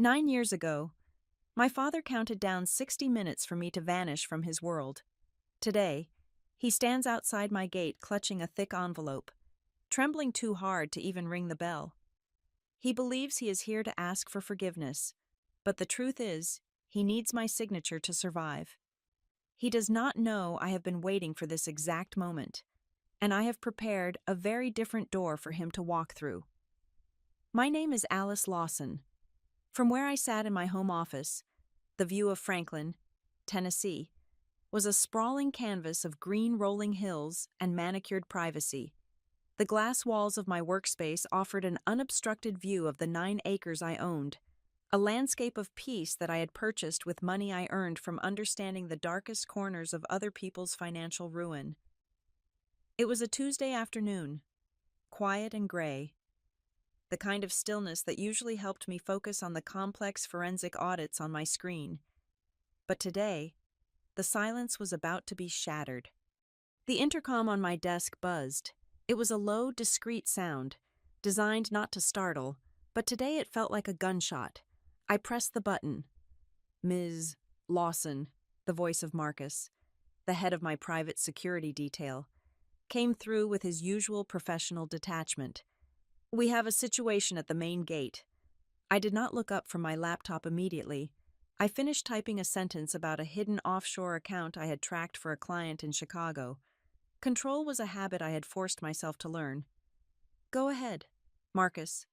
9 years ago, my father counted down 60 minutes for me to vanish from his world. Today, he stands outside my gate clutching a thick envelope, trembling too hard to even ring the bell. He believes he is here to ask for forgiveness, but the truth is, he needs my signature to survive. He does not know I have been waiting for this exact moment, and I have prepared a very different door for him to walk through. My name is Alice Lawson. From where I sat in my home office, the view of Franklin, Tennessee, was a sprawling canvas of green rolling hills and manicured privacy. The glass walls of my workspace offered an unobstructed view of the 9 acres I owned, a landscape of peace that I had purchased with money I earned from understanding the darkest corners of other people's financial ruin. It was a Tuesday afternoon, quiet and gray, the kind of stillness that usually helped me focus on the complex forensic audits on my screen. But today, the silence was about to be shattered. The intercom on my desk buzzed. It was a low, discreet sound, designed not to startle, but today it felt like a gunshot. I pressed the button. "Ms. Lawson," the voice of Marcus, the head of my private security detail, came through with his usual professional detachment. "We have a situation at the main gate." I did not look up from my laptop immediately. I finished typing a sentence about a hidden offshore account I had tracked for a client in Chicago. Control was a habit I had forced myself to learn. "Go ahead, Marcus."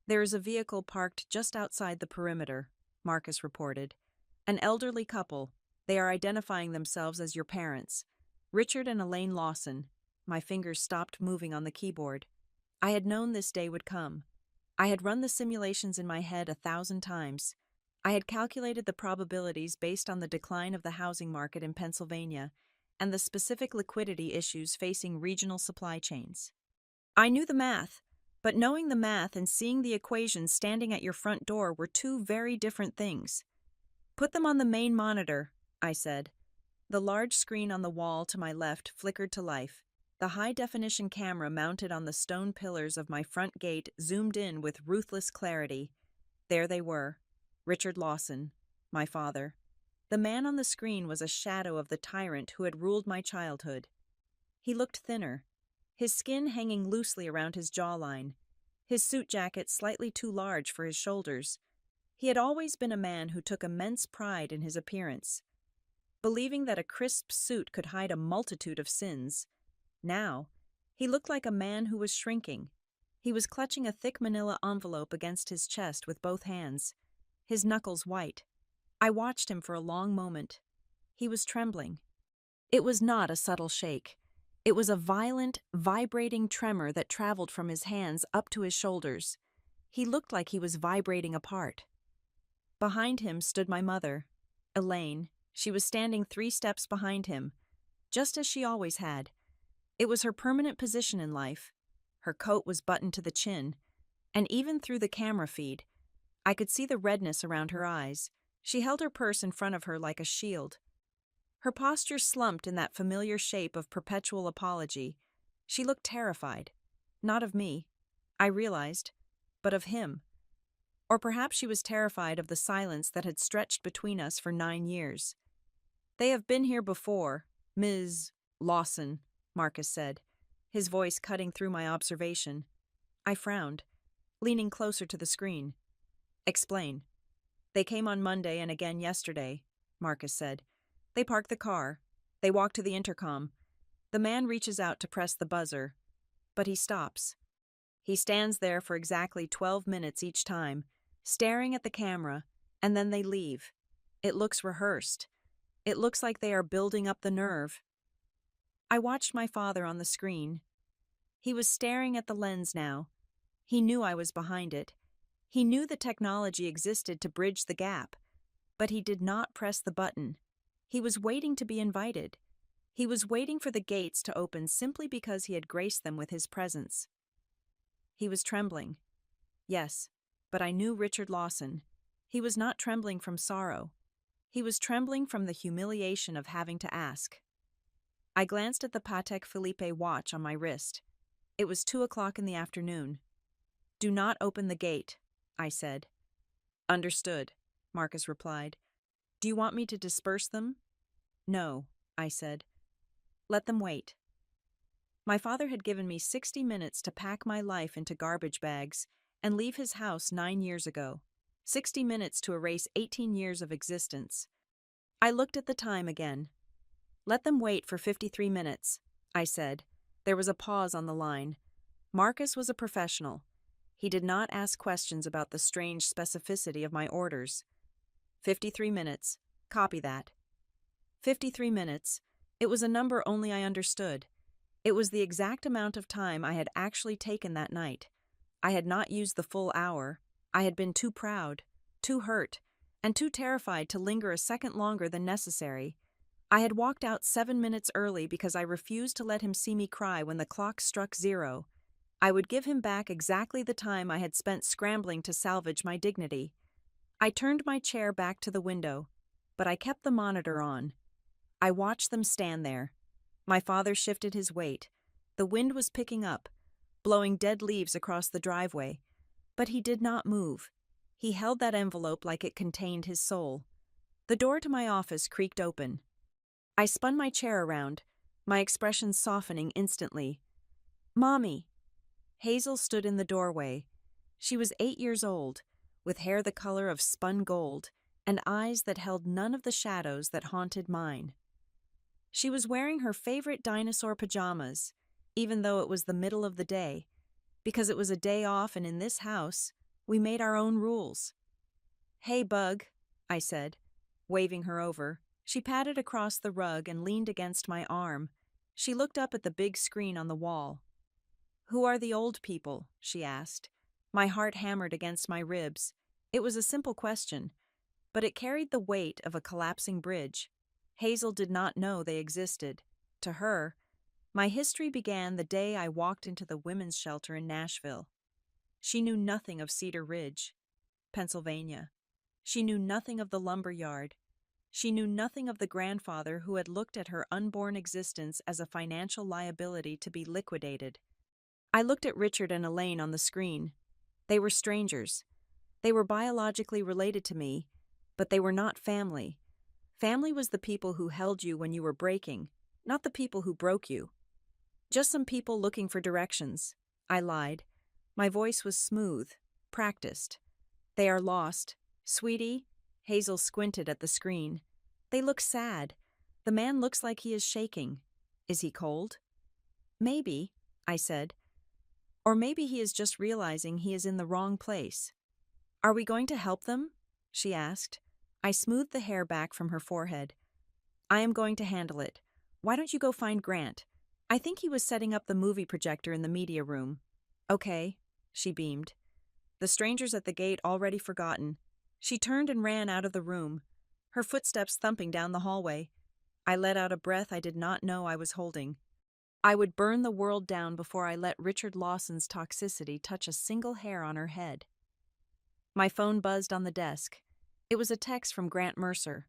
"There is a vehicle parked just outside the perimeter," Marcus reported. "An elderly couple. They are identifying themselves as your parents, Richard and Elaine Lawson." My fingers stopped moving on the keyboard. I had known this day would come. I had run the simulations in my head 1,000 times. I had calculated the probabilities based on the decline of the housing market in Pennsylvania and the specific liquidity issues facing regional supply chains. I knew the math, but knowing the math and seeing the equations standing at your front door were two very different things. "Put them on the main monitor," I said. The large screen on the wall to my left flickered to life. The high-definition camera mounted on the stone pillars of my front gate zoomed in with ruthless clarity. There they were, Richard Lawson, my father. The man on the screen was a shadow of the tyrant who had ruled my childhood. He looked thinner, his skin hanging loosely around his jawline, his suit jacket slightly too large for his shoulders. He had always been a man who took immense pride in his appearance, believing that a crisp suit could hide a multitude of sins. Now, he looked like a man who was shrinking. He was clutching a thick manila envelope against his chest with both hands, his knuckles white. I watched him for a long moment. He was trembling. It was not a subtle shake. It was a violent, vibrating tremor that traveled from his hands up to his shoulders. He looked like he was vibrating apart. Behind him stood my mother, Elaine. She was standing 3 steps behind him, just as she always had. It was her permanent position in life. Her coat was buttoned to the chin, and even through the camera feed, I could see the redness around her eyes. She held her purse in front of her like a shield. Her posture slumped in that familiar shape of perpetual apology. She looked terrified. Not of me, I realized, but of him. Or perhaps she was terrified of the silence that had stretched between us for 9 years. "They have been here before, Ms. Lawson," Marcus said, his voice cutting through my observation. I frowned, leaning closer to the screen. "Explain." "They came on Monday and again yesterday," Marcus said. "They park the car. They walk to the intercom. The man reaches out to press the buzzer, but he stops. He stands there for exactly 12 minutes each time, staring at the camera, and then they leave. It looks rehearsed. It looks like they are building up the nerve." I watched my father on the screen. He was staring at the lens now. He knew I was behind it. He knew the technology existed to bridge the gap, but he did not press the button. He was waiting to be invited. He was waiting for the gates to open simply because he had graced them with his presence. He was trembling. Yes, but I knew Richard Lawson. He was not trembling from sorrow. He was trembling from the humiliation of having to ask. I glanced at the Patek Philippe watch on my wrist. It was 2 o'clock in the afternoon. "Do not open the gate," I said. Understood, Marcus replied. Do you want me to disperse them? No, I said. Let them wait. My father had given me 60 minutes to pack my life into garbage bags and leave his house 9 years ago. 60 minutes to erase 18 years of existence. I looked at the time again. Let them wait for 53 minutes, I said. There was a pause on the line. Marcus was a professional. He did not ask questions about the strange specificity of my orders. 53 minutes. Copy that. 53 minutes. It was a number only I understood. It was the exact amount of time I had actually taken that night. I had not used the full hour. I had been too proud, too hurt, and too terrified to linger a second longer than necessary. I had walked out 7 minutes early because I refused to let him see me cry when the clock struck 0. I would give him back exactly the time I had spent scrambling to salvage my dignity. I turned my chair back to the window, but I kept the monitor on. I watched them stand there. My father shifted his weight. The wind was picking up, blowing dead leaves across the driveway, but he did not move. He held that envelope like it contained his soul. The door to my office creaked open. I spun my chair around, my expression softening instantly. Mommy! Hazel stood in the doorway. She was 8 years old, with hair the color of spun gold and eyes that held none of the shadows that haunted mine. She was wearing her favorite dinosaur pajamas, even though it was the middle of the day, because it was a day off and in this house, we made our own rules. Hey, Bug, I said, waving her over. She patted across the rug and leaned against my arm. She looked up at the big screen on the wall. Who are the old people? She asked. My heart hammered against my ribs. It was a simple question, but it carried the weight of a collapsing bridge. Hazel did not know they existed. To her, my history began the day I walked into the women's shelter in Nashville. She knew nothing of Cedar Ridge, Pennsylvania. She knew nothing of the lumber yard. She knew nothing of the grandfather who had looked at her unborn existence as a financial liability to be liquidated. I looked at Richard and Elaine on the screen. They were strangers. They were biologically related to me, but they were not family. Family was the people who held you when you were breaking, not the people who broke you. Just some people looking for directions. I lied. My voice was smooth, practiced. They are lost. Sweetie, Hazel squinted at the screen. They look sad. The man looks like he is shaking. Is he cold? Maybe, I said. Or maybe he is just realizing he is in the wrong place. Are we going to help them? She asked. I smoothed the hair back from her forehead. I am going to handle it. Why don't you go find Grant? I think he was setting up the movie projector in the media room. Okay, she beamed. The strangers at the gate already forgotten. She turned and ran out of the room, her footsteps thumping down the hallway. I let out a breath I did not know I was holding. I would burn the world down before I let Richard Lawson's toxicity touch a single hair on her head. My phone buzzed on the desk. It was a text from Grant Mercer.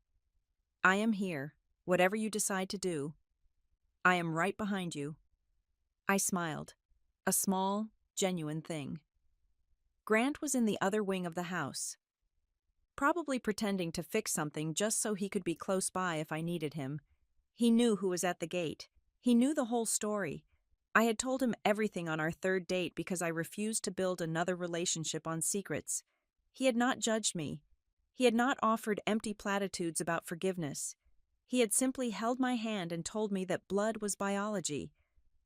I am here, whatever you decide to do. I am right behind you. I smiled. A small, genuine thing. Grant was in the other wing of the house, probably pretending to fix something just so he could be close by if I needed him. He knew who was at the gate. He knew the whole story. I had told him everything on our third date because I refused to build another relationship on secrets. He had not judged me. He had not offered empty platitudes about forgiveness. He had simply held my hand and told me that blood was biology,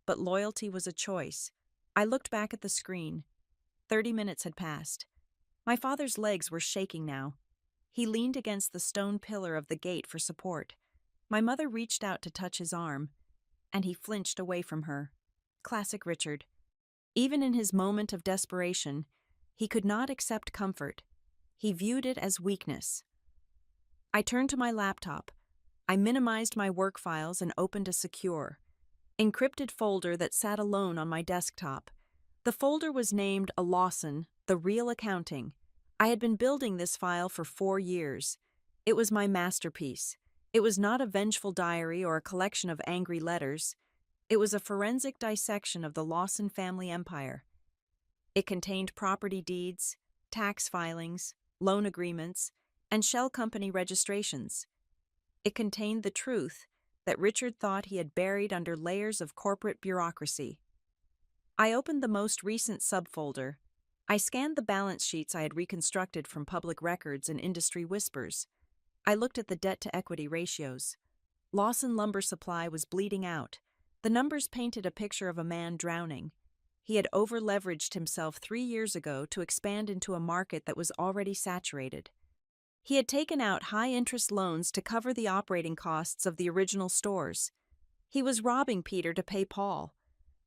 but loyalty was a choice. I looked back at the screen. 30 minutes had passed. My father's legs were shaking now. He leaned against the stone pillar of the gate for support. My mother reached out to touch his arm, and he flinched away from her. Classic Richard. Even in his moment of desperation, he could not accept comfort. He viewed it as weakness. I turned to my laptop. I minimized my work files and opened a secure, encrypted folder that sat alone on my desktop. The folder was named A Lawson, The Real Accounting. I had been building this file for 4 years. It was my masterpiece. It was not a vengeful diary or a collection of angry letters. It was a forensic dissection of the Lawson family empire. It contained property deeds, tax filings, loan agreements, and shell company registrations. It contained the truth that Richard thought he had buried under layers of corporate bureaucracy. I opened the most recent subfolder. I scanned the balance sheets I had reconstructed from public records and industry whispers. I looked at the debt-to-equity ratios. Lawson Lumber Supply was bleeding out. The numbers painted a picture of a man drowning. He had over-leveraged himself 3 years ago to expand into a market that was already saturated. He had taken out high-interest loans to cover the operating costs of the original stores. He was robbing Peter to pay Paul,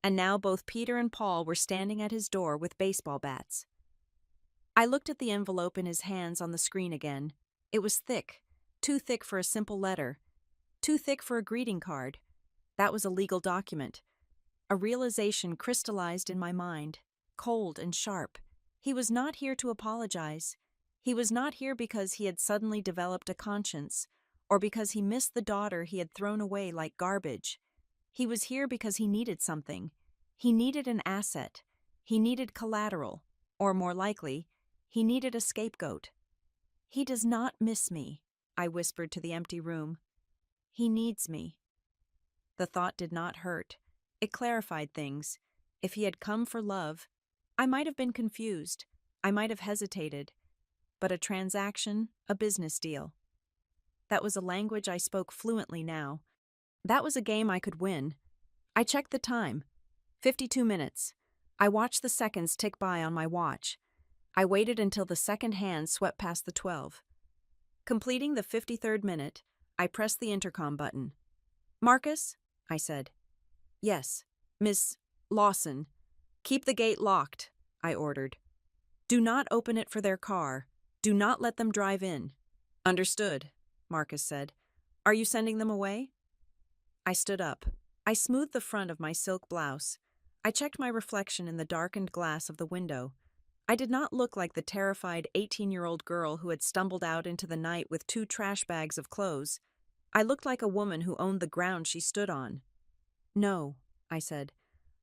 and now both Peter and Paul were standing at his door with baseball bats. I looked at the envelope in his hands on the screen again. It was thick, too thick for a simple letter, too thick for a greeting card. That was a legal document. A realization crystallized in my mind, cold and sharp. He was not here to apologize. He was not here because he had suddenly developed a conscience, or because he missed the daughter he had thrown away like garbage. He was here because he needed something. He needed an asset. He needed collateral, or more likely, he needed a scapegoat. "He does not miss me," I whispered to the empty room. "He needs me." The thought did not hurt. It clarified things. If he had come for love, I might have been confused. I might have hesitated. But a transaction, a business deal. That was a language I spoke fluently now. That was a game I could win. I checked the time. 52 minutes. I watched the seconds tick by on my watch. I waited until the second hand swept past the 12. Completing the 53rd minute, I pressed the intercom button. "Marcus?" I said. "Yes, Miss Lawson. Keep the gate locked," I ordered. "Do not open it for their car. Do not let them drive in." "Understood," Marcus said. "Are you sending them away?" I stood up. I smoothed the front of my silk blouse. I checked my reflection in the darkened glass of the window. I did not look like the terrified 18-year-old girl who had stumbled out into the night with 2 trash bags of clothes. I looked like a woman who owned the ground she stood on. "No," I said.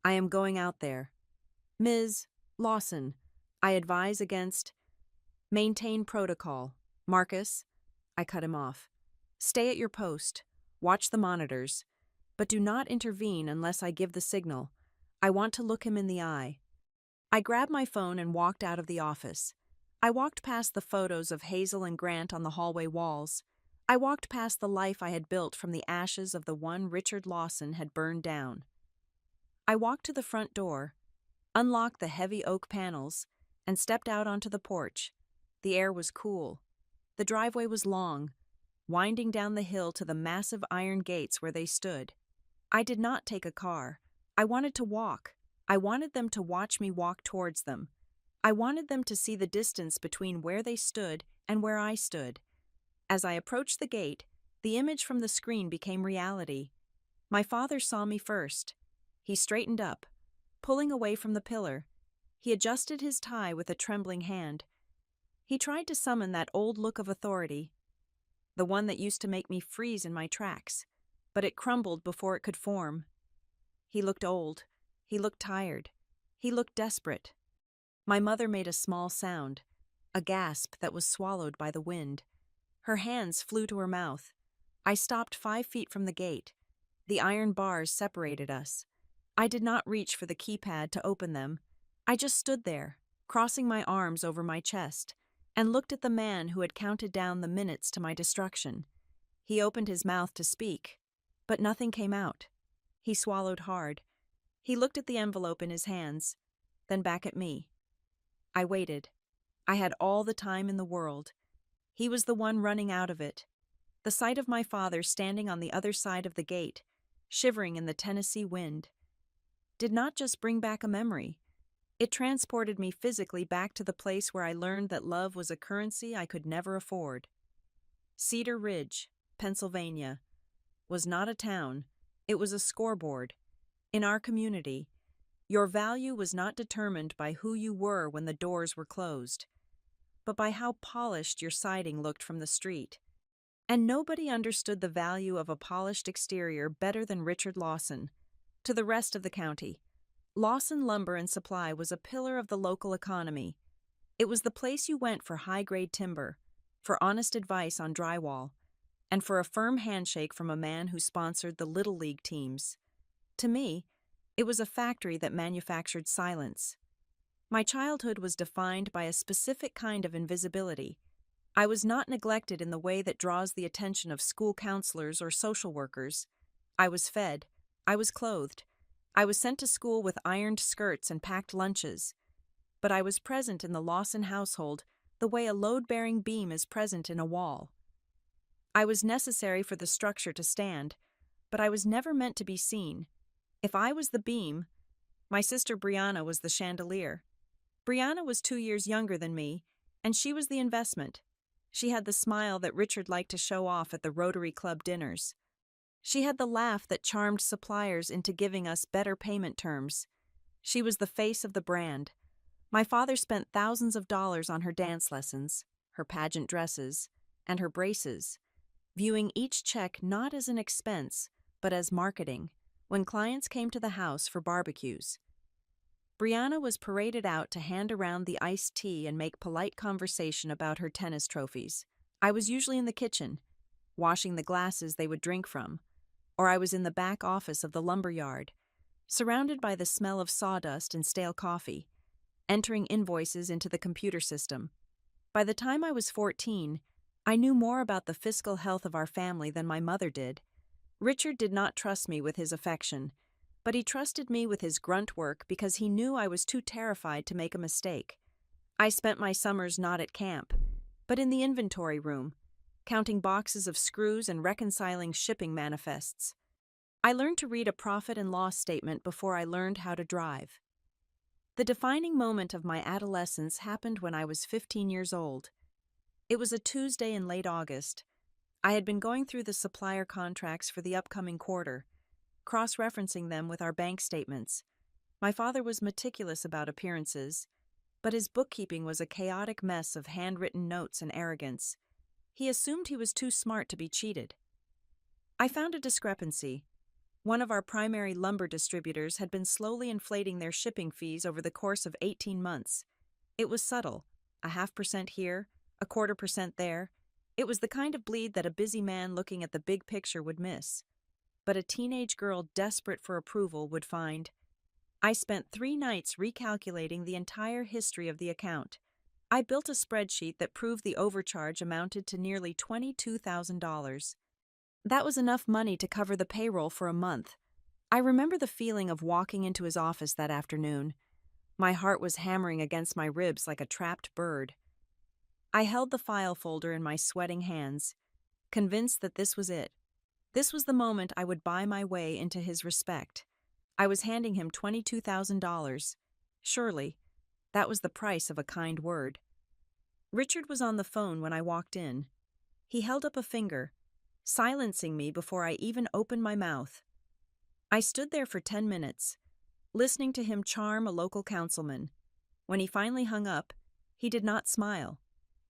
"I am going out there. Ms. Lawson, I advise against—" "Maintain protocol. Marcus," I cut him off. "Stay at your post. Watch the monitors. But do not intervene unless I give the signal. I want to look him in the eye." I grabbed my phone and walked out of the office. I walked past the photos of Hazel and Grant on the hallway walls. I walked past the life I had built from the ashes of the one Richard Lawson had burned down. I walked to the front door, unlocked the heavy oak panels, and stepped out onto the porch. The air was cool. The driveway was long, winding down the hill to the massive iron gates where they stood. I did not take a car. I wanted to walk. I wanted them to watch me walk towards them. I wanted them to see the distance between where they stood and where I stood. As I approached the gate, the image from the screen became reality. My father saw me first. He straightened up, pulling away from the pillar. He adjusted his tie with a trembling hand. He tried to summon that old look of authority, the one that used to make me freeze in my tracks, but it crumbled before it could form. He looked old. He looked tired. He looked desperate. My mother made a small sound, a gasp that was swallowed by the wind. Her hands flew to her mouth. I stopped 5 feet from the gate. The iron bars separated us. I did not reach for the keypad to open them. I just stood there, crossing my arms over my chest, and looked at the man who had counted down the minutes to my destruction. He opened his mouth to speak, but nothing came out. He swallowed hard. He looked at the envelope in his hands, then back at me. I waited. I had all the time in the world. He was the one running out of it. The sight of my father standing on the other side of the gate, shivering in the Tennessee wind, did not just bring back a memory. It transported me physically back to the place where I learned that love was a currency I could never afford. Cedar Ridge, Pennsylvania, was not a town. It was a scoreboard. In our community, your value was not determined by who you were when the doors were closed, but by how polished your siding looked from the street. And nobody understood the value of a polished exterior better than Richard Lawson. To the rest of the county, Lawson Lumber and Supply was a pillar of the local economy. It was the place you went for high-grade timber, for honest advice on drywall, and for a firm handshake from a man who sponsored the Little League teams. To me, it was a factory that manufactured silence. My childhood was defined by a specific kind of invisibility. I was not neglected in the way that draws the attention of school counselors or social workers. I was fed. I was clothed. I was sent to school with ironed skirts and packed lunches. But I was present in the Lawson household the way a load-bearing beam is present in a wall. I was necessary for the structure to stand, but I was never meant to be seen. If I was the beam, my sister Brianna was the chandelier. Brianna was 2 years younger than me, and she was the investment. She had the smile that Richard liked to show off at the Rotary Club dinners. She had the laugh that charmed suppliers into giving us better payment terms. She was the face of the brand. My father spent thousands of dollars on her dance lessons, her pageant dresses, and her braces, viewing each check not as an expense, but as marketing, when clients came to the house for barbecues. Brianna was paraded out to hand around the iced tea and make polite conversation about her tennis trophies. I was usually in the kitchen, washing the glasses they would drink from, or I was in the back office of the lumber yard, surrounded by the smell of sawdust and stale coffee, entering invoices into the computer system. By the time I was 14, I knew more about the fiscal health of our family than my mother did. Richard did not trust me with his affection, but he trusted me with his grunt work because he knew I was too terrified to make a mistake. I spent my summers not at camp, but in the inventory room, counting boxes of screws and reconciling shipping manifests. I learned to read a profit and loss statement before I learned how to drive. The defining moment of my adolescence happened when I was 15 years old. It was a Tuesday in late August. I had been going through the supplier contracts for the upcoming quarter, cross-referencing them with our bank statements. My father was meticulous about appearances, but his bookkeeping was a chaotic mess of handwritten notes and arrogance. He assumed he was too smart to be cheated. I found a discrepancy. One of our primary lumber distributors had been slowly inflating their shipping fees over the course of 18 months. It was subtle, 0.5% here, 0.25% there. It was the kind of bleed that a busy man looking at the big picture would miss, but a teenage girl desperate for approval would find. I spent 3 nights recalculating the entire history of the account. I built a spreadsheet that proved the overcharge amounted to nearly $22,000. That was enough money to cover the payroll for a month. I remember the feeling of walking into his office that afternoon. My heart was hammering against my ribs like a trapped bird. I held the file folder in my sweating hands, convinced that this was it. This was the moment I would buy my way into his respect. I was handing him $22,000. Surely, that was the price of a kind word. Richard was on the phone when I walked in. He held up a finger, silencing me before I even opened my mouth. I stood there for 10 minutes, listening to him charm a local councilman. When he finally hung up, he did not smile.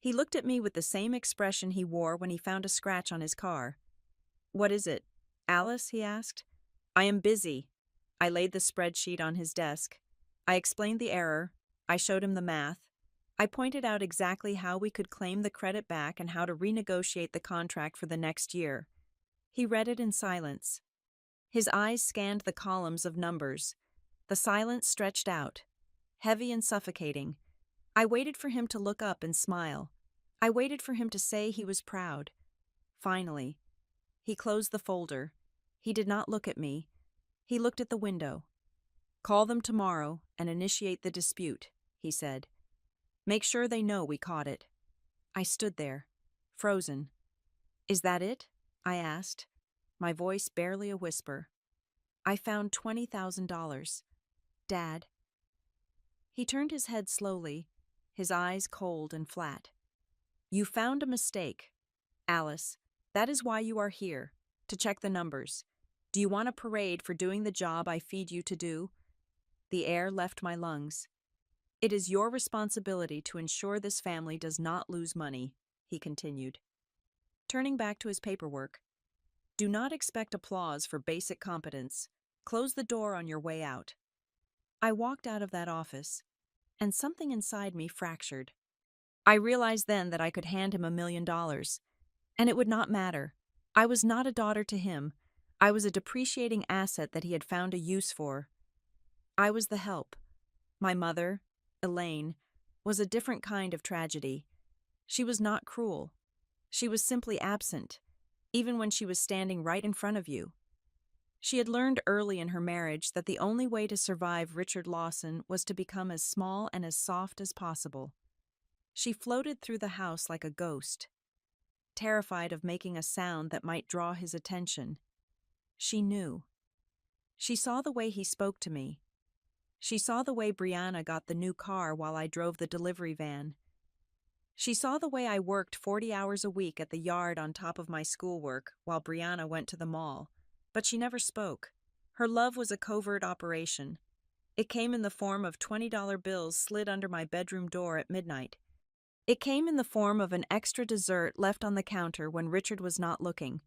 He looked at me with the same expression he wore when he found a scratch on his car. "What is it, Alice?" he asked. "I am busy." I laid the spreadsheet on his desk. I explained the error. I showed him the math. I pointed out exactly how we could claim the credit back and how to renegotiate the contract for the next year. He read it in silence. His eyes scanned the columns of numbers. The silence stretched out, heavy and suffocating. I waited for him to look up and smile. I waited for him to say he was proud. Finally, he closed the folder. He did not look at me. He looked at the window. "Call them tomorrow and initiate the dispute," he said. "Make sure they know we caught it." I stood there, frozen. "Is that it?" I asked, my voice barely a whisper. "I found $20,000. Dad." He turned his head slowly, his eyes cold and flat. "You found a mistake, Alice. That is why you are here, to check the numbers. Do you want a parade for doing the job I feed you to do?" The air left my lungs. "It is your responsibility to ensure this family does not lose money," he continued. Turning back to his paperwork, "Do not expect applause for basic competence. Close the door on your way out." I walked out of that office, and something inside me fractured. I realized then that I could hand him $1 million, and it would not matter. I was not a daughter to him. I was a depreciating asset that he had found a use for. I was the help. My mother, Elaine, was a different kind of tragedy. She was not cruel. She was simply absent, even when she was standing right in front of you. She had learned early in her marriage that the only way to survive Richard Lawson was to become as small and as soft as possible. She floated through the house like a ghost, terrified of making a sound that might draw his attention. She knew. She saw the way he spoke to me. She saw the way Brianna got the new car while I drove the delivery van. She saw the way I worked 40 hours a week at the yard on top of my schoolwork while Brianna went to the mall. But she never spoke. Her love was a covert operation. It came in the form of $20 bills slid under my bedroom door at midnight. It came in the form of an extra dessert left on the counter when Richard was not looking.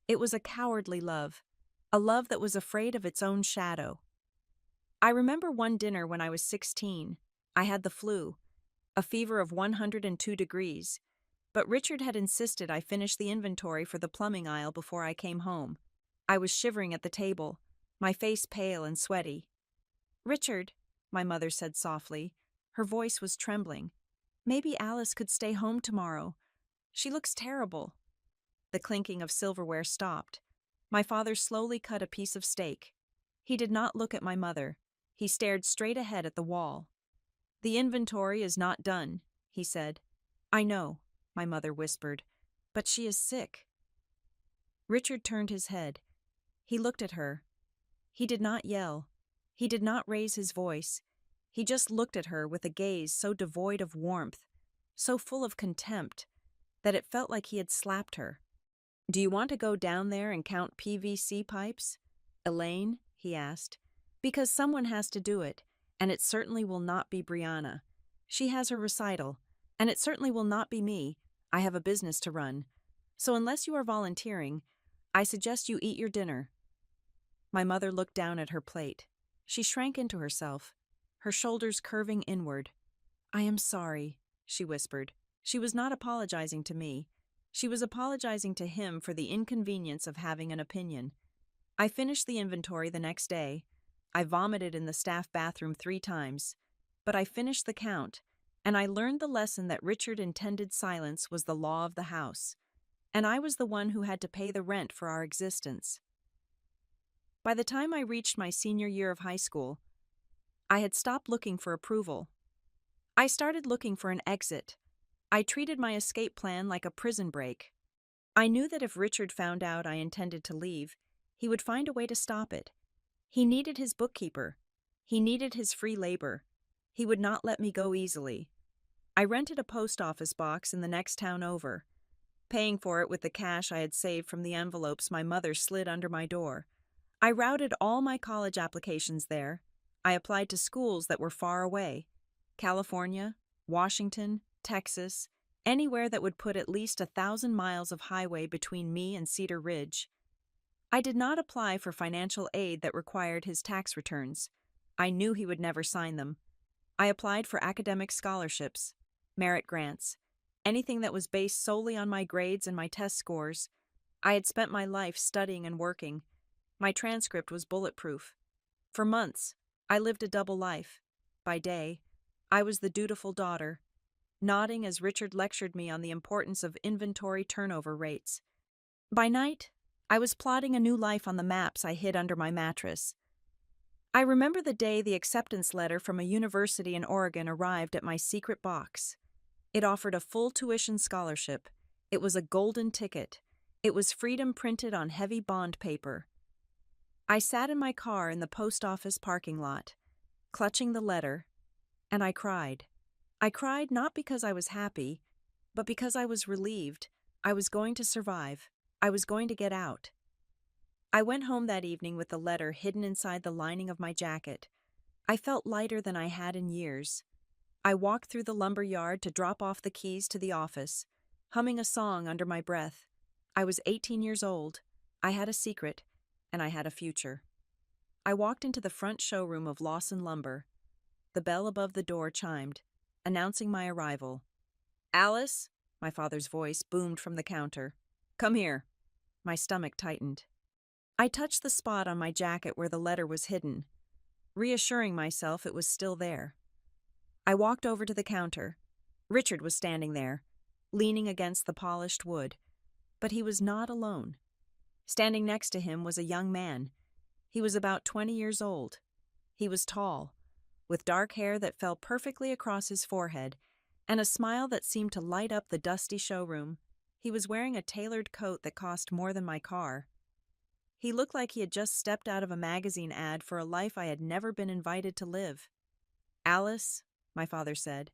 It was a cowardly love, a love that was afraid of its own shadow. I remember one dinner when I was 16. I had the flu, a fever of 102 degrees, but Richard had insisted I finish the inventory for the plumbing aisle before I came home. I was shivering at the table, my face pale and sweaty. "Richard," my mother said softly. Her voice was trembling. "Maybe Alice could stay home tomorrow. She looks terrible." The clinking of silverware stopped. My father slowly cut a piece of steak. He did not look at my mother. He stared straight ahead at the wall. "The inventory is not done," he said. "I know," my mother whispered, "but she is sick." Richard turned his head. He looked at her. He did not yell. He did not raise his voice. He just looked at her with a gaze so devoid of warmth, so full of contempt, that it felt like he had slapped her. "Do you want to go down there and count PVC pipes, Elaine?" he asked. "Because someone has to do it, and it certainly will not be Brianna. She has her recital, and it certainly will not be me. I have a business to run. So unless you are volunteering, I suggest you eat your dinner." My mother looked down at her plate. She shrank into herself, her shoulders curving inward. "I am sorry," she whispered. She was not apologizing to me. She was apologizing to him for the inconvenience of having an opinion. I finished the inventory the next day. I vomited in the staff bathroom 3 times. But I finished the count, and I learned the lesson that Richard intended silence was the law of the house, and I was the one who had to pay the rent for our existence. By the time I reached my senior year of high school, I had stopped looking for approval. I started looking for an exit. I treated my escape plan like a prison break. I knew that if Richard found out I intended to leave, he would find a way to stop it. He needed his bookkeeper. He needed his free labor. He would not let me go easily. I rented a post office box in the next town over, paying for it with the cash I had saved from the envelopes my mother slid under my door. I routed all my college applications there. I applied to schools that were far away: California, Washington, Texas, anywhere that would put at least 1,000 miles of highway between me and Cedar Ridge. I did not apply for financial aid that required his tax returns. I knew he would never sign them. I applied for academic scholarships, merit grants, anything that was based solely on my grades and my test scores. I had spent my life studying and working. My transcript was bulletproof. For months, I lived a double life. By day, I was the dutiful daughter, nodding as Richard lectured me on the importance of inventory turnover rates. By night, I was plotting a new life on the maps I hid under my mattress. I remember the day the acceptance letter from a university in Oregon arrived at my secret box. It offered a full tuition scholarship. It was a golden ticket. It was freedom printed on heavy bond paper. I sat in my car in the post office parking lot, clutching the letter, and I cried. I cried not because I was happy, but because I was relieved. I was going to survive. I was going to get out. I went home that evening with the letter hidden inside the lining of my jacket. I felt lighter than I had in years. I walked through the lumber yard to drop off the keys to the office, humming a song under my breath. I was 18 years old. I had a secret, and I had a future. I walked into the front showroom of Lawson Lumber. The bell above the door chimed, announcing my arrival. Alice? My father's voice boomed from the counter. Come here. My stomach tightened. I touched the spot on my jacket where the letter was hidden, reassuring myself it was still there. I walked over to the counter. Richard was standing there, leaning against the polished wood, but he was not alone. Standing next to him was a young man. He was about 20 years old. He was tall, with dark hair that fell perfectly across his forehead, and a smile that seemed to light up the dusty showroom. He was wearing a tailored coat that cost more than my car. He looked like he had just stepped out of a magazine ad for a life I had never been invited to live. Alice, my father said,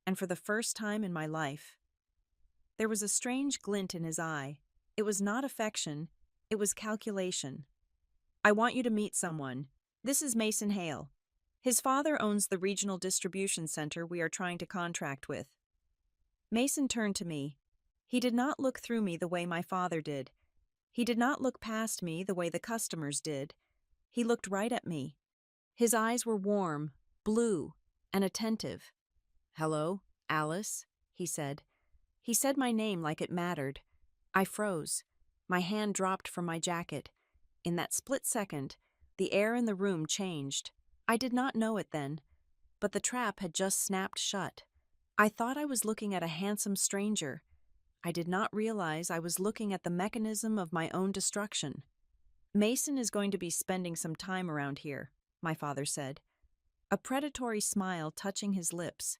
and for the first time in my life. There was a strange glint in his eye. It was not affection, it was calculation. I want you to meet someone. This is Mason Hale. His father owns the regional distribution center we are trying to contract with. Mason turned to me. He did not look through me the way my father did. He did not look past me the way the customers did. He looked right at me. His eyes were warm, blue, and attentive. Hello, Alice, he said. He said my name like it mattered. I froze. My hand dropped from my jacket. In that split second, the air in the room changed. I did not know it then, but the trap had just snapped shut. I thought I was looking at a handsome stranger. I did not realize I was looking at the mechanism of my own destruction. Mason is going to be spending some time around here, my father said, a predatory smile touching his lips.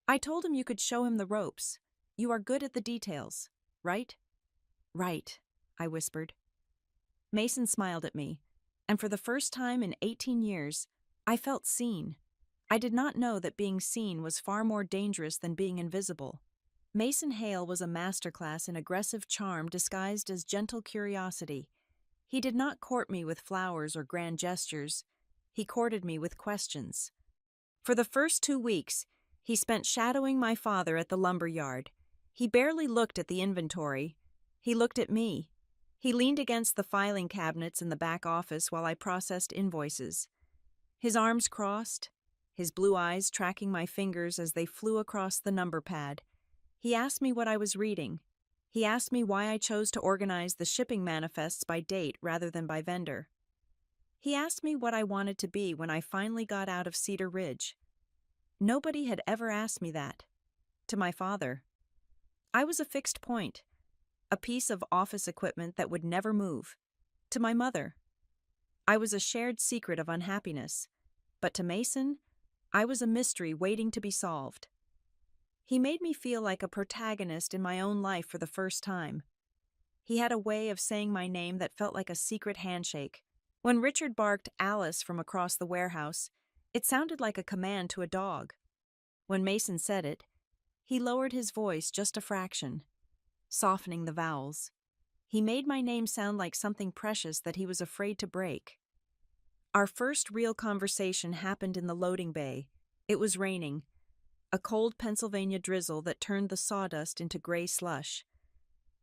I told him you could show him the ropes. You are good at the details, right? Right, I whispered. Mason smiled at me, and for the first time in 18 years, I felt seen. I did not know that being seen was far more dangerous than being invisible. Mason Hale was a masterclass in aggressive charm disguised as gentle curiosity. He did not court me with flowers or grand gestures. He courted me with questions. For the first 2 weeks, he spent shadowing my father at the lumber yard. He barely looked at the inventory. He looked at me. He leaned against the filing cabinets in the back office while I processed invoices. His arms crossed, his blue eyes tracking my fingers as they flew across the number pad. He asked me what I was reading. He asked me why I chose to organize the shipping manifests by date rather than by vendor. He asked me what I wanted to be when I finally got out of Cedar Ridge. Nobody had ever asked me that. To my father. I was a fixed point, a piece of office equipment that would never move. To my mother. I was a shared secret of unhappiness. But to Mason, I was a mystery waiting to be solved. He made me feel like a protagonist in my own life for the first time. He had a way of saying my name that felt like a secret handshake. When Richard barked Alice from across the warehouse, it sounded like a command to a dog. When Mason said it, he lowered his voice just a fraction, softening the vowels. He made my name sound like something precious that he was afraid to break. Our first real conversation happened in the loading bay. It was raining, a cold Pennsylvania drizzle that turned the sawdust into gray slush.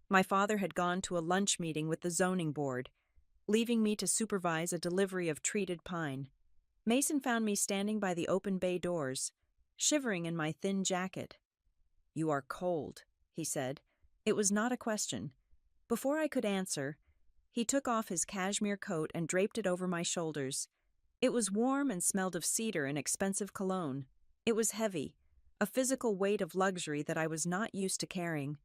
My father had gone to a lunch meeting with the zoning board, leaving me to supervise a delivery of treated pine. Mason found me standing by the open bay doors, shivering in my thin jacket. "You are cold," he said. It was not a question. Before I could answer, he took off his cashmere coat and draped it over my shoulders. It was warm and smelled of cedar and expensive cologne. It was heavy, a physical weight of luxury that I was not used to carrying.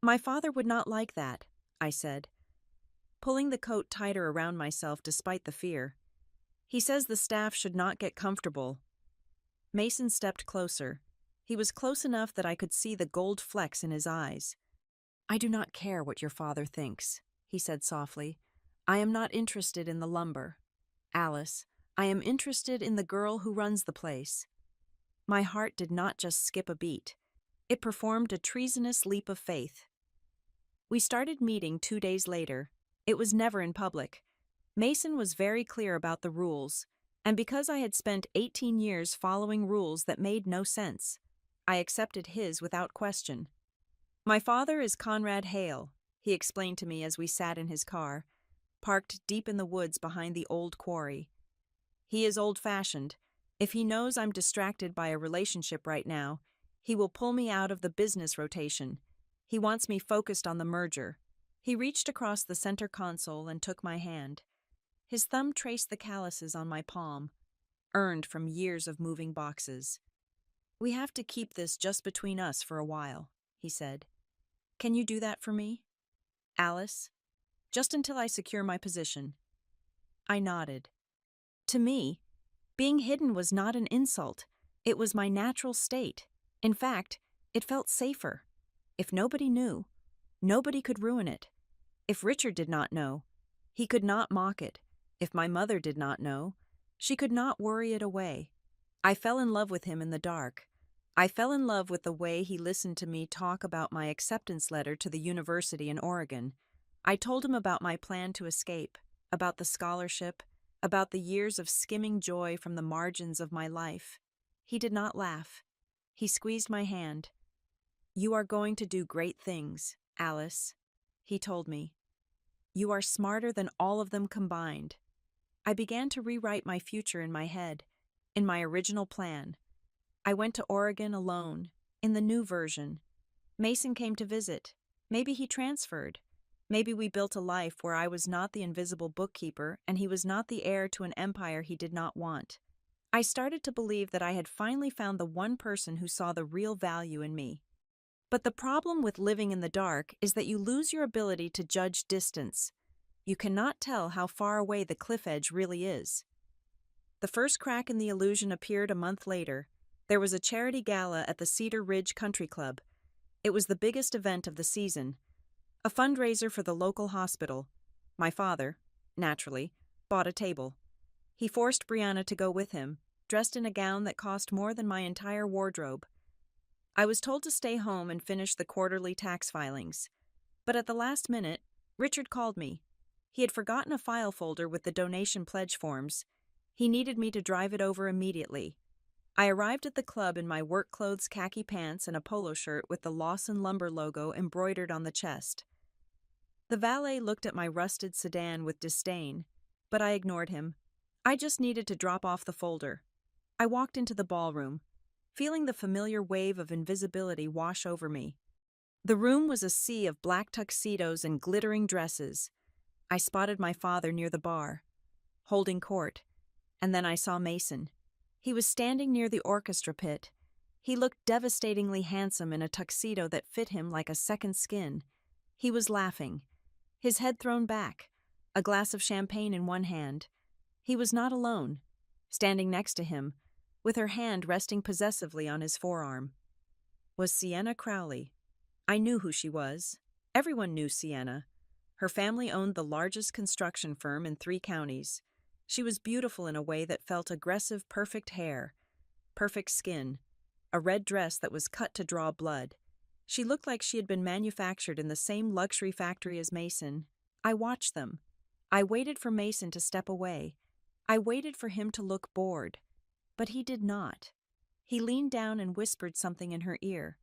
"My father would not like that," I said, pulling the coat tighter around myself despite the fear. "He says the staff should not get comfortable." Mason stepped closer. He was close enough that I could see the gold flecks in his eyes. "I do not care what your father thinks," he said softly. "I am not interested in the lumber. Alice, I am interested in the girl who runs the place." My heart did not just skip a beat. It performed a treasonous leap of faith. We started meeting 2 days later. It was never in public. Mason was very clear about the rules, and because I had spent 18 years following rules that made no sense, I accepted his without question. "My father is Conrad Hale," he explained to me as we sat in his car, parked deep in the woods behind the old quarry. "He is old-fashioned. If he knows I'm distracted by a relationship right now, He will pull me out of the business rotation. He wants me focused on the merger. He reached across the center console and took my hand. His thumb traced the calluses on my palm, earned from years of moving boxes. "We have to keep this just between us for a while," he said. "Can you do that for me, Alice? Just until I secure my position." I nodded. To me, being hidden was not an insult. It was my natural state. In fact, it felt safer. If nobody knew, nobody could ruin it. If Richard did not know, he could not mock it. If my mother did not know, she could not worry it away. I fell in love with him in the dark. I fell in love with the way he listened to me talk about my acceptance letter to the university in Oregon. I told him about my plan to escape, about the scholarship, about the years of skimming joy from the margins of my life. He did not laugh. He squeezed my hand. "You are going to do great things, Alice," he told me. "You are smarter than all of them combined." I began to rewrite my future in my head, in my original plan. I went to Oregon alone, in the new version. Mason came to visit. Maybe he transferred. Maybe we built a life where I was not the invisible bookkeeper and he was not the heir to an empire he did not want. I started to believe that I had finally found the one person who saw the real value in me. But the problem with living in the dark is that you lose your ability to judge distance. You cannot tell how far away the cliff edge really is. The first crack in the illusion appeared a month later. There was a charity gala at the Cedar Ridge Country Club. It was the biggest event of the season. A fundraiser for the local hospital. My father, naturally, bought a table. He forced Brianna to go with him, dressed in a gown that cost more than my entire wardrobe. I was told to stay home and finish the quarterly tax filings. But at the last minute, Richard called me. He had forgotten a file folder with the donation pledge forms. He needed me to drive it over immediately. I arrived at the club in my work clothes, khaki pants, and a polo shirt with the Lawson Lumber logo embroidered on the chest. The valet looked at my rusted sedan with disdain, but I ignored him. I just needed to drop off the folder. I walked into the ballroom, feeling the familiar wave of invisibility wash over me. The room was a sea of black tuxedos and glittering dresses. I spotted my father near the bar, holding court, and then I saw Mason. He was standing near the orchestra pit. He looked devastatingly handsome in a tuxedo that fit him like a second skin. He was laughing, his head thrown back, a glass of champagne in one hand. He was not alone. Standing next to him, with her hand resting possessively on his forearm, was Sienna Crowley. I knew who she was. Everyone knew Sienna. Her family owned the largest construction firm in 3 counties. She was beautiful in a way that felt aggressive, perfect hair, perfect skin, a red dress that was cut to draw blood. She looked like she had been manufactured in the same luxury factory as Mason. I watched them. I waited for Mason to step away. I waited for him to look bored. But he did not. He leaned down and whispered something in her ear.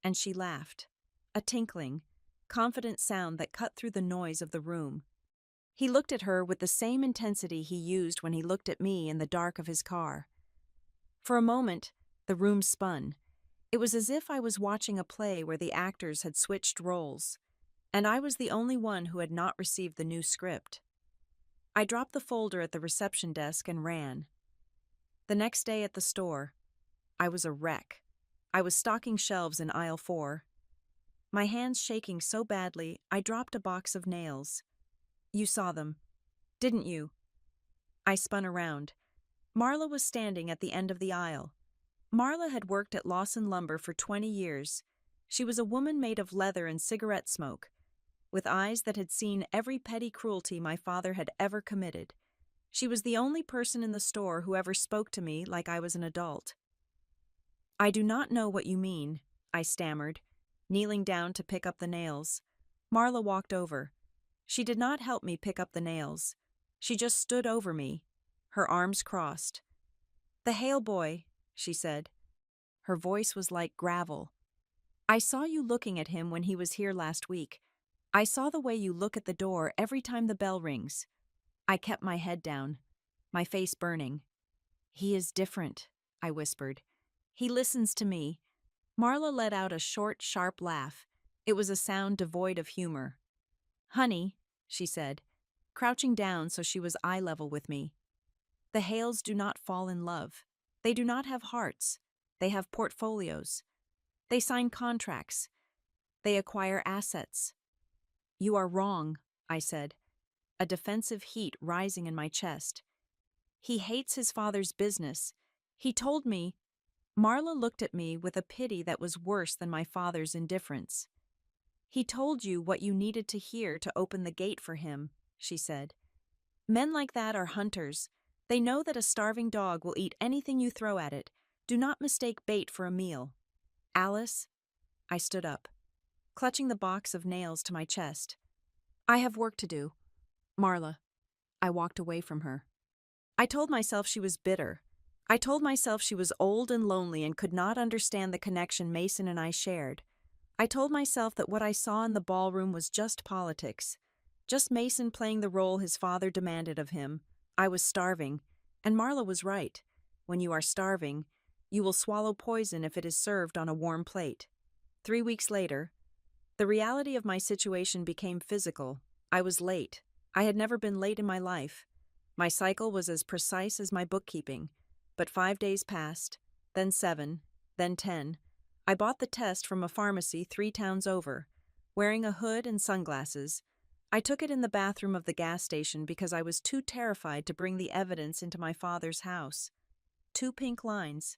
And she laughed. A tinkling, confident sound that cut through the noise of the room. He looked at her with the same intensity he used when he looked at me in the dark of his car. For a moment, the room spun. It was as if I was watching a play where the actors had switched roles, and I was the only one who had not received the new script. I dropped the folder at the reception desk and ran. The next day at the store, I was a wreck. I was stocking shelves in aisle 4. My hands shaking so badly, I dropped a box of nails. "You saw them, didn't you?" I spun around. Marla was standing at the end of the aisle. Marla had worked at Lawson Lumber for 20 years. She was a woman made of leather and cigarette smoke, with eyes that had seen every petty cruelty my father had ever committed. She was the only person in the store who ever spoke to me like I was an adult. "I do not know what you mean," I stammered, kneeling down to pick up the nails. Marla walked over. She did not help me pick up the nails. She just stood over me, her arms crossed. "The Hale boy," she said. Her voice was like gravel. "I saw you looking at him when he was here last week. I saw the way you look at the door every time the bell rings." I kept my head down, my face burning. "He is different," I whispered. "He listens to me. Marla let out a short, sharp laugh. It was a sound devoid of humor. "Honey," she said, crouching down so she was eye level with me, "the Hales do not fall in love. They do not have hearts. They have portfolios. They sign contracts. They acquire assets." "You are wrong," I said, a defensive heat rising in my chest. "He hates his father's business. He told me—" Marla looked at me with a pity that was worse than my father's indifference. "He told you what you needed to hear to open the gate for him," she said. "Men like that are hunters. They know that a starving dog will eat anything you throw at it. Do not mistake bait for a meal." "Alice," I stood up, clutching the box of nails to my chest. "I have work to do." "Marla." I walked away from her. I told myself she was bitter. I told myself she was old and lonely and could not understand the connection Mason and I shared. I told myself that what I saw in the ballroom was just politics. Just Mason playing the role his father demanded of him. I was starving, and Marla was right. When you are starving, you will swallow poison if it is served on a warm plate. 3 weeks later, the reality of my situation became physical. I was late. I had never been late in my life. My cycle was as precise as my bookkeeping. But 5 days passed, then 7, then 10. I bought the test from a pharmacy 3 towns over, wearing a hood and sunglasses. I took it in the bathroom of the gas station because I was too terrified to bring the evidence into my father's house. 2 pink lines.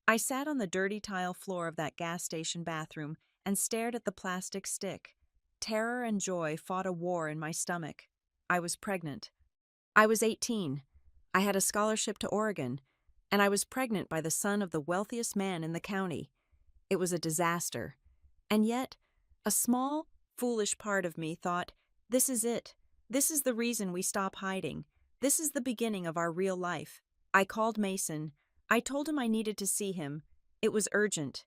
I sat on the dirty tile floor of that gas station bathroom and stared at the plastic stick. Terror and joy fought a war in my stomach. I was pregnant. I was 18. I had a scholarship to Oregon, and I was pregnant by the son of the wealthiest man in the county. It was a disaster. And yet, a small, foolish part of me thought, this is it. This is the reason we stop hiding. This is the beginning of our real life. I called Mason. I told him I needed to see him. It was urgent.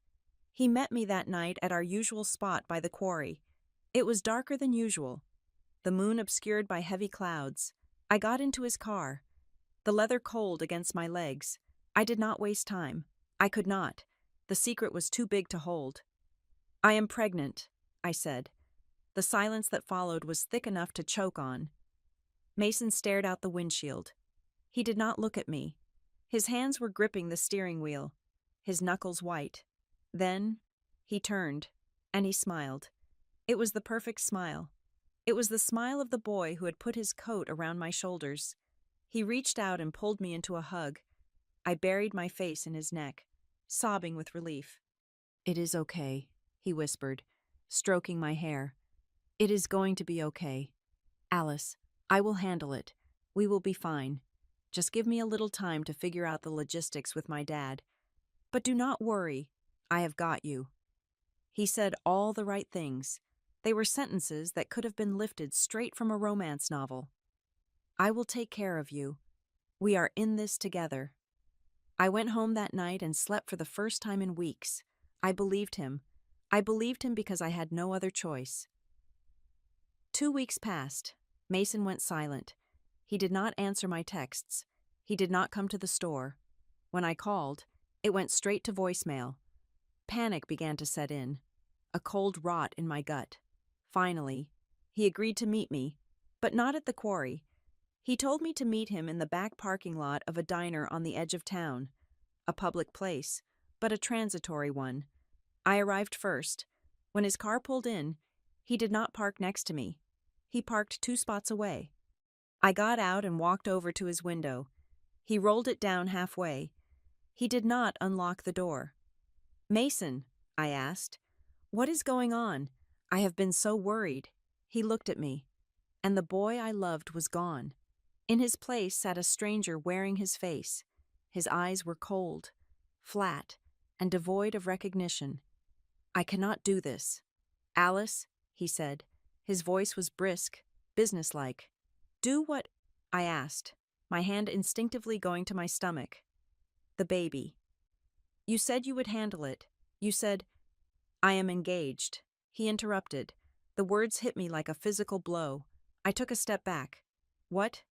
He met me that night at our usual spot by the quarry. It was darker than usual, the moon obscured by heavy clouds. I got into his car, the leather cold against my legs. I did not waste time. I could not. The secret was too big to hold. "I am pregnant," I said. The silence that followed was thick enough to choke on. Mason stared out the windshield. He did not look at me. His hands were gripping the steering wheel, his knuckles white. Then he turned, and he smiled. It was the perfect smile. It was the smile of the boy who had put his coat around my shoulders. He reached out and pulled me into a hug. I buried my face in his neck, sobbing with relief. "It is okay," he whispered, stroking my hair. "It is going to be okay. Alice, I will handle it. We will be fine. Just give me a little time to figure out the logistics with my dad. But do not worry. I have got you." He said all the right things. They were sentences that could have been lifted straight from a romance novel. "I will take care of you. We are in this together." I went home that night and slept for the first time in weeks. I believed him. I believed him because I had no other choice. 2 weeks passed. Mason went silent. He did not answer my texts. He did not come to the store. When I called, it went straight to voicemail. Panic began to set in, a cold rot in my gut. Finally, he agreed to meet me, but not at the quarry. He told me to meet him in the back parking lot of a diner on the edge of town, a public place, but a transitory one. I arrived first. When his car pulled in, he did not park next to me. He parked 2 spots away. I got out and walked over to his window. He rolled it down halfway. He did not unlock the door. "Mason," I asked, "what is going on? I have been so worried." He looked at me, and the boy I loved was gone. In his place sat a stranger wearing his face. His eyes were cold, flat, and devoid of recognition. "I cannot do this." "Alice," he said. His voice was brisk, businesslike. "Do what?" I asked, my hand instinctively going to my stomach. "The baby. You said you would handle it. You said—" "I am engaged." He interrupted. The words hit me like a physical blow. I took a step back. "What?"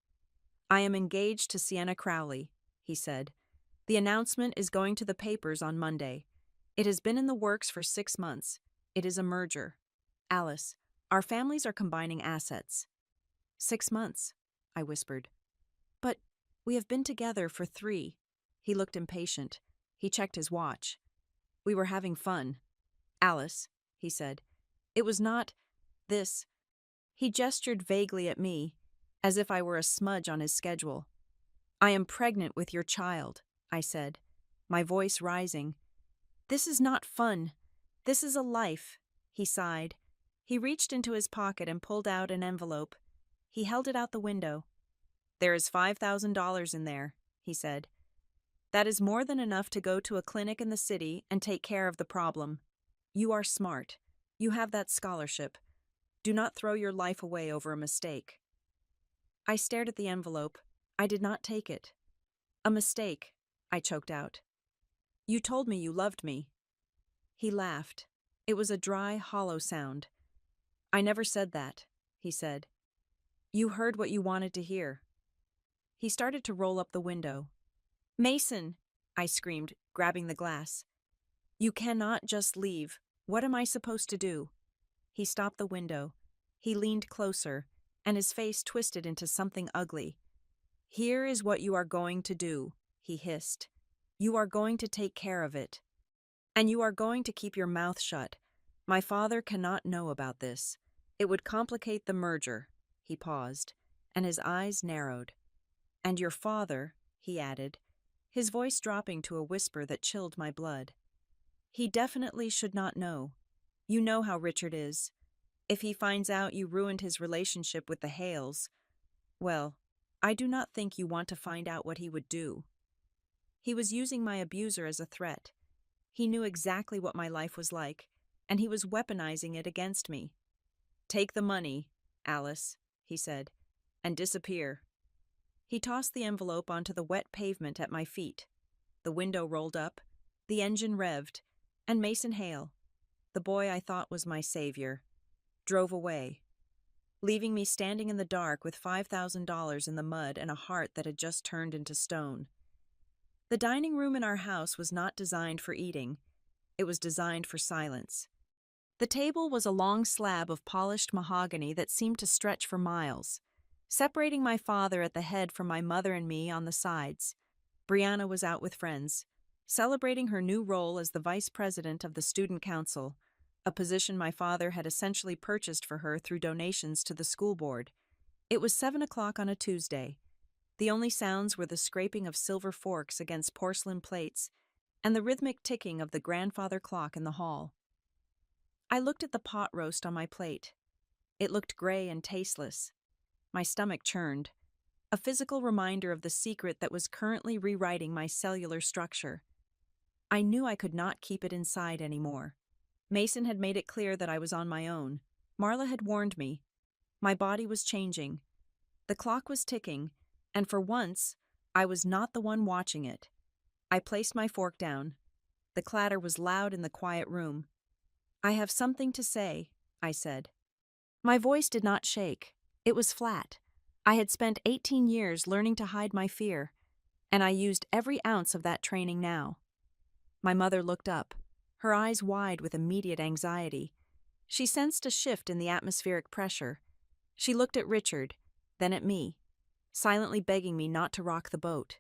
"I am engaged to Sienna Crowley," he said. "The announcement is going to the papers on Monday. It has been in the works for 6 months. It is a merger. Alice, our families are combining assets. 6 months, I whispered. But we have been together for 3. He looked impatient. He checked his watch. We were having fun. Alice, he said. It was not this. He gestured vaguely at me, as if I were a smudge on his schedule. I am pregnant with your child, I said, my voice rising. This is not fun. This is a life, he sighed. He reached into his pocket and pulled out an envelope. He held it out the window. There is $5,000 in there, he said. That is more than enough to go to a clinic in the city and take care of the problem. You are smart. You have that scholarship. Do not throw your life away over a mistake. I stared at the envelope. I did not take it. A mistake, I choked out. You told me you loved me. He laughed. It was a dry, hollow sound. I never said that, he said. You heard what you wanted to hear. He started to roll up the window. Mason, I screamed, grabbing the glass. You cannot just leave. What am I supposed to do? He stopped the window. He leaned closer, and his face twisted into something ugly. Here is what you are going to do, he hissed. You are going to take care of it. And you are going to keep your mouth shut. My father cannot know about this. It would complicate the merger. He paused, and his eyes narrowed. And your father, he added, his voice dropping to a whisper that chilled my blood. He definitely should not know. You know how Richard is. If he finds out you ruined his relationship with the Hales, well, I do not think you want to find out what he would do. He was using my abuser as a threat. He knew exactly what my life was like, and he was weaponizing it against me. Take the money, Alice, he said, and disappear. He tossed the envelope onto the wet pavement at my feet. The window rolled up, the engine revved, and Mason Hale, the boy I thought was my savior, drove away, leaving me standing in the dark with $5,000 in the mud and a heart that had just turned into stone. The dining room in our house was not designed for eating. It was designed for silence. The table was a long slab of polished mahogany that seemed to stretch for miles, separating my father at the head from my mother and me on the sides. Brianna was out with friends, celebrating her new role as the vice president of the student council, a position my father had essentially purchased for her through donations to the school board. It was 7 o'clock on a Tuesday. The only sounds were the scraping of silver forks against porcelain plates and the rhythmic ticking of the grandfather clock in the hall. I looked at the pot roast on my plate. It looked gray and tasteless. My stomach churned, a physical reminder of the secret that was currently rewriting my cellular structure. I knew I could not keep it inside anymore. Mason had made it clear that I was on my own. Marla had warned me. My body was changing. The clock was ticking, and for once, I was not the one watching it. I placed my fork down. The clatter was loud in the quiet room. I have something to say, I said. My voice did not shake. It was flat. I had spent 18 years learning to hide my fear, and I used every ounce of that training now. My mother looked up, her eyes wide with immediate anxiety. She sensed a shift in the atmospheric pressure. She looked at Richard, then at me, silently begging me not to rock the boat.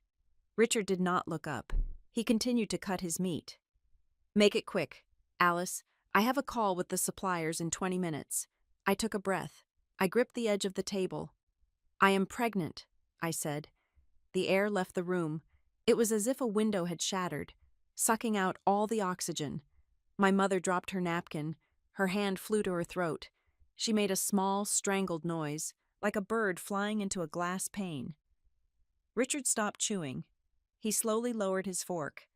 Richard did not look up. He continued to cut his meat. Make it quick, Alice. I have a call with the suppliers in 20 minutes. I took a breath. I gripped the edge of the table. I am pregnant, I said. The air left the room. It was as if a window had shattered, sucking out all the oxygen. My mother dropped her napkin. Her hand flew to her throat. She made a small, strangled noise, like a bird flying into a glass pane. Richard stopped chewing. He slowly lowered his fork.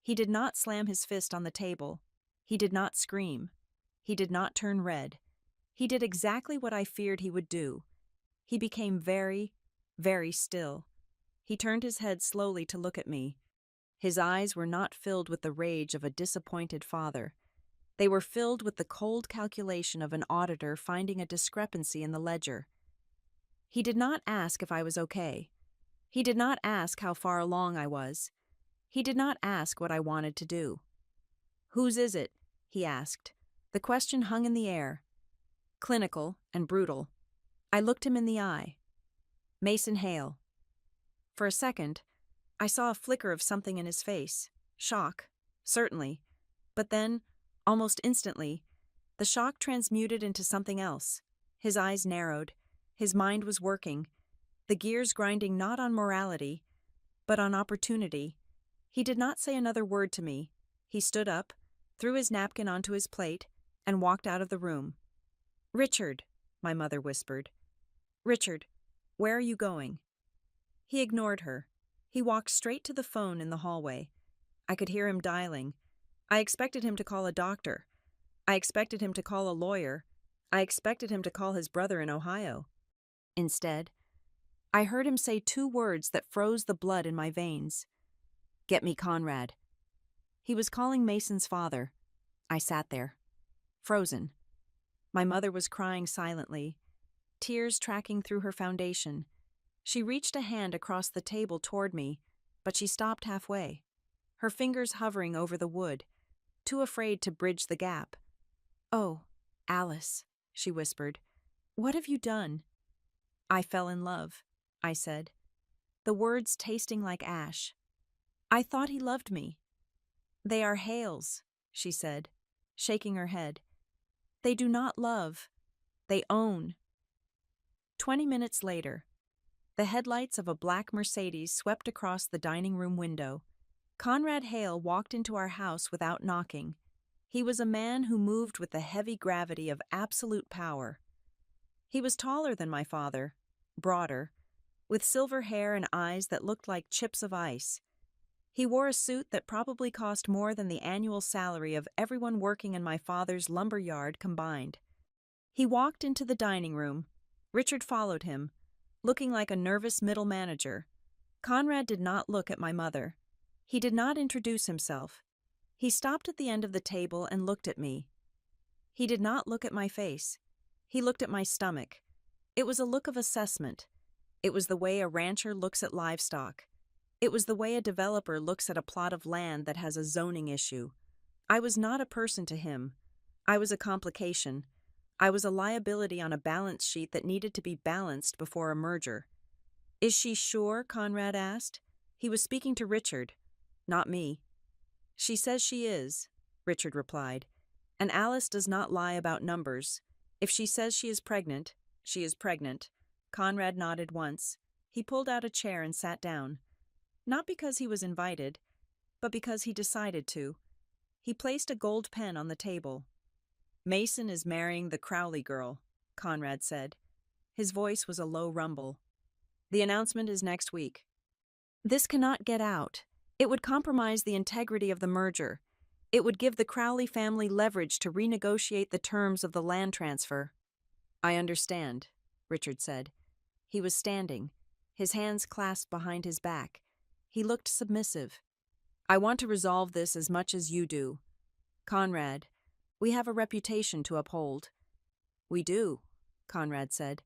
He did not slam his fist on the table. He did not scream. He did not turn red. He did exactly what I feared he would do. He became very, very still. He turned his head slowly to look at me. His eyes were not filled with the rage of a disappointed father. They were filled with the cold calculation of an auditor finding a discrepancy in the ledger. He did not ask if I was okay. He did not ask how far along I was. He did not ask what I wanted to do. Whose is it? He asked. The question hung in the air, clinical and brutal. I looked him in the eye. Mason Hale. For a second, I saw a flicker of something in his face. Shock, certainly. But then, almost instantly, the shock transmuted into something else. His eyes narrowed. His mind was working, the gears grinding not on morality, but on opportunity. He did not say another word to me. He stood up, threw his napkin onto his plate, and walked out of the room. "Richard," my mother whispered. "Richard, where are you going?" He ignored her. He walked straight to the phone in the hallway. I could hear him dialing. I expected him to call a doctor. I expected him to call a lawyer. I expected him to call his brother in Ohio. Instead, I heard him say two words that froze the blood in my veins. "Get me Conrad." He was calling Mason's father. I sat there, frozen. My mother was crying silently, tears tracking through her foundation. She reached a hand across the table toward me, but she stopped halfway, her fingers hovering over the wood, too afraid to bridge the gap. "Oh, Alice," she whispered, "what have you done?" "I fell in love," I said, the words tasting like ash. "I thought he loved me." "They are Hales," she said, shaking her head. "They do not love. They own." 20 minutes later, the headlights of a black Mercedes swept across the dining room window. Conrad Hale walked into our house without knocking. He was a man who moved with the heavy gravity of absolute power. He was taller than my father, broader, with silver hair and eyes that looked like chips of ice. He wore a suit that probably cost more than the annual salary of everyone working in my father's lumber yard combined. He walked into the dining room. Richard followed him, looking like a nervous middle manager. Conrad did not look at my mother. He did not introduce himself. He stopped at the end of the table and looked at me. He did not look at my face. He looked at my stomach. It was a look of assessment. It was the way a rancher looks at livestock. It was the way a developer looks at a plot of land that has a zoning issue. I was not a person to him. I was a complication. I was a liability on a balance sheet that needed to be balanced before a merger. "Is she sure?" Conrad asked. He was speaking to Richard, not me. "She says she is," Richard replied. "And Alice does not lie about numbers. If she says she is pregnant, she is pregnant." Conrad nodded once. He pulled out a chair and sat down. Not because he was invited, but because he decided to. He placed a gold pen on the table. "Mason is marrying the Crowley girl," Conrad said. His voice was a low rumble. "The announcement is next week." "This cannot get out. It would compromise the integrity of the merger. It would give the Crowley family leverage to renegotiate the terms of the land transfer." "I understand," Richard said. He was standing, his hands clasped behind his back. He looked submissive. "I want to resolve this as much as you do. Conrad, we have a reputation to uphold." "We do," Conrad said.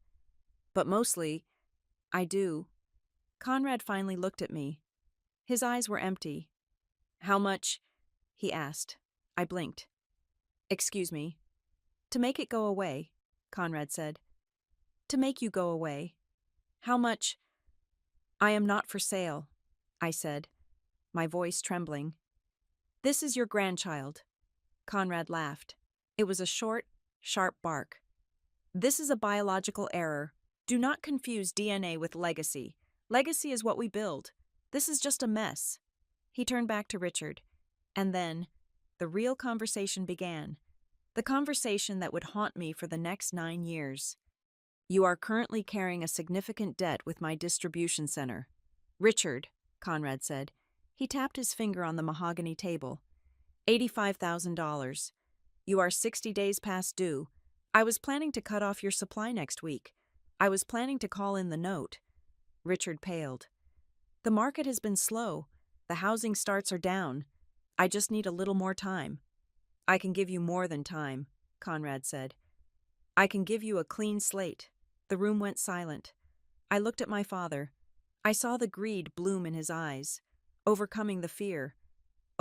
"But mostly, I do." Conrad finally looked at me. His eyes were empty. "How much?" he asked. I blinked. "Excuse me." "To make it go away," Conrad said. "To make you go away. How much?" "I am not for sale," I said, my voice trembling. "This is your grandchild." Conrad laughed. It was a short, sharp bark. "This is a biological error. Do not confuse DNA with legacy. Legacy is what we build. This is just a mess." He turned back to Richard. And then, the real conversation began. The conversation that would haunt me for the next 9 years. "You are currently carrying a significant debt with my distribution center." "Richard," Conrad said. He tapped his finger on the mahogany table. $85,000. You are 60 days past due. I was planning to cut off your supply next week. I was planning to call in the note." Richard paled. "The market has been slow. The housing starts are down. I just need a little more time." "I can give you more than time," Conrad said. "I can give you a clean slate." The room went silent. I looked at my father. I saw the greed bloom in his eyes, overcoming the fear,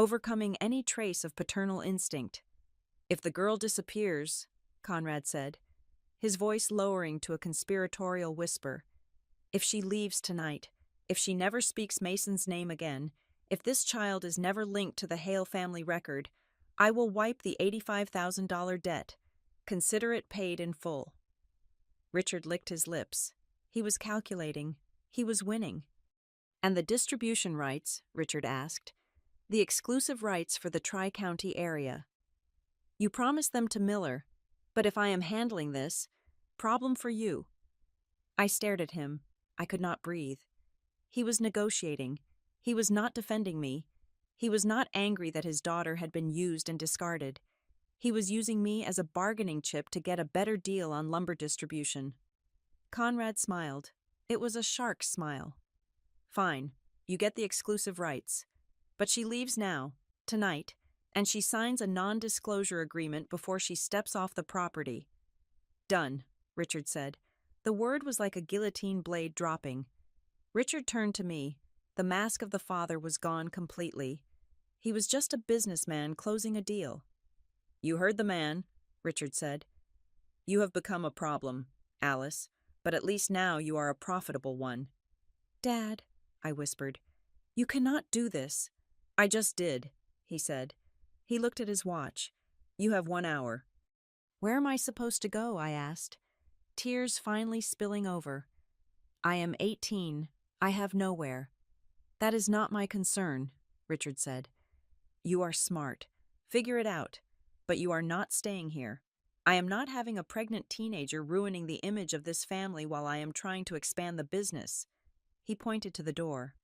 overcoming any trace of paternal instinct. "If the girl disappears," Conrad said, his voice lowering to a conspiratorial whisper, "if she leaves tonight, if she never speaks Mason's name again, if this child is never linked to the Hale family record, I will wipe the $85,000 debt. Consider it paid in full." Richard licked his lips. He was calculating. He was winning. "And the distribution rights?" Richard asked. "The exclusive rights for the Tri-County area. You promised them to Miller, but if I am handling this, problem for you." I stared at him. I could not breathe. He was negotiating. He was not defending me. He was not angry that his daughter had been used and discarded. He was using me as a bargaining chip to get a better deal on lumber distribution. Conrad smiled. It was a shark's smile. "Fine, you get the exclusive rights. But she leaves now, tonight, and she signs a non-disclosure agreement before she steps off the property." "Done," Richard said. The word was like a guillotine blade dropping. Richard turned to me. The mask of the father was gone completely. He was just a businessman closing a deal. "You heard the man," Richard said. "You have become a problem, Alice, but at least now you are a profitable one." "Dad," I whispered, "you cannot do this." "I just did," he said. He looked at his watch. "You have 1 hour." "Where am I supposed to go?" I asked, tears finally spilling over. "I am 18. I have nowhere." "That is not my concern," Richard said. "You are smart. Figure it out. But you are not staying here. I am not having a pregnant teenager ruining the image of this family while I am trying to expand the business." He pointed to the door.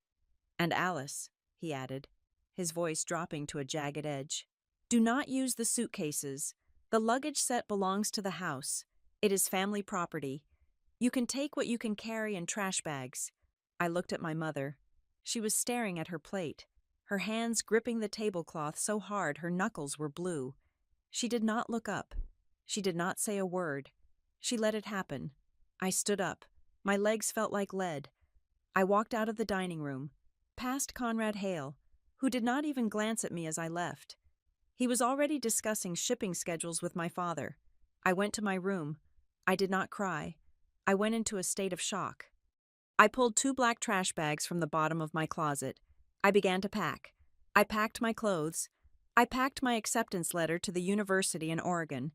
"And Alice," he added, his voice dropping to a jagged edge, "do not use the suitcases. The luggage set belongs to the house. It is family property. You can take what you can carry in trash bags." I looked at my mother. She was staring at her plate, her hands gripping the tablecloth so hard her knuckles were blue. She did not look up. She did not say a word. She let it happen. I stood up. My legs felt like lead. I walked out of the dining room, past Conrad Hale, who did not even glance at me as I left. He was already discussing shipping schedules with my father. I went to my room. I did not cry. I went into a state of shock. I pulled 2 black trash bags from the bottom of my closet. I began to pack. I packed my clothes. I packed my acceptance letter to the university in Oregon.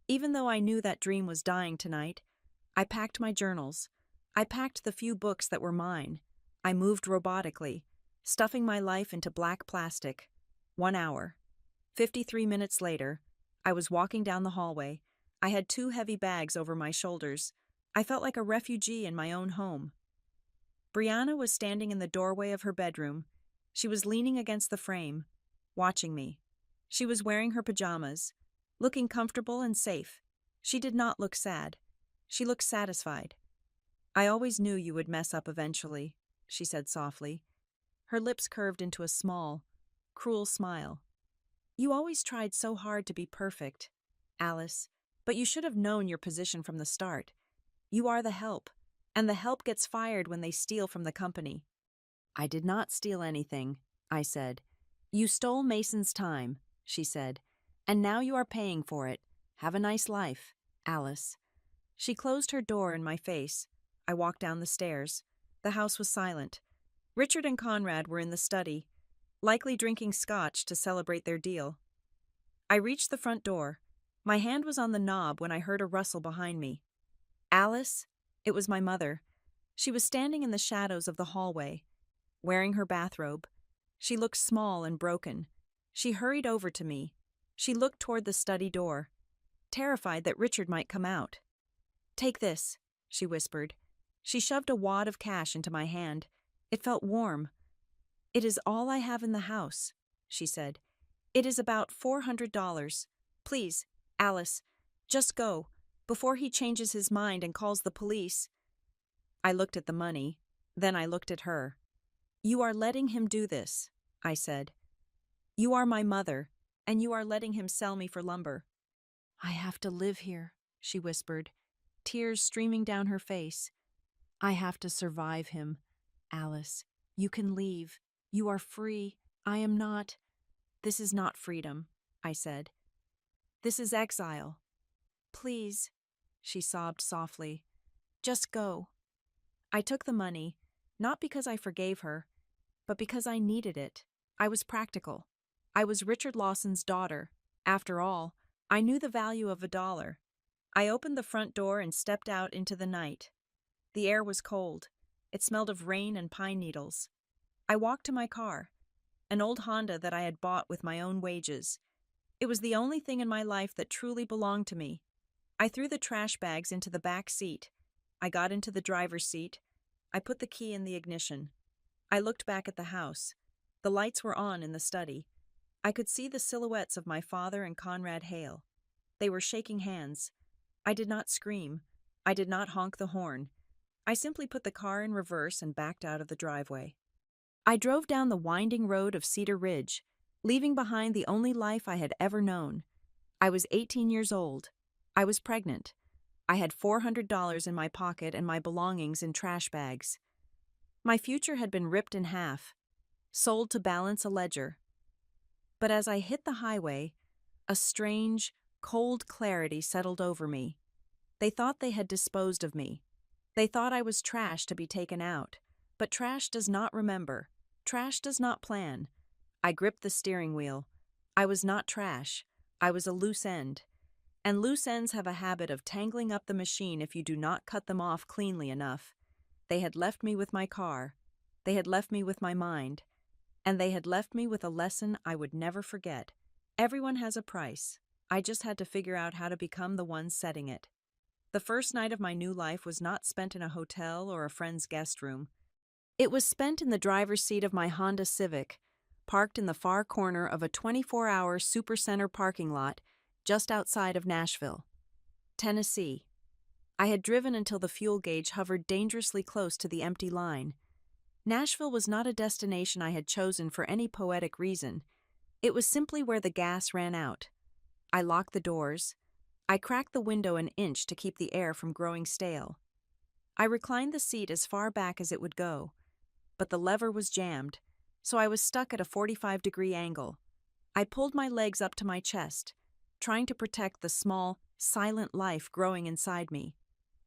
Even though I knew that dream was dying tonight, I packed my journals. I packed the few books that were mine. I moved robotically, stuffing my life into black plastic. 1 hour. 53 minutes later, I was walking down the hallway. I had 2 heavy bags over my shoulders. I felt like a refugee in my own home. Brianna was standing in the doorway of her bedroom. She was leaning against the frame, watching me. She was wearing her pajamas, looking comfortable and safe. She did not look sad. She looked satisfied. "I always knew you would mess up eventually," she said softly. Her lips curved into a small, cruel smile. "You always tried so hard to be perfect, Alice, but you should have known your position from the start. You are the help, and the help gets fired when they steal from the company." "I did not steal anything," I said. "You stole Mason's time," she said, "and now you are paying for it. Have a nice life, Alice." She closed her door in my face. I walked down the stairs. The house was silent. Richard and Conrad were in the study, likely drinking scotch to celebrate their deal. I reached the front door. My hand was on the knob when I heard a rustle behind me. "Alice?" It was my mother. She was standing in the shadows of the hallway, wearing her bathrobe. She looked small and broken. She hurried over to me. She looked toward the study door, terrified that Richard might come out. "Take this," she whispered. She shoved a wad of cash into my hand. It felt warm. "It is all I have in the house," she said. "It is about $400. Please, Alice, just go, before he changes his mind and calls the police." I looked at the money. Then I looked at her. "You are letting him do this," I said. "You are my mother, and you are letting him sell me for lumber." "I have to live here," she whispered, tears streaming down her face. "I have to survive him. Alice, you can leave. You are free. I am not." "This is not freedom," I said. "This is exile. Please," she sobbed softly. "Just go." I took the money, not because I forgave her, but because I needed it. I was practical. I was Richard Lawson's daughter. After all, I knew the value of $1. I opened the front door and stepped out into the night. The air was cold. It smelled of rain and pine needles. I walked to my car, an old Honda that I had bought with my own wages. It was the only thing in my life that truly belonged to me. I threw the trash bags into the back seat. I got into the driver's seat. I put the key in the ignition. I looked back at the house. The lights were on in the study. I could see the silhouettes of my father and Conrad Hale. They were shaking hands. I did not scream. I did not honk the horn. I simply put the car in reverse and backed out of the driveway. I drove down the winding road of Cedar Ridge, leaving behind the only life I had ever known. I was 18 years old. I was pregnant. I had $400 in my pocket and my belongings in trash bags. My future had been ripped in half, sold to balance a ledger. But as I hit the highway, a strange, cold clarity settled over me. They thought they had disposed of me. They thought I was trash to be taken out. But trash does not remember. Trash does not plan. I gripped the steering wheel. I was not trash. I was a loose end. And loose ends have a habit of tangling up the machine if you do not cut them off cleanly enough. They had left me with my car. They had left me with my mind. And they had left me with a lesson I would never forget. Everyone has a price. I just had to figure out how to become the one setting it. The first night of my new life was not spent in a hotel or a friend's guest room. It was spent in the driver's seat of my Honda Civic, parked in the far corner of a 24-hour supercenter parking lot just outside of Nashville, Tennessee. I had driven until the fuel gauge hovered dangerously close to the empty line. Nashville was not a destination I had chosen for any poetic reason. It was simply where the gas ran out. I locked the doors. I cracked the window an inch to keep the air from growing stale. I reclined the seat as far back as it would go, but the lever was jammed, so I was stuck at a 45-degree angle. I pulled my legs up to my chest, trying to protect the small, silent life growing inside me.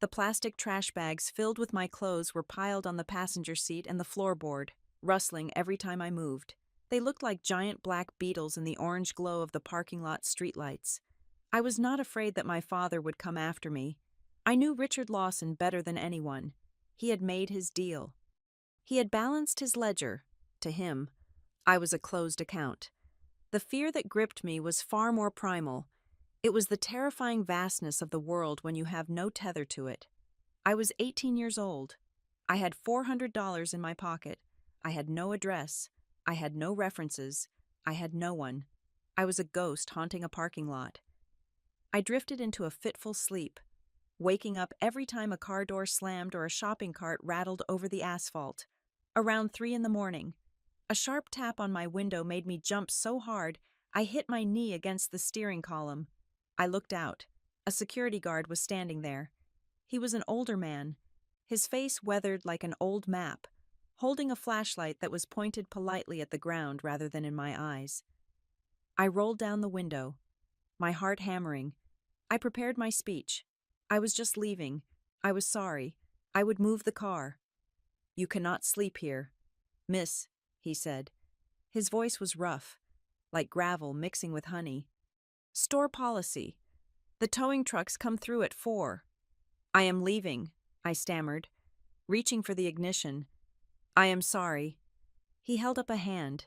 The plastic trash bags filled with my clothes were piled on the passenger seat and the floorboard, rustling every time I moved. They looked like giant black beetles in the orange glow of the parking lot streetlights. I was not afraid that my father would come after me. I knew Richard Lawson better than anyone. He had made his deal. He had balanced his ledger. To him, I was a closed account. The fear that gripped me was far more primal. It was the terrifying vastness of the world when you have no tether to it. I was 18 years old. I had $400 in my pocket. I had no address. I had no references. I had no one. I was a ghost haunting a parking lot. I drifted into a fitful sleep, waking up every time a car door slammed or a shopping cart rattled over the asphalt. Around 3 in the morning, a sharp tap on my window made me jump so hard I hit my knee against the steering column. I looked out. A security guard was standing there. He was an older man, his face weathered like an old map, holding a flashlight that was pointed politely at the ground rather than in my eyes. I rolled down the window, my heart hammering. I prepared my speech. I was just leaving. I was sorry. I would move the car. "You cannot sleep here, miss," he said. His voice was rough, like gravel mixing with honey. "Store policy. The towing trucks come through at 4. "I am leaving," I stammered, reaching for the ignition. "I am sorry." He held up a hand.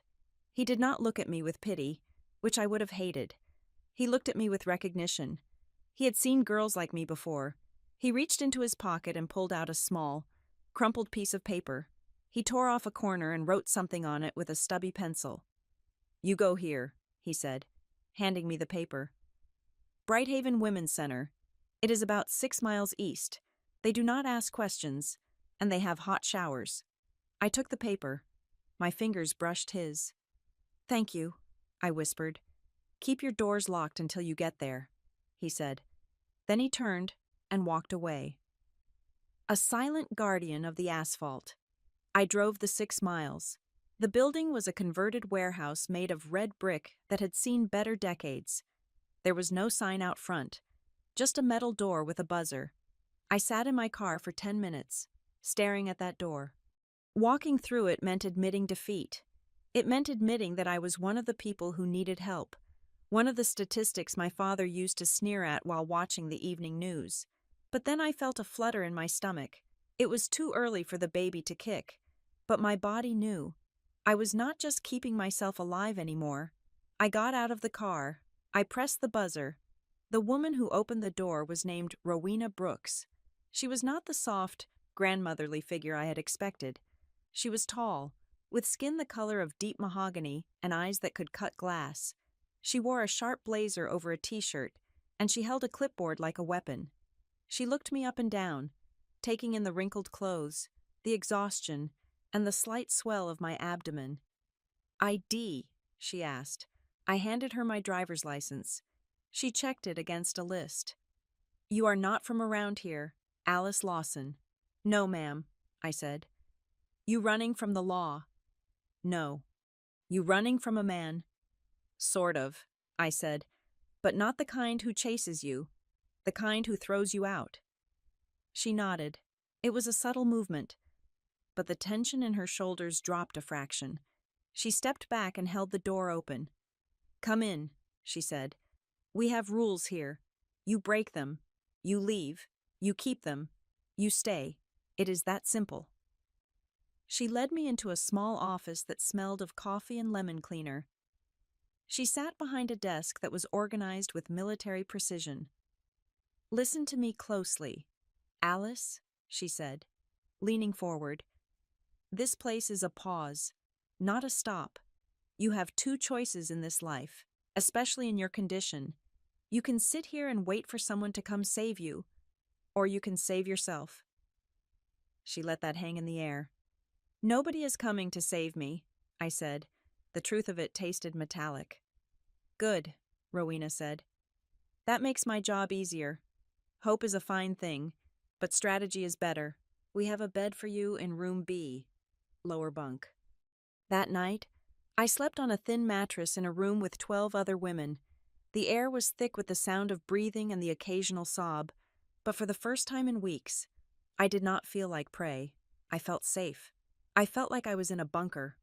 He did not look at me with pity, which I would have hated. He looked at me with recognition. He had seen girls like me before. He reached into his pocket and pulled out a small, crumpled piece of paper. He tore off a corner and wrote something on it with a stubby pencil. "You go here," he said, handing me the paper. "Brighthaven Women's Center. It is about 6 miles east. They do not ask questions, and they have hot showers." I took the paper. My fingers brushed his. "Thank you," I whispered. "Keep your doors locked until you get there," he said. Then he turned and walked away. A silent guardian of the asphalt. I drove the 6 miles. The building was a converted warehouse made of red brick that had seen better decades. There was no sign out front, just a metal door with a buzzer. I sat in my car for 10 minutes, staring at that door. Walking through it meant admitting defeat. It meant admitting that I was one of the people who needed help, one of the statistics my father used to sneer at while watching the evening news. But then I felt a flutter in my stomach. It was too early for the baby to kick, but my body knew. I was not just keeping myself alive anymore. I got out of the car. I pressed the buzzer. The woman who opened the door was named Rowena Brooks. She was not the soft, grandmotherly figure I had expected. She was tall, with skin the color of deep mahogany and eyes that could cut glass. She wore a sharp blazer over a t-shirt, and she held a clipboard like a weapon. She looked me up and down, taking in the wrinkled clothes, the exhaustion, and the slight swell of my abdomen. "ID?" she asked. I handed her my driver's license. She checked it against a list. "You are not from around here, Alice Lawson." "No, ma'am," I said. "You running from the law?" "No." "You running from a man?" "Sort of," I said, "but not the kind who chases you, the kind who throws you out." She nodded. It was a subtle movement, but the tension in her shoulders dropped a fraction. She stepped back and held the door open. "Come in," she said. "We have rules here. You break them. You leave. You keep them. You stay. It is that simple." She led me into a small office that smelled of coffee and lemon cleaner. She sat behind a desk that was organized with military precision. "Listen to me closely, Alice," she said, leaning forward. "This place is a pause, not a stop. You have two choices in this life, especially in your condition. You can sit here and wait for someone to come save you, or you can save yourself." She let that hang in the air. "Nobody is coming to save me," I said. The truth of it tasted metallic. "Good," Rowena said. "That makes my job easier. Hope is a fine thing, but strategy is better. We have a bed for you in room B, lower bunk." That night, I slept on a thin mattress in a room with 12 other women. The air was thick with the sound of breathing and the occasional sob, but for the first time in weeks, I did not feel like prey. I felt safe. I felt like I was in a bunker.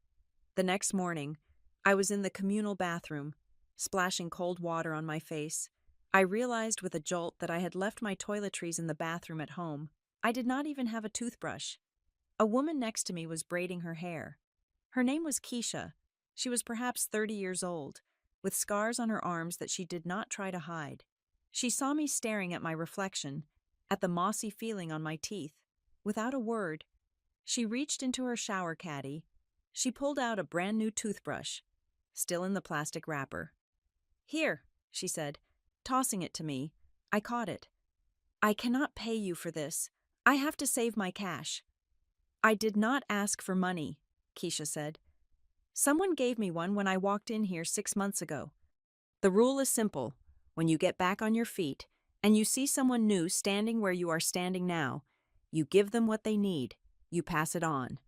The next morning, I was in the communal bathroom, splashing cold water on my face. I realized with a jolt that I had left my toiletries in the bathroom at home. I did not even have a toothbrush. A woman next to me was braiding her hair. Her name was Keisha. She was perhaps 30 years old, with scars on her arms that she did not try to hide. She saw me staring at my reflection, at the mossy feeling on my teeth. Without a word, she reached into her shower caddy. She pulled out a brand new toothbrush, still in the plastic wrapper. "Here," she said, tossing it to me. I caught it. "I cannot pay you for this. I have to save my cash." "I did not ask for money," Keisha said. "Someone gave me one when I walked in here 6 months ago. The rule is simple. When you get back on your feet and you see someone new standing where you are standing now, you give them what they need. You pass it on."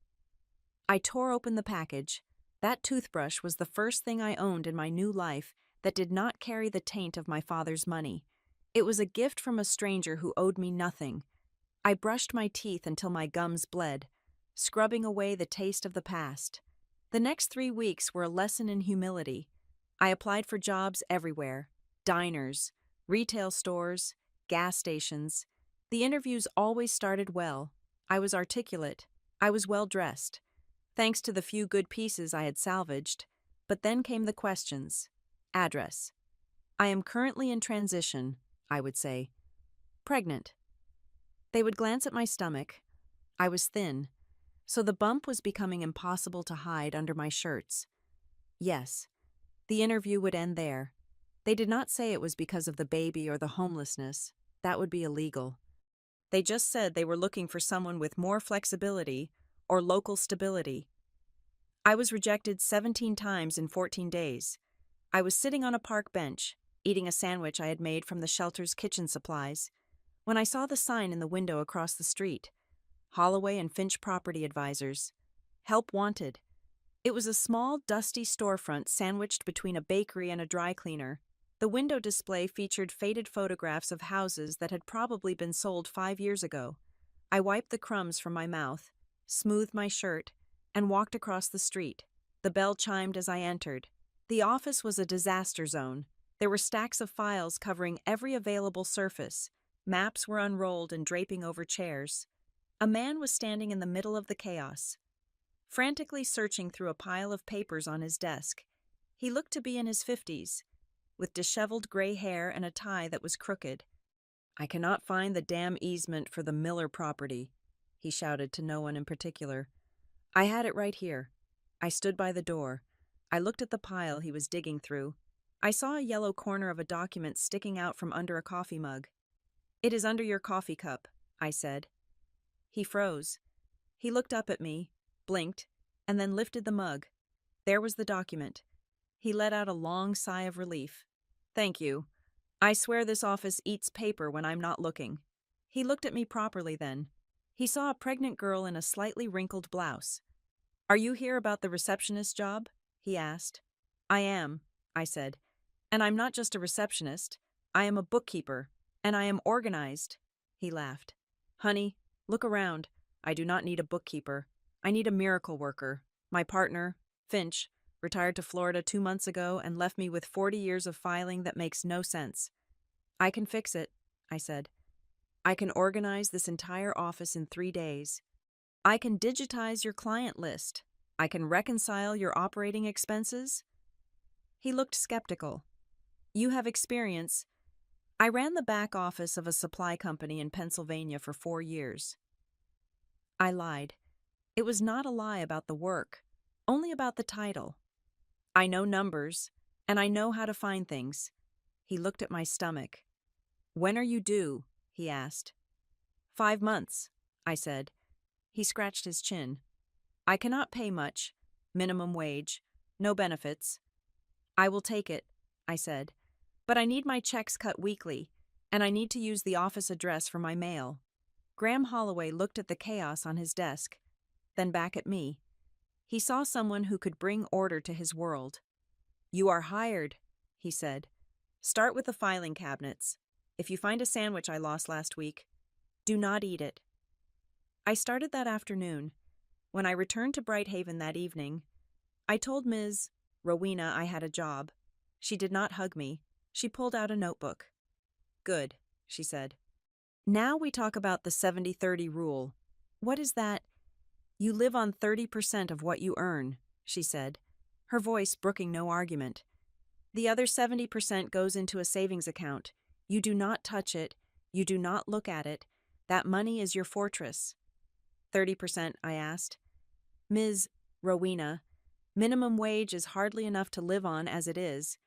I tore open the package. That toothbrush was the first thing I owned in my new life that did not carry the taint of my father's money. It was a gift from a stranger who owed me nothing. I brushed my teeth until my gums bled, scrubbing away the taste of the past. The next 3 weeks were a lesson in humility. I applied for jobs everywhere: diners, retail stores, gas stations. The interviews always started well. I was articulate. I was well dressed, thanks to the few good pieces I had salvaged. But then came the questions. Address. "I am currently in transition," I would say. "Pregnant." They would glance at my stomach. I was thin, so the bump was becoming impossible to hide under my shirts. Yes, the interview would end there. They did not say it was because of the baby or the homelessness. That would be illegal. They just said they were looking for someone with more flexibility or local stability. I was rejected 17 times in 14 days. I was sitting on a park bench, eating a sandwich I had made from the shelter's kitchen supplies, when I saw the sign in the window across the street: Holloway and Finch Property Advisors. Help wanted. It was a small, dusty storefront sandwiched between a bakery and a dry cleaner. The window display featured faded photographs of houses that had probably been sold 5 years ago. I wiped the crumbs from my mouth, smoothed my shirt, and walked across the street. The bell chimed as I entered. The office was a disaster zone. There were stacks of files covering every available surface. Maps were unrolled and draping over chairs. A man was standing in the middle of the chaos, frantically searching through a pile of papers on his desk. He looked to be in his 50s, with disheveled gray hair and a tie that was crooked. "I cannot find the damn easement for the Miller property," he shouted to no one in particular. "I had it right here." I stood by the door. I looked at the pile he was digging through. I saw a yellow corner of a document sticking out from under a coffee mug. "It is under your coffee cup," I said. He froze. He looked up at me, blinked, and then lifted the mug. There was the document. He let out a long sigh of relief. "Thank you. I swear this office eats paper when I'm not looking." He looked at me properly then. He saw a pregnant girl in a slightly wrinkled blouse. "Are you here about the receptionist job?" he asked. "I am," I said. "And I'm not just a receptionist. I am a bookkeeper, and I am organized." He laughed. "Honey, look around. I do not need a bookkeeper. I need a miracle worker. My partner, Finch, retired to Florida 2 months ago and left me with 40 years of filing that makes no sense." "I can fix it," I said. "I can organize this entire office in 3 days. I can digitize your client list. I can reconcile your operating expenses." He looked skeptical. "You have experience." "I ran the back office of a supply company in Pennsylvania for 4 years. I lied. It was not a lie about the work, only about the title. "I know numbers, and I know how to find things." He looked at my stomach. "When are you due?" he asked. 5 months, I said. He scratched his chin. "I cannot pay much. Minimum wage. No benefits." "I will take it," I said. "But I need my checks cut weekly, and I need to use the office address for my mail." Graham Holloway looked at the chaos on his desk, then back at me. He saw someone who could bring order to his world. "You are hired," he said. "Start with the filing cabinets. If you find a sandwich I lost last week, do not eat it." I started that afternoon. When I returned to Brighthaven that evening, I told Ms. Rowena I had a job. She did not hug me. She pulled out a notebook. "Good," she said. "Now we talk about the 70-30 rule. What is that?" "You live on 30% of what you earn," she said, her voice brooking no argument. "The other 70% goes into a savings account. You do not touch it. You do not look at it. That money is your fortress." 30%, I asked. "Ms. Rowena, minimum wage is hardly enough to live on as it is."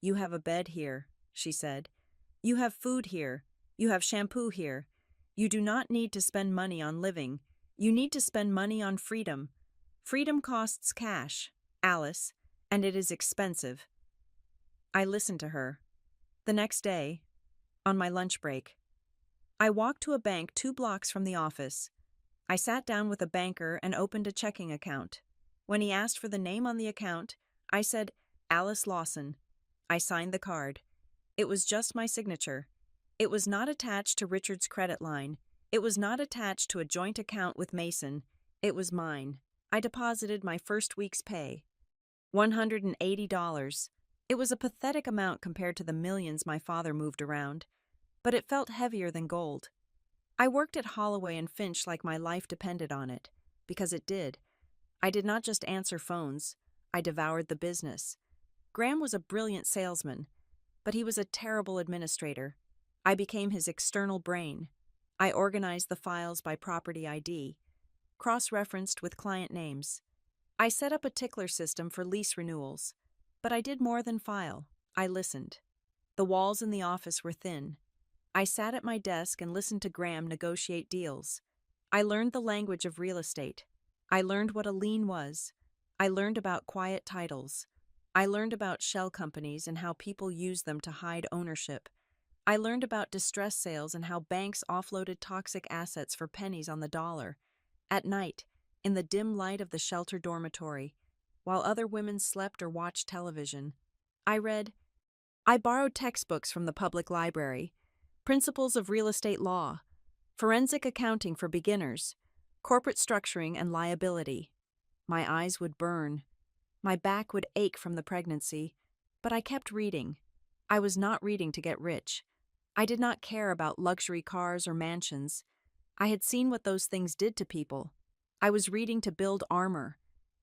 "You have a bed here," she said. "You have food here. You have shampoo here. You do not need to spend money on living. You need to spend money on freedom. Freedom costs cash, Alice, and it is expensive." I listened to her. The next day, on my lunch break, I walked to a bank 2 blocks from the office. I sat down with a banker and opened a checking account. When he asked for the name on the account, I said, "Alice Lawson." I signed the card. It was just my signature. It was not attached to Richard's credit line. It was not attached to a joint account with Mason. It was mine. I deposited my first week's pay. $180. It was a pathetic amount compared to the millions my father moved around, but it felt heavier than gold. I worked at Holloway and Finch like my life depended on it, because it did. I did not just answer phones. I devoured the business. Graham was a brilliant salesman, but he was a terrible administrator. I became his external brain. I organized the files by property ID, cross-referenced with client names. I set up a tickler system for lease renewals, but I did more than file. I listened. The walls in the office were thin. I sat at my desk and listened to Graham negotiate deals. I learned the language of real estate. I learned what a lien was. I learned about quiet titles. I learned about shell companies and how people use them to hide ownership. I learned about distress sales and how banks offloaded toxic assets for pennies on the dollar. At night, in the dim light of the shelter dormitory, while other women slept or watched television. I borrowed textbooks from the public library, Principles of Real Estate Law, Forensic Accounting for Beginners, Corporate Structuring and Liability. My eyes would burn. My back would ache from the pregnancy, but I kept reading. I was not reading to get rich. I did not care about luxury cars or mansions. I had seen what those things did to people. I was reading to build armor.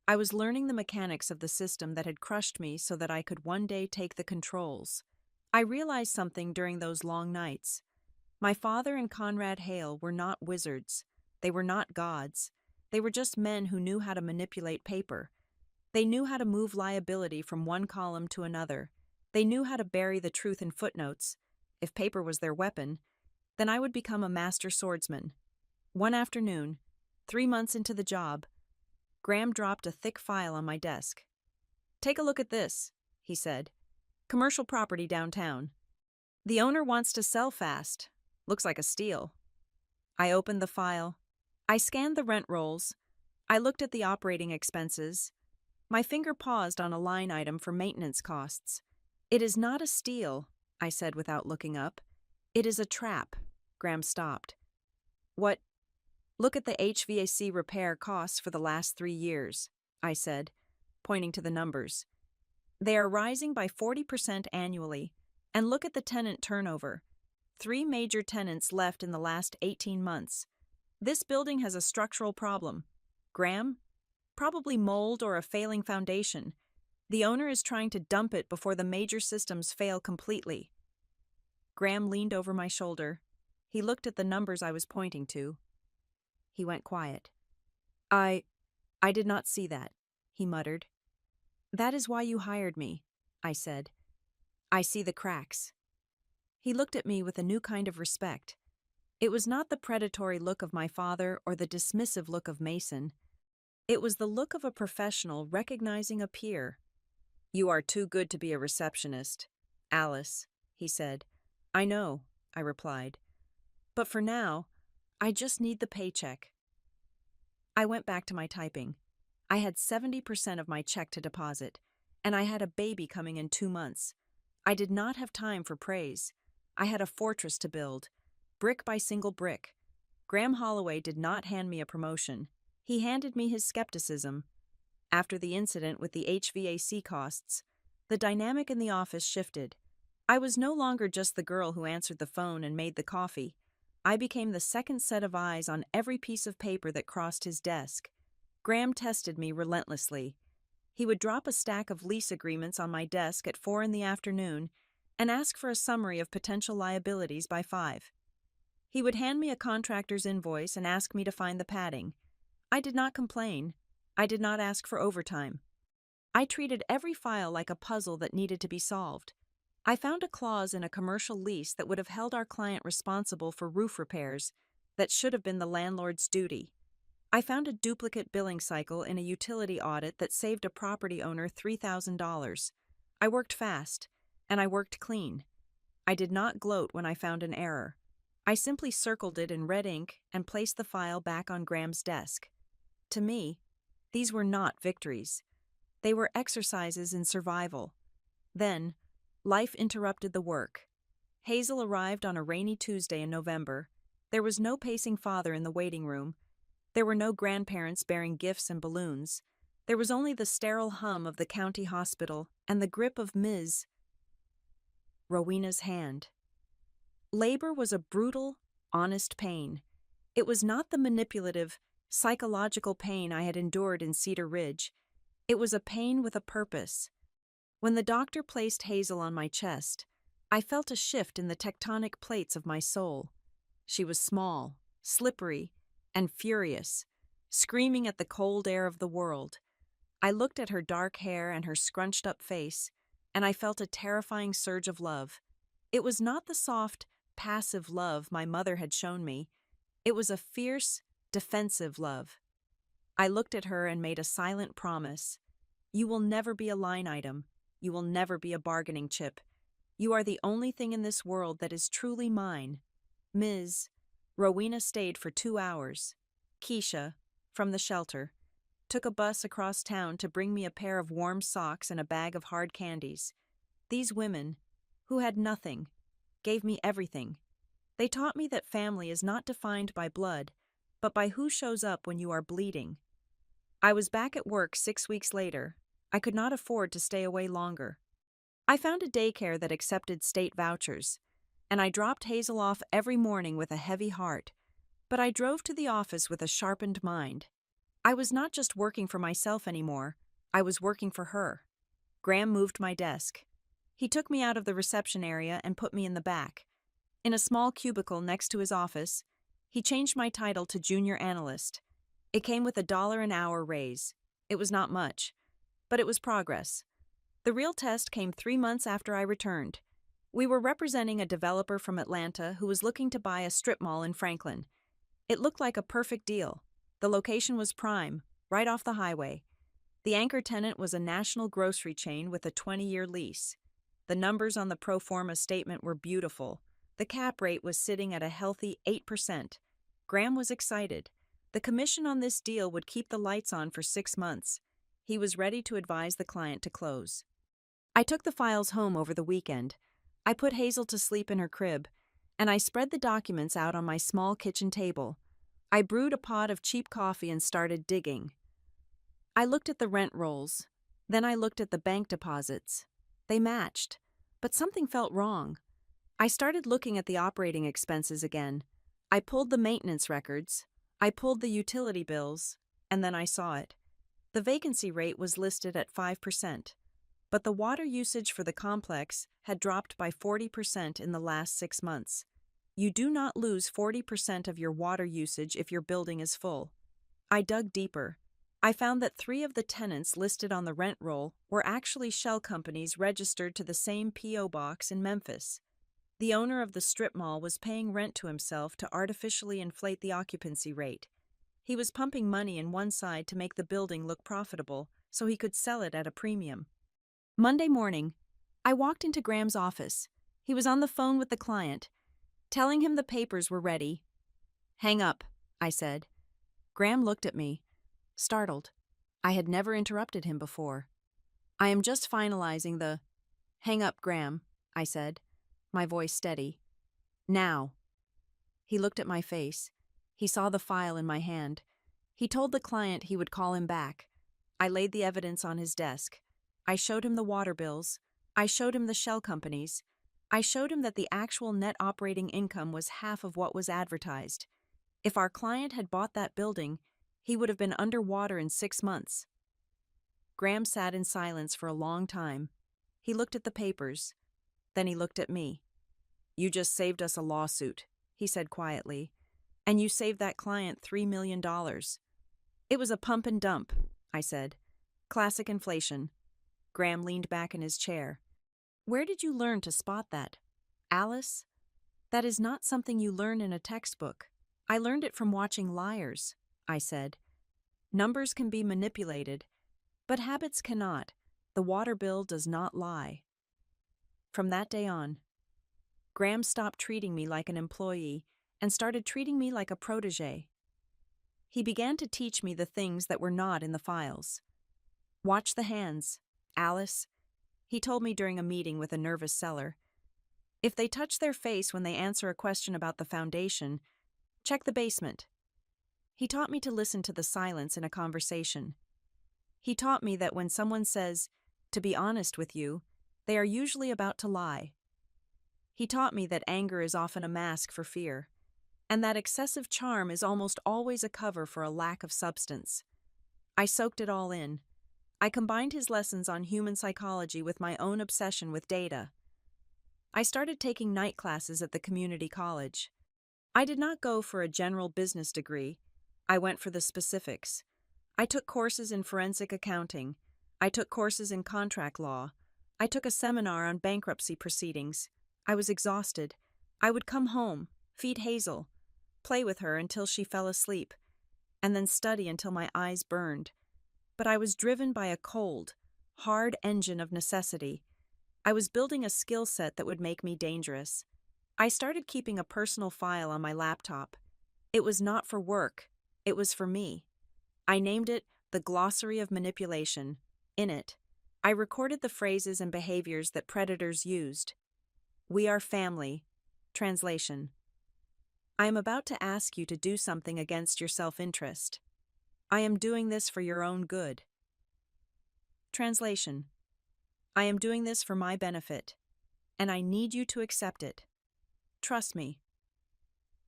I was learning the mechanics of the system that had crushed me so that I could one day take the controls. I realized something during those long nights. My father and Conrad Hale were not wizards. They were not gods. They were just men who knew how to manipulate paper. They knew how to move liability from one column to another. They knew how to bury the truth in footnotes. If paper was their weapon, then I would become a master swordsman. One afternoon, 3 months into the job, Graham dropped a thick file on my desk. "Take a look at this," he said. "Commercial property downtown. The owner wants to sell fast. Looks like a steal." I opened the file. I scanned the rent rolls. I looked at the operating expenses. My finger paused on a line item for maintenance costs. "It is not a steal," I said without looking up. "It is a trap." Graham stopped. "What?" "Look at the HVAC repair costs for the last 3 years," I said, pointing to the numbers. "They are rising by 40% annually. And look at the tenant turnover. 3 major tenants left in the last 18 months. This building has a structural problem. Graham? Probably mold or a failing foundation. The owner is trying to dump it before the major systems fail completely." Graham leaned over my shoulder. He looked at the numbers I was pointing to. He went quiet. I did not see that," he muttered. "That is why you hired me," I said. "I see the cracks." He looked at me with a new kind of respect. It was not the predatory look of my father or the dismissive look of Mason. It was the look of a professional recognizing a peer. "You are too good to be a receptionist, Alice," he said. "I know," I replied. "But for now, I just need the paycheck." I went back to my typing. I had 70% of my check to deposit, and I had a baby coming in 2 months. I did not have time for praise. I had a fortress to build, brick by single brick. Graham Holloway did not hand me a promotion. He handed me his skepticism. After the incident with the HVAC costs, the dynamic in the office shifted. I was no longer just the girl who answered the phone and made the coffee. I became the second set of eyes on every piece of paper that crossed his desk. Graham tested me relentlessly. He would drop a stack of lease agreements on my desk at 4 in the afternoon and ask for a summary of potential liabilities by 5. He would hand me a contractor's invoice and ask me to find the padding. I did not complain. I did not ask for overtime. I treated every file like a puzzle that needed to be solved. I found a clause in a commercial lease that would have held our client responsible for roof repairs that should have been the landlord's duty. I found a duplicate billing cycle in a utility audit that saved a property owner $3,000. I worked fast, and I worked clean. I did not gloat when I found an error. I simply circled it in red ink and placed the file back on Graham's desk. To me, these were not victories. They were exercises in survival. Then, life interrupted the work. Hazel arrived on a rainy Tuesday in November. There was no pacing father in the waiting room. There were no grandparents bearing gifts and balloons. There was only the sterile hum of the county hospital and the grip of Ms. Rowena's hand. Labor was a brutal, honest pain. It was not the manipulative, psychological pain I had endured in Cedar Ridge. It was a pain with a purpose. When the doctor placed Hazel on my chest, I felt a shift in the tectonic plates of my soul. She was small, slippery, and furious, screaming at the cold air of the world. I looked at her dark hair and her scrunched-up face, and I felt a terrifying surge of love. It was not the soft, passive love my mother had shown me. It was a fierce, defensive love. I looked at her and made a silent promise. "You will never be a line item. You will never be a bargaining chip. You are the only thing in this world that is truly mine." Ms. Rowena stayed for 2 hours. Keisha, from the shelter. took a bus across town to bring me a pair of warm socks and a bag of hard candies. These women, who had nothing, gave me everything. They taught me that family is not defined by blood, but by who shows up when you are bleeding. I was back at work 6 weeks later. I could not afford to stay away longer. I found a daycare that accepted state vouchers, and I dropped Hazel off every morning with a heavy heart, but I drove to the office with a sharpened mind. I was not just working for myself anymore, I was working for her. Graham moved my desk. He took me out of the reception area and put me in the back. In a small cubicle next to his office, he changed my title to junior analyst. It came with $1 an hour raise. It was not much, but it was progress. The real test came 3 months after I returned. We were representing a developer from Atlanta who was looking to buy a strip mall in Franklin. It looked like a perfect deal. The location was prime, right off the highway. The anchor tenant was a national grocery chain with a 20-year lease. The numbers on the pro forma statement were beautiful. The cap rate was sitting at a healthy 8%. Graham was excited. The commission on this deal would keep the lights on for 6 months. He was ready to advise the client to close. I took the files home over the weekend. I put Hazel to sleep in her crib, and I spread the documents out on my small kitchen table. I brewed a pot of cheap coffee and started digging. I looked at the rent rolls. Then I looked at the bank deposits. They matched, but something felt wrong. I started looking at the operating expenses again. I pulled the maintenance records. I pulled the utility bills, and then I saw it. The vacancy rate was listed at 5%, but the water usage for the complex had dropped by 40% in the last 6 months. You do not lose 40% of your water usage if your building is full. I dug deeper. I found that 3 of the tenants listed on the rent roll were actually shell companies registered to the same P.O. box in Memphis. The owner of the strip mall was paying rent to himself to artificially inflate the occupancy rate. He was pumping money in one side to make the building look profitable so he could sell it at a premium. Monday morning, I walked into Graham's office. He was on the phone with the client, telling him the papers were ready. "Hang up," I said. Graham looked at me, startled. I had never interrupted him before. "I am just finalizing the—" "Hang up, Graham," I said, my voice steady. "Now." He looked at my face. He saw the file in my hand. He told the client he would call him back. I laid the evidence on his desk. I showed him the water bills. I showed him the shell companies. I showed him that the actual net operating income was half of what was advertised. If our client had bought that building, he would have been underwater in 6 months. Graham sat in silence for a long time. He looked at the papers. Then he looked at me. "You just saved us a lawsuit," he said quietly. "And you saved that client $3 million. It was a pump and dump," I said. "Classic inflation." Graham leaned back in his chair. "Where did you learn to spot that, Alice? That is not something you learn in a textbook. I learned it from watching Liars," I said. "Numbers can be manipulated, but habits cannot. The water bill does not lie." From that day on, Graham stopped treating me like an employee and started treating me like a protege. He began to teach me the things that were not in the files. "Watch the hands, Alice," he told me during a meeting with a nervous seller. "If they touch their face when they answer a question about the foundation, check the basement." He taught me to listen to the silence in a conversation. He taught me that when someone says, "to be honest with you," they are usually about to lie. He taught me that anger is often a mask for fear, and that excessive charm is almost always a cover for a lack of substance. I soaked it all in. I combined his lessons on human psychology with my own obsession with data. I started taking night classes at the community college. I did not go for a general business degree. I went for the specifics. I took courses in forensic accounting. I took courses in contract law. I took a seminar on bankruptcy proceedings. I was exhausted. I would come home, feed Hazel, play with her until she fell asleep, and then study until my eyes burned. But I was driven by a cold, hard engine of necessity. I was building a skill set that would make me dangerous. I started keeping a personal file on my laptop. It was not for work. It was for me. I named it The Glossary of Manipulation. In it, I recorded the phrases and behaviors that predators used. We are family. Translation. I am about to ask you to do something against your self-interest. I am doing this for your own good. Translation. I am doing this for my benefit, and I need you to accept it. Trust me.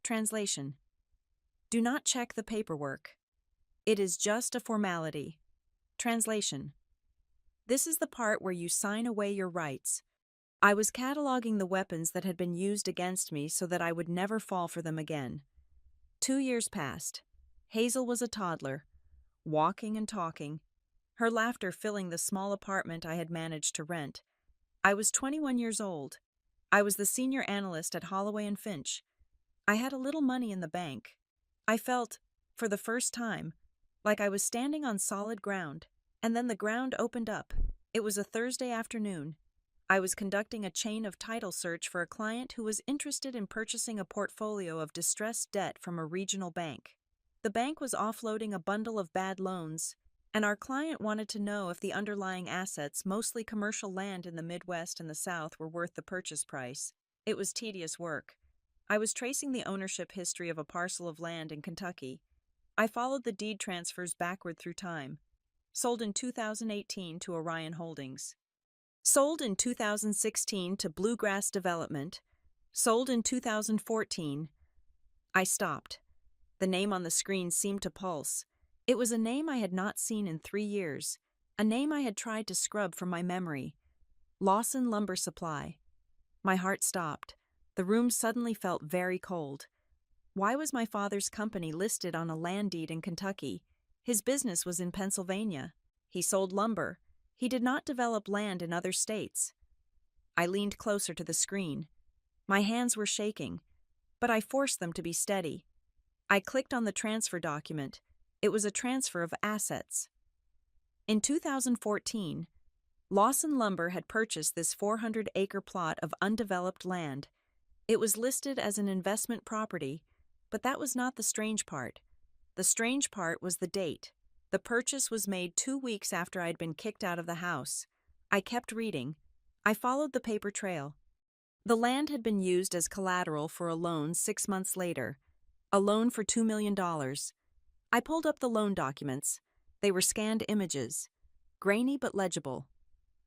Translation. Do not check the paperwork. It is just a formality. Translation. This is the part where you sign away your rights. I was cataloging the weapons that had been used against me so that I would never fall for them again. 2 years passed. Hazel was a toddler, walking and talking, her laughter filling the small apartment I had managed to rent. I was 21 years old. I was the senior analyst at Holloway and Finch. I had a little money in the bank. I felt, for the first time, like I was standing on solid ground, and then the ground opened up. It was a Thursday afternoon. I was conducting a chain of title search for a client who was interested in purchasing a portfolio of distressed debt from a regional bank. The bank was offloading a bundle of bad loans, and our client wanted to know if the underlying assets, mostly commercial land in the Midwest and the South, were worth the purchase price. It was tedious work. I was tracing the ownership history of a parcel of land in Kentucky. I followed the deed transfers backward through time. Sold in 2018 to Orion Holdings. Sold in 2016 to Bluegrass Development. Sold in 2014. I stopped. The name on the screen seemed to pulse. It was a name I had not seen in 3 years, a name I had tried to scrub from my memory. Lawson Lumber Supply. My heart stopped. The room suddenly felt very cold. Why was my father's company listed on a land deed in Kentucky? His business was in Pennsylvania. He sold lumber. He did not develop land in other states. I leaned closer to the screen. My hands were shaking, but I forced them to be steady. I clicked on the transfer document. It was a transfer of assets. In 2014, Lawson Lumber had purchased this 400-acre plot of undeveloped land. It was listed as an investment property, but that was not the strange part. The strange part was the date. The purchase was made 2 weeks after I had been kicked out of the house. I kept reading. I followed the paper trail. The land had been used as collateral for a loan 6 months later. A loan for $2 million. I pulled up the loan documents. They were scanned images. Grainy but legible.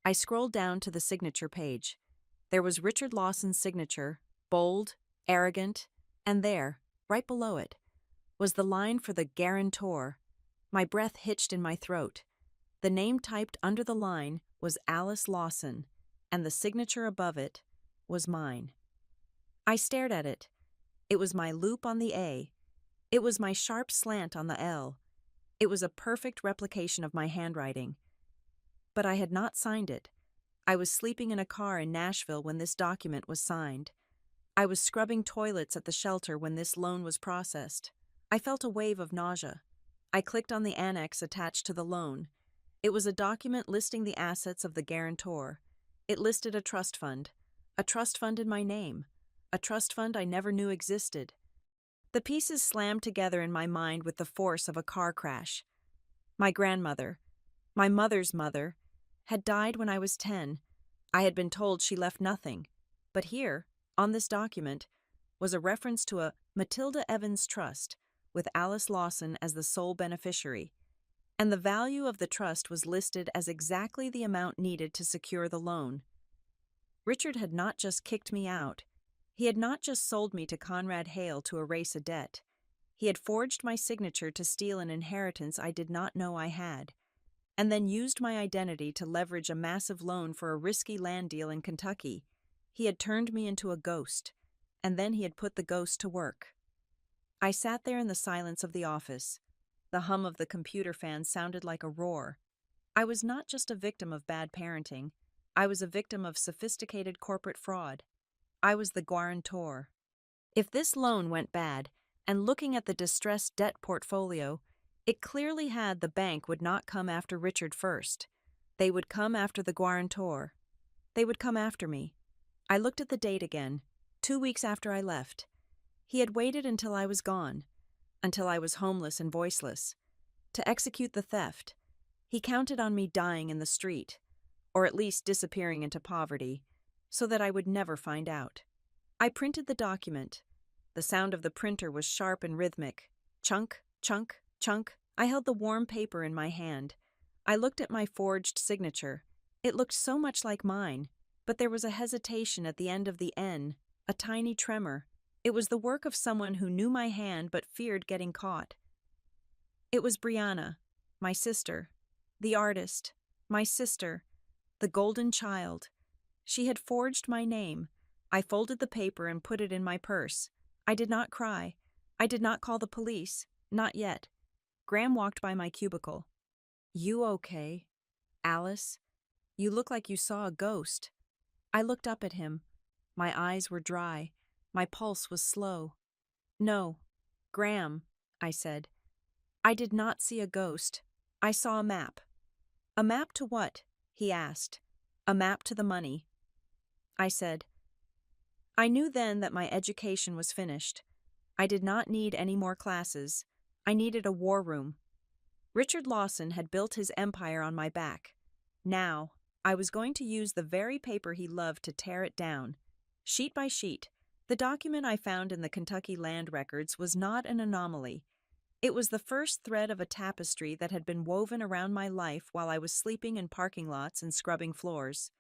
I scrolled down to the signature page. There was Richard Lawson's signature, bold, arrogant, and there, right below it, was the line for the guarantor. My breath hitched in my throat. The name typed under the line was Alice Lawson, and the signature above it was mine. I stared at it. It was my loop on the A. It was my sharp slant on the L. It was a perfect replication of my handwriting. But I had not signed it. I was sleeping in a car in Nashville when this document was signed. I was scrubbing toilets at the shelter when this loan was processed. I felt a wave of nausea. I clicked on the annex attached to the loan. It was a document listing the assets of the guarantor. It listed a trust fund in my name, a trust fund I never knew existed. The pieces slammed together in my mind with the force of a car crash. My grandmother, my mother's mother, had died when I was 10. I had been told she left nothing. But here, on this document, was a reference to a Matilda Evans Trust, with Alice Lawson as the sole beneficiary, and the value of the trust was listed as exactly the amount needed to secure the loan. Richard had not just kicked me out. He had not just sold me to Conrad Hale to erase a debt. He had forged my signature to steal an inheritance I did not know I had, and then used my identity to leverage a massive loan for a risky land deal in Kentucky. He had turned me into a ghost, and then he had put the ghost to work. I sat there in the silence of the office. The hum of the computer fan sounded like a roar. I was not just a victim of bad parenting. I was a victim of sophisticated corporate fraud. I was the guarantor. If this loan went bad, and looking at the distressed debt portfolio, it clearly had the bank would not come after Richard first. They would come after the guarantor. They would come after me. I looked at the date again, 2 weeks after I left. He had waited until I was gone, until I was homeless and voiceless. to execute the theft. He counted on me dying in the street, or at least disappearing into poverty, so that I would never find out. I printed the document. The sound of the printer was sharp and rhythmic. Chunk, chunk, chunk. I held the warm paper in my hand. I looked at my forged signature. It looked so much like mine, but there was a hesitation at the end of the N, a tiny tremor. It was the work of someone who knew my hand but feared getting caught. It was Brianna, my sister, the artist, my sister, the golden child. She had forged my name. I folded the paper and put it in my purse. I did not cry. I did not call the police. Not yet. Graham walked by my cubicle. "You okay, Alice? You look like you saw a ghost." I looked up at him. My eyes were dry. My pulse was slow. "No, Graham," I said. "I did not see a ghost. I saw a map." "A map to what?" he asked. "A map to the money." I said. I knew then that my education was finished. I did not need any more classes. I needed a war room. Richard Lawson had built his empire on my back. Now, I was going to use the very paper he loved to tear it down. Sheet by sheet, the document I found in the Kentucky land records was not an anomaly. It was the first thread of a tapestry that had been woven around my life while I was sleeping in parking lots and scrubbing floors.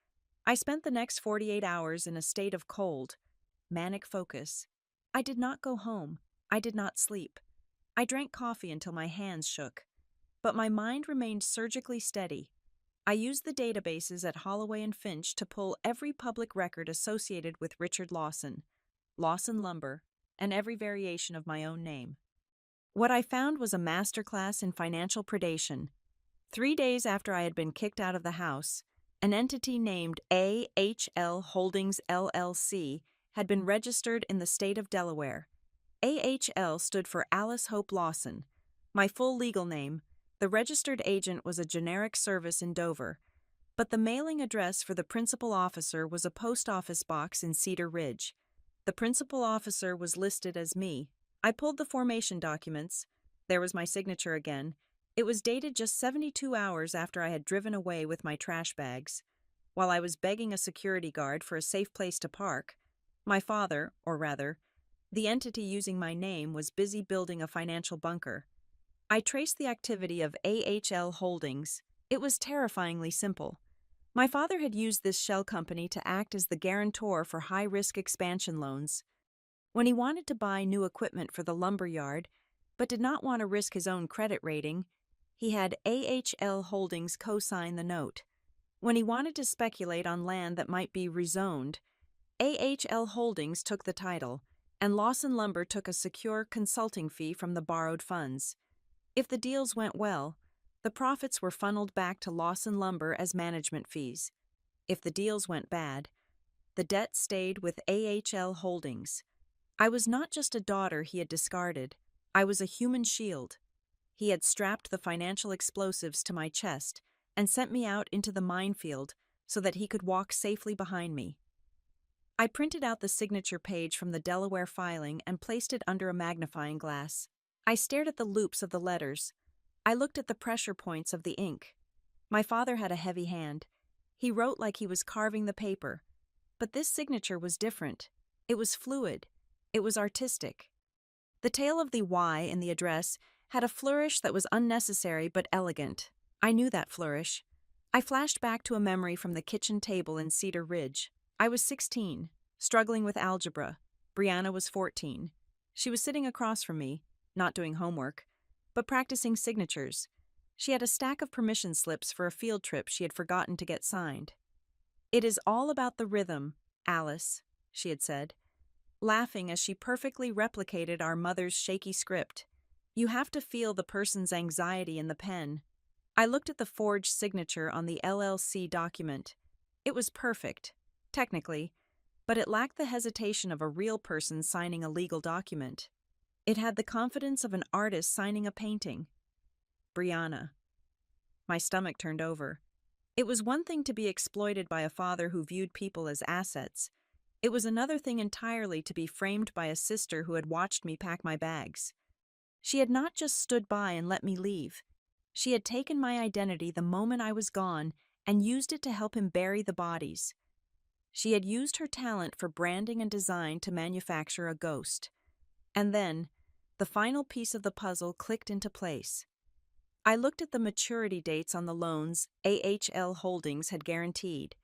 I spent the next 48 hours in a state of cold, manic focus. I did not go home. I did not sleep. I drank coffee until my hands shook. But my mind remained surgically steady. I used the databases at Holloway and Finch to pull every public record associated with Richard Lawson, Lawson Lumber, and every variation of my own name. What I found was a masterclass in financial predation. 3 days after I had been kicked out of the house, an entity named AHL Holdings LLC had been registered in the state of Delaware. AHL stood for Alice Hope Lawson. My full legal name. The registered agent was a generic service in Dover, but the mailing address for the principal officer was a post office box in Cedar Ridge. The principal officer was listed as me. I pulled the formation documents. There was my signature again. It was dated just 72 hours after I had driven away with my trash bags. While I was begging a security guard for a safe place to park, my father, or rather, the entity using my name, was busy building a financial bunker. I traced the activity of AHL Holdings. It was terrifyingly simple. My father had used this shell company to act as the guarantor for high-risk expansion loans. When he wanted to buy new equipment for the lumber yard, but did not want to risk his own credit rating, he had AHL Holdings co-sign the note. When he wanted to speculate on land that might be rezoned, AHL Holdings took the title, and Lawson Lumber took a secure consulting fee from the borrowed funds. If the deals went well, the profits were funneled back to Lawson Lumber as management fees. If the deals went bad, the debt stayed with AHL Holdings. I was not just a daughter he had discarded. I was a human shield. He had strapped the financial explosives to my chest and sent me out into the minefield so that he could walk safely behind me. I printed out the signature page from the Delaware filing and placed it under a magnifying glass. I stared at the loops of the letters. I looked at the pressure points of the ink. My father had a heavy hand. He wrote like he was carving the paper. But this signature was different. It was fluid. It was artistic. The tail of the Y in the address had a flourish that was unnecessary but elegant. I knew that flourish. I flashed back to a memory from the kitchen table in Cedar Ridge. I was 16, struggling with algebra. Brianna was 14. She was sitting across from me, not doing homework, but practicing signatures. She had a stack of permission slips for a field trip she had forgotten to get signed. "It is all about the rhythm, Alice," she had said, laughing as she perfectly replicated our mother's shaky script. "You have to feel the person's anxiety in the pen." I looked at the forged signature on the LLC document. It was perfect, technically, but it lacked the hesitation of a real person signing a legal document. It had the confidence of an artist signing a painting. Brianna. My stomach turned over. It was one thing to be exploited by a father who viewed people as assets. It was another thing entirely to be framed by a sister who had watched me pack my bags. She had not just stood by and let me leave. She had taken my identity the moment I was gone and used it to help him bury the bodies. She had used her talent for branding and design to manufacture a ghost. And then, the final piece of the puzzle clicked into place. I looked at the maturity dates on the loans AHL Holdings had guaranteed.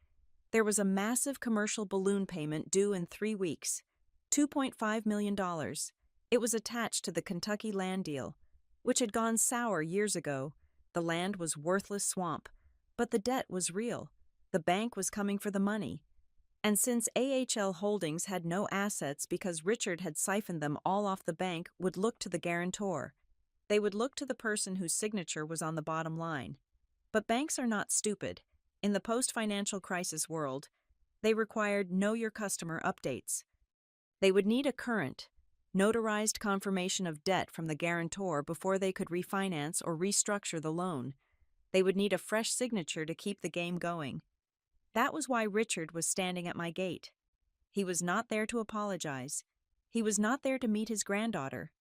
There was a massive commercial balloon payment due in 3 weeks, $2.5 million. It was attached to the Kentucky land deal, which had gone sour years ago. The land was worthless swamp, but the debt was real. The bank was coming for the money. And since AHL Holdings had no assets because Richard had siphoned them all off the bank, would look to the guarantor. They would look to the person whose signature was on the bottom line. But banks are not stupid. In the post-financial crisis world, they required know-your-customer updates. They would need a current, notarized confirmation of debt from the guarantor before they could refinance or restructure the loan. They would need a fresh signature to keep the game going. That was why Richard was standing at my gate. He was not there to apologize. He was not there to meet his granddaughter.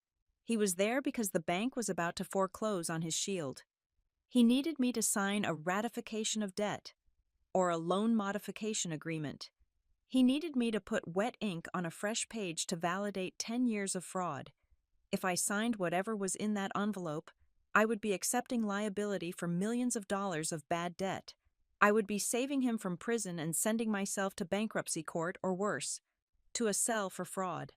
He was there because the bank was about to foreclose on his shield. He needed me to sign a ratification of debt, or a loan modification agreement. He needed me to put wet ink on a fresh page to validate 10 years of fraud. If I signed whatever was in that envelope, I would be accepting liability for millions of dollars of bad debt. I would be saving him from prison and sending myself to bankruptcy court or worse, to a cell for fraud.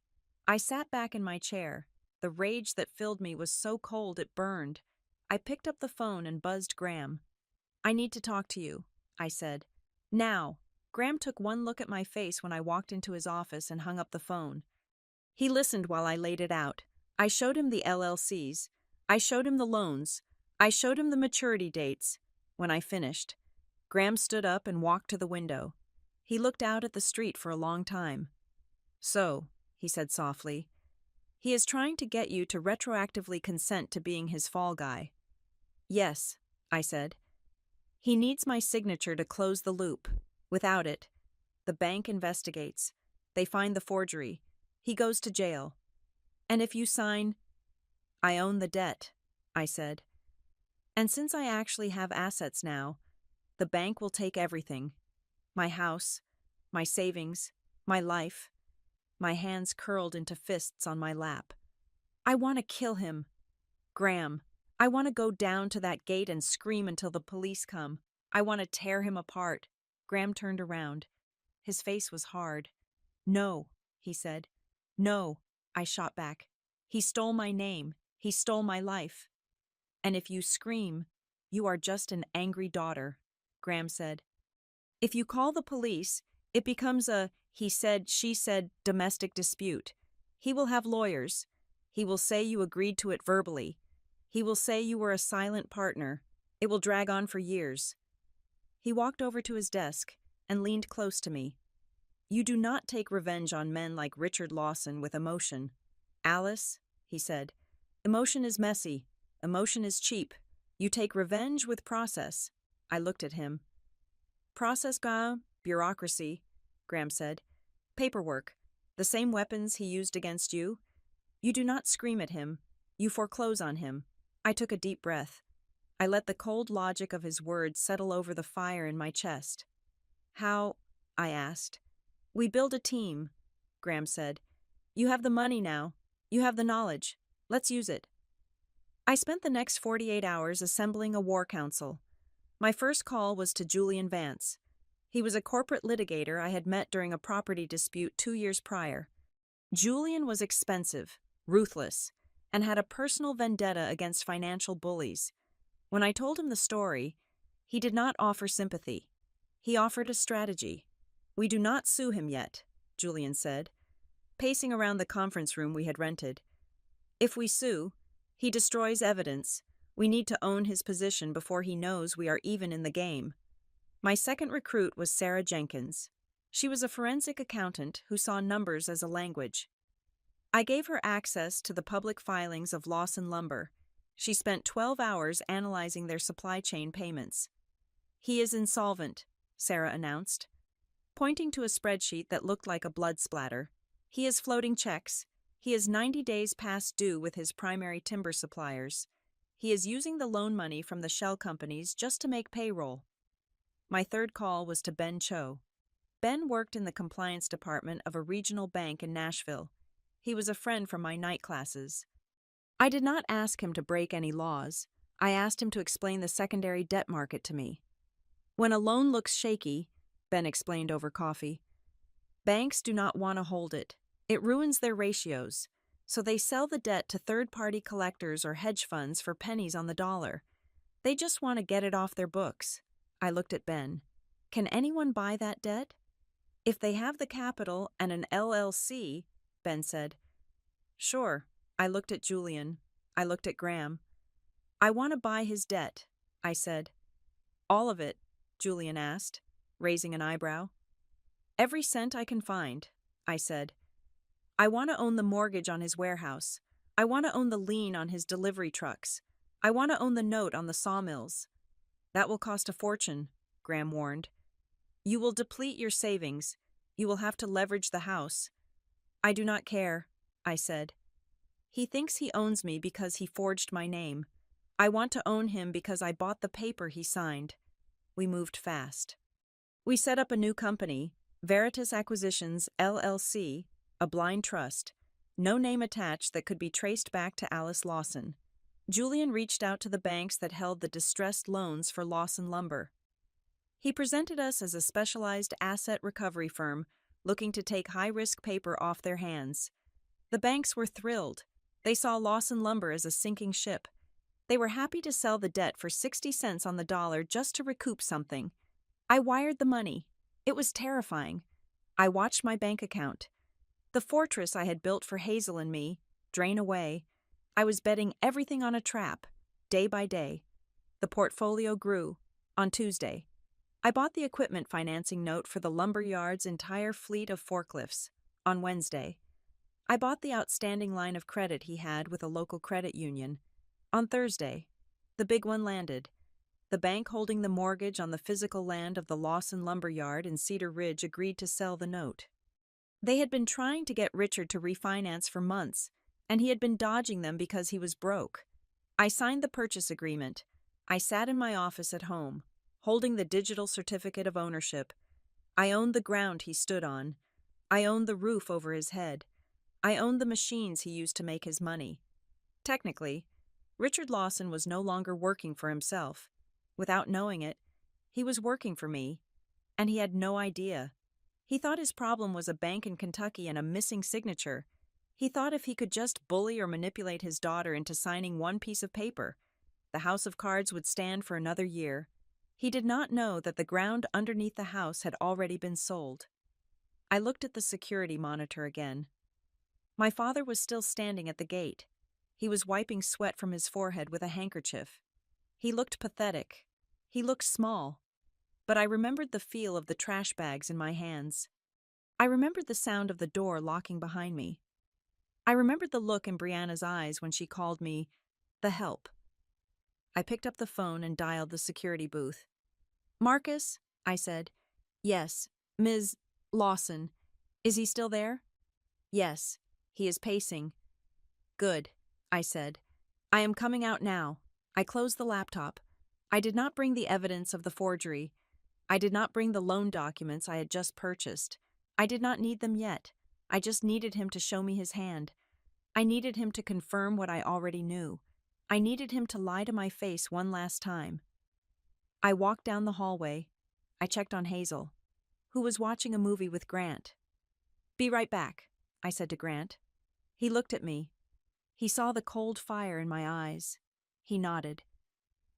I sat back in my chair. The rage that filled me was so cold it burned. I picked up the phone and buzzed Graham. "I need to talk to you," I said. "Now." Graham took one look at my face when I walked into his office and hung up the phone. He listened while I laid it out. I showed him the LLCs. I showed him the loans. I showed him the maturity dates. When I finished, Graham stood up and walked to the window. He looked out at the street for a long time. "So," he said softly, "he is trying to get you to retroactively consent to being his fall guy." "Yes," I said. "He needs my signature to close the loop. Without it, the bank investigates. They find the forgery. He goes to jail. And if you sign—" "I own the debt," I said. "And since I actually have assets now, the bank will take everything. My house, my savings, my life." My hands curled into fists on my lap. "I want to kill him. Graham, I want to go down to that gate and scream until the police come. I want to tear him apart." Graham turned around. His face was hard. "No," he said. "No," I shot back. "He stole my name. He stole my life." "And if you scream, you are just an angry daughter," Graham said. "If you call the police, it becomes a he said, she said domestic dispute. He will have lawyers. He will say you agreed to it verbally. He will say you were a silent partner. It will drag on for years." He walked over to his desk and leaned close to me. "You do not take revenge on men like Richard Lawson with emotion. Alice," he said, "emotion is messy. Emotion is cheap. You take revenge with process." I looked at him. "Process, bureaucracy," Graham said. "Paperwork. The same weapons he used against you. You do not scream at him. You foreclose on him." I took a deep breath. I let the cold logic of his words settle over the fire in my chest. "How?" I asked. "We build a team," Graham said. "You have the money now. You have the knowledge. Let's use it." I spent the next 48 hours assembling a war council. My first call was to Julian Vance. He was a corporate litigator I had met during a property dispute 2 years prior. Julian was expensive, ruthless, and had a personal vendetta against financial bullies. When I told him the story, he did not offer sympathy. He offered a strategy. "We do not sue him yet," Julian said, pacing around the conference room we had rented. "If we sue, he destroys evidence. We need to own his position before he knows we are even in the game." My second recruit was Sarah Jenkins. She was a forensic accountant who saw numbers as a language. I gave her access to the public filings of Lawson Lumber. She spent 12 hours analyzing their supply chain payments. "He is insolvent," Sarah announced, pointing to a spreadsheet that looked like a blood splatter. "He is floating checks. He is 90 days past due with his primary timber suppliers. He is using the loan money from the shell companies just to make payroll. My third call was to Ben Cho. Ben worked in the compliance department of a regional bank in Nashville. He was a friend from my night classes. I did not ask him to break any laws. I asked him to explain the secondary debt market to me. When a loan looks shaky, Ben explained over coffee, banks do not want to hold it. It ruins their ratios. So they sell the debt to third-party collectors or hedge funds for pennies on the dollar. They just want to get it off their books. I looked at Ben. Can anyone buy that debt? If they have the capital and an LLC, Ben said. Sure. I looked at Julian. I looked at Graham. I want to buy his debt, I said. All of it, Julian asked, raising an eyebrow. Every cent I can find, I said. I want to own the mortgage on his warehouse. I want to own the lien on his delivery trucks. I want to own the note on the sawmills. That will cost a fortune, Graham warned. You will deplete your savings. You will have to leverage the house. I do not care, I said. He thinks he owns me because he forged my name. I want to own him because I bought the paper he signed. We moved fast. We set up a new company, Veritas Acquisitions, LLC, a blind trust, no name attached that could be traced back to Alice Lawson. Julian reached out to the banks that held the distressed loans for Lawson Lumber. He presented us as a specialized asset recovery firm looking to take high-risk paper off their hands. The banks were thrilled. They saw Lawson Lumber as a sinking ship. They were happy to sell the debt for 60 cents on the dollar just to recoup something. I wired the money. It was terrifying. I watched my bank account. The fortress I had built for Hazel and me drain away. I was betting everything on a trap, day by day. The portfolio grew. On Tuesday, I bought the equipment financing note for the lumber yard's entire fleet of forklifts. On Wednesday, I bought the outstanding line of credit he had with a local credit union. On Thursday, the big one landed. The bank holding the mortgage on the physical land of the Lawson Lumber Yard in Cedar Ridge agreed to sell the note. They had been trying to get Richard to refinance for months, and he had been dodging them because he was broke. I signed the purchase agreement. I sat in my office at home, holding the digital certificate of ownership. I owned the ground he stood on. I owned the roof over his head. I owned the machines he used to make his money. Technically, Richard Lawson was no longer working for himself. Without knowing it, he was working for me, and he had no idea. He thought his problem was a bank in Kentucky and a missing signature. He thought if he could just bully or manipulate his daughter into signing one piece of paper, the house of cards would stand for another year. He did not know that the ground underneath the house had already been sold. I looked at the security monitor again. My father was still standing at the gate. He was wiping sweat from his forehead with a handkerchief. He looked pathetic. He looked small. But I remembered the feel of the trash bags in my hands. I remembered the sound of the door locking behind me. I remembered the look in Brianna's eyes when she called me the help. I picked up the phone and dialed the security booth. Marcus, I said. Yes, Ms. Lawson. Is he still there? Yes, he is pacing. Good, I said. I am coming out now. I closed the laptop. I did not bring the evidence of the forgery. I did not bring the loan documents I had just purchased. I did not need them yet. I just needed him to show me his hand. I needed him to confirm what I already knew. I needed him to lie to my face one last time. I walked down the hallway. I checked on Hazel, who was watching a movie with Grant. Be right back, I said to Grant. He looked at me. He saw the cold fire in my eyes. He nodded.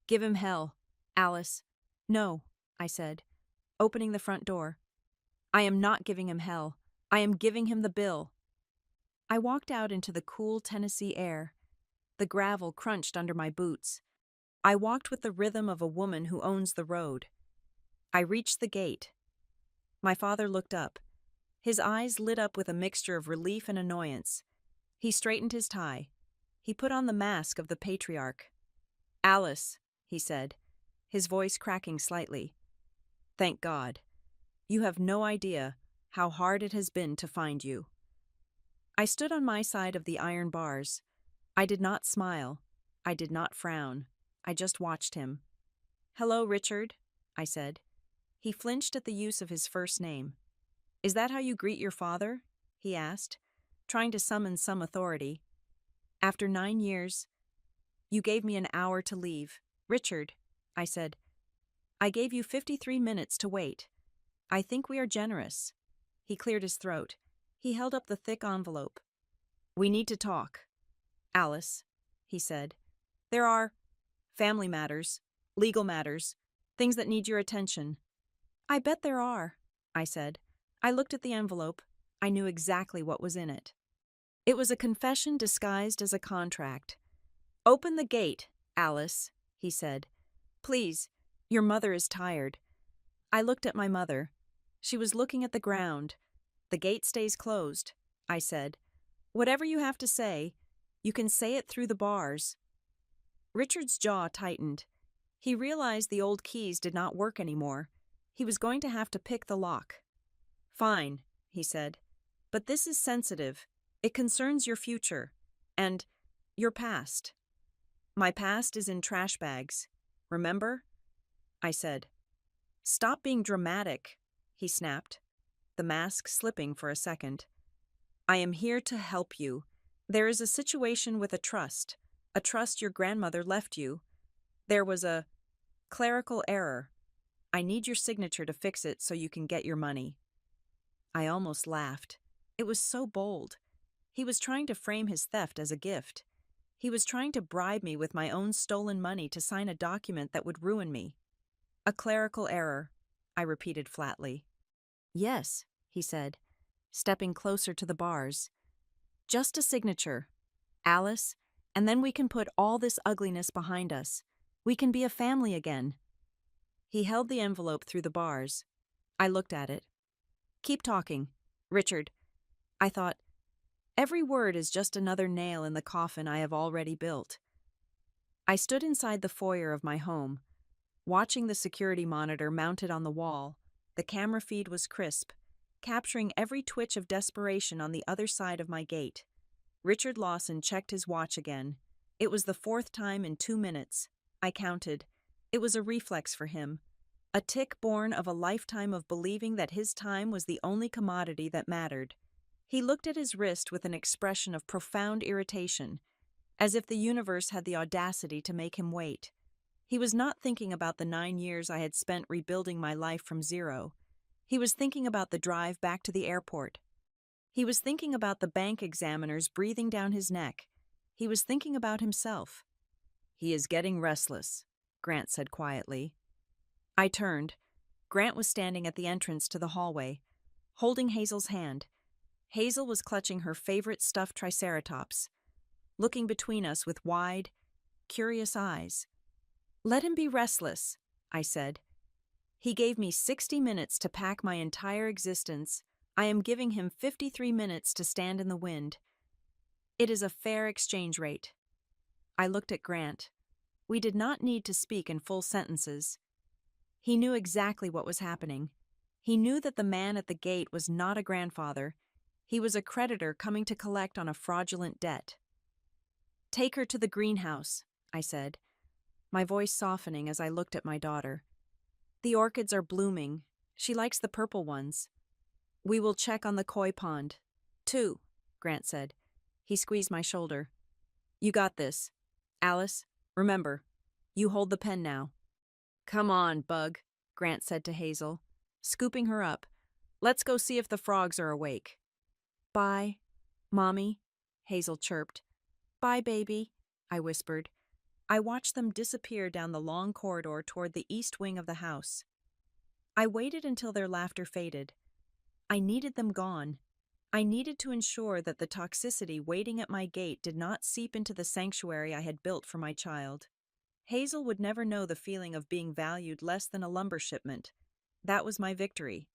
Give him hell, Alice. No, I said, opening the front door. I am not giving him hell. I am giving him the bill. I walked out into the cool Tennessee air. The gravel crunched under my boots. I walked with the rhythm of a woman who owns the road. I reached the gate. My father looked up. His eyes lit up with a mixture of relief and annoyance. He straightened his tie. He put on the mask of the patriarch. Alice, he said, his voice cracking slightly. Thank God. You have no idea how hard it has been to find you. I stood on my side of the iron bars. I did not smile. I did not frown. I just watched him. "Hello, Richard," I said. He flinched at the use of his first name. "Is that how you greet your father?" he asked, trying to summon some authority. "After 9 years, you gave me an hour to leave." "Richard," I said, "I gave you 53 minutes to wait. I think we are generous." He cleared his throat. He held up the thick envelope. "We need to talk." "Alice," he said, "there are family matters, legal matters, things that need your attention." "I bet there are," I said. I looked at the envelope. I knew exactly what was in it. It was a confession disguised as a contract. "Open the gate, Alice," he said. "Please, your mother is tired." I looked at my mother. She was looking at the ground. "The gate stays closed," I said. "Whatever you have to say, you can say it through the bars." Richard's jaw tightened. He realized the old keys did not work anymore. He was going to have to pick the lock. "Fine," he said. "But this is sensitive. It concerns your future. And your past." "My past is in trash bags. Remember?" I said. "Stop being dramatic," he snapped, the mask slipping for a second. "I am here to help you. There is a situation with a trust your grandmother left you. There was a clerical error. I need your signature to fix it so you can get your money." I almost laughed. It was so bold. He was trying to frame his theft as a gift. He was trying to bribe me with my own stolen money to sign a document that would ruin me. "A clerical error," I repeated flatly. "Yes," he said, stepping closer to the bars. "Just a signature, Alice, and then we can put all this ugliness behind us. We can be a family again." He held the envelope through the bars. I looked at it. "Keep talking, Richard." I thought, every word is just another nail in the coffin I have already built. I stood inside the foyer of my home, watching the security monitor mounted on the wall. The camera feed was crisp, capturing every twitch of desperation on the other side of my gate. Richard Lawson checked his watch again. It was the 4th time in 2 minutes. I counted. It was a reflex for him, a tick born of a lifetime of believing that his time was the only commodity that mattered. He looked at his wrist with an expression of profound irritation, as if the universe had the audacity to make him wait. He was not thinking about the 9 years I had spent rebuilding my life from zero. He was thinking about the drive back to the airport. He was thinking about the bank examiners breathing down his neck. He was thinking about himself. "He is getting restless," Grant said quietly. I turned. Grant was standing at the entrance to the hallway, holding Hazel's hand. Hazel was clutching her favorite stuffed triceratops, looking between us with wide, curious eyes. "Let him be restless," I said. "He gave me 60 minutes to pack my entire existence. I am giving him 53 minutes to stand in the wind. It is a fair exchange rate." I looked at Grant. We did not need to speak in full sentences. He knew exactly what was happening. He knew that the man at the gate was not a grandfather. He was a creditor coming to collect on a fraudulent debt. "Take her to the greenhouse," I said, my voice softening as I looked at my daughter. "The orchids are blooming. She likes the purple ones. We will check on the koi pond, too," Grant said. He squeezed my shoulder. "You got this. Alice, remember, you hold the pen now." "Come on, Bug," Grant said to Hazel, scooping her up. "Let's go see if the frogs are awake." "Bye, Mommy," Hazel chirped. "Bye, baby," I whispered. I watched them disappear down the long corridor toward the east wing of the house. I waited until their laughter faded. I needed them gone. I needed to ensure that the toxicity waiting at my gate did not seep into the sanctuary I had built for my child. Hazel would never know the feeling of being valued less than a lumber shipment. That was my victory.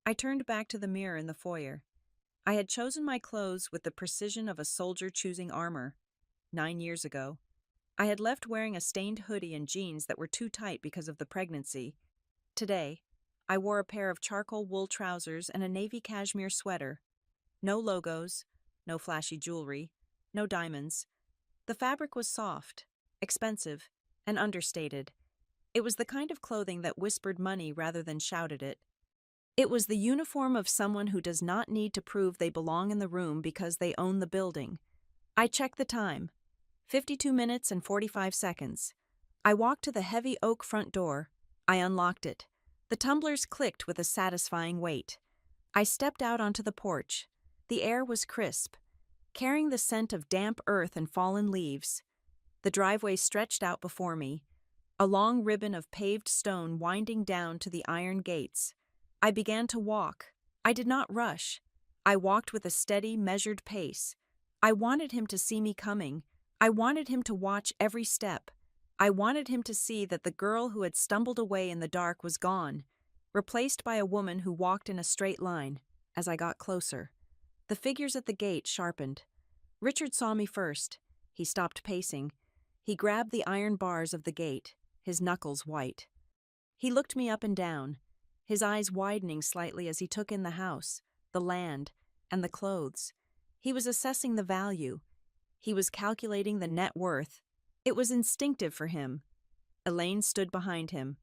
I turned back to the mirror in the foyer. I had chosen my clothes with the precision of a soldier choosing armor. 9 years ago, I had left wearing a stained hoodie and jeans that were too tight because of the pregnancy. Today, I wore a pair of charcoal wool trousers and a navy cashmere sweater. No logos, no flashy jewelry, no diamonds. The fabric was soft, expensive, and understated. It was the kind of clothing that whispered money rather than shouted it. It was the uniform of someone who does not need to prove they belong in the room because they own the building. I checked the time. 52 minutes and 45 seconds. I walked to the heavy oak front door. I unlocked it. The tumblers clicked with a satisfying weight. I stepped out onto the porch. The air was crisp, carrying the scent of damp earth and fallen leaves. The driveway stretched out before me, a long ribbon of paved stone winding down to the iron gates. I began to walk. I did not rush. I walked with a steady, measured pace. I wanted him to see me coming. I wanted him to watch every step. I wanted him to see that the girl who had stumbled away in the dark was gone, replaced by a woman who walked in a straight line. As I got closer, the figures at the gate sharpened. Richard saw me first. He stopped pacing. He grabbed the iron bars of the gate, his knuckles white. He looked me up and down, his eyes widening slightly as he took in the house, the land, and the clothes. He was assessing the value. He was calculating the net worth. It was instinctive for him. Elaine stood behind him.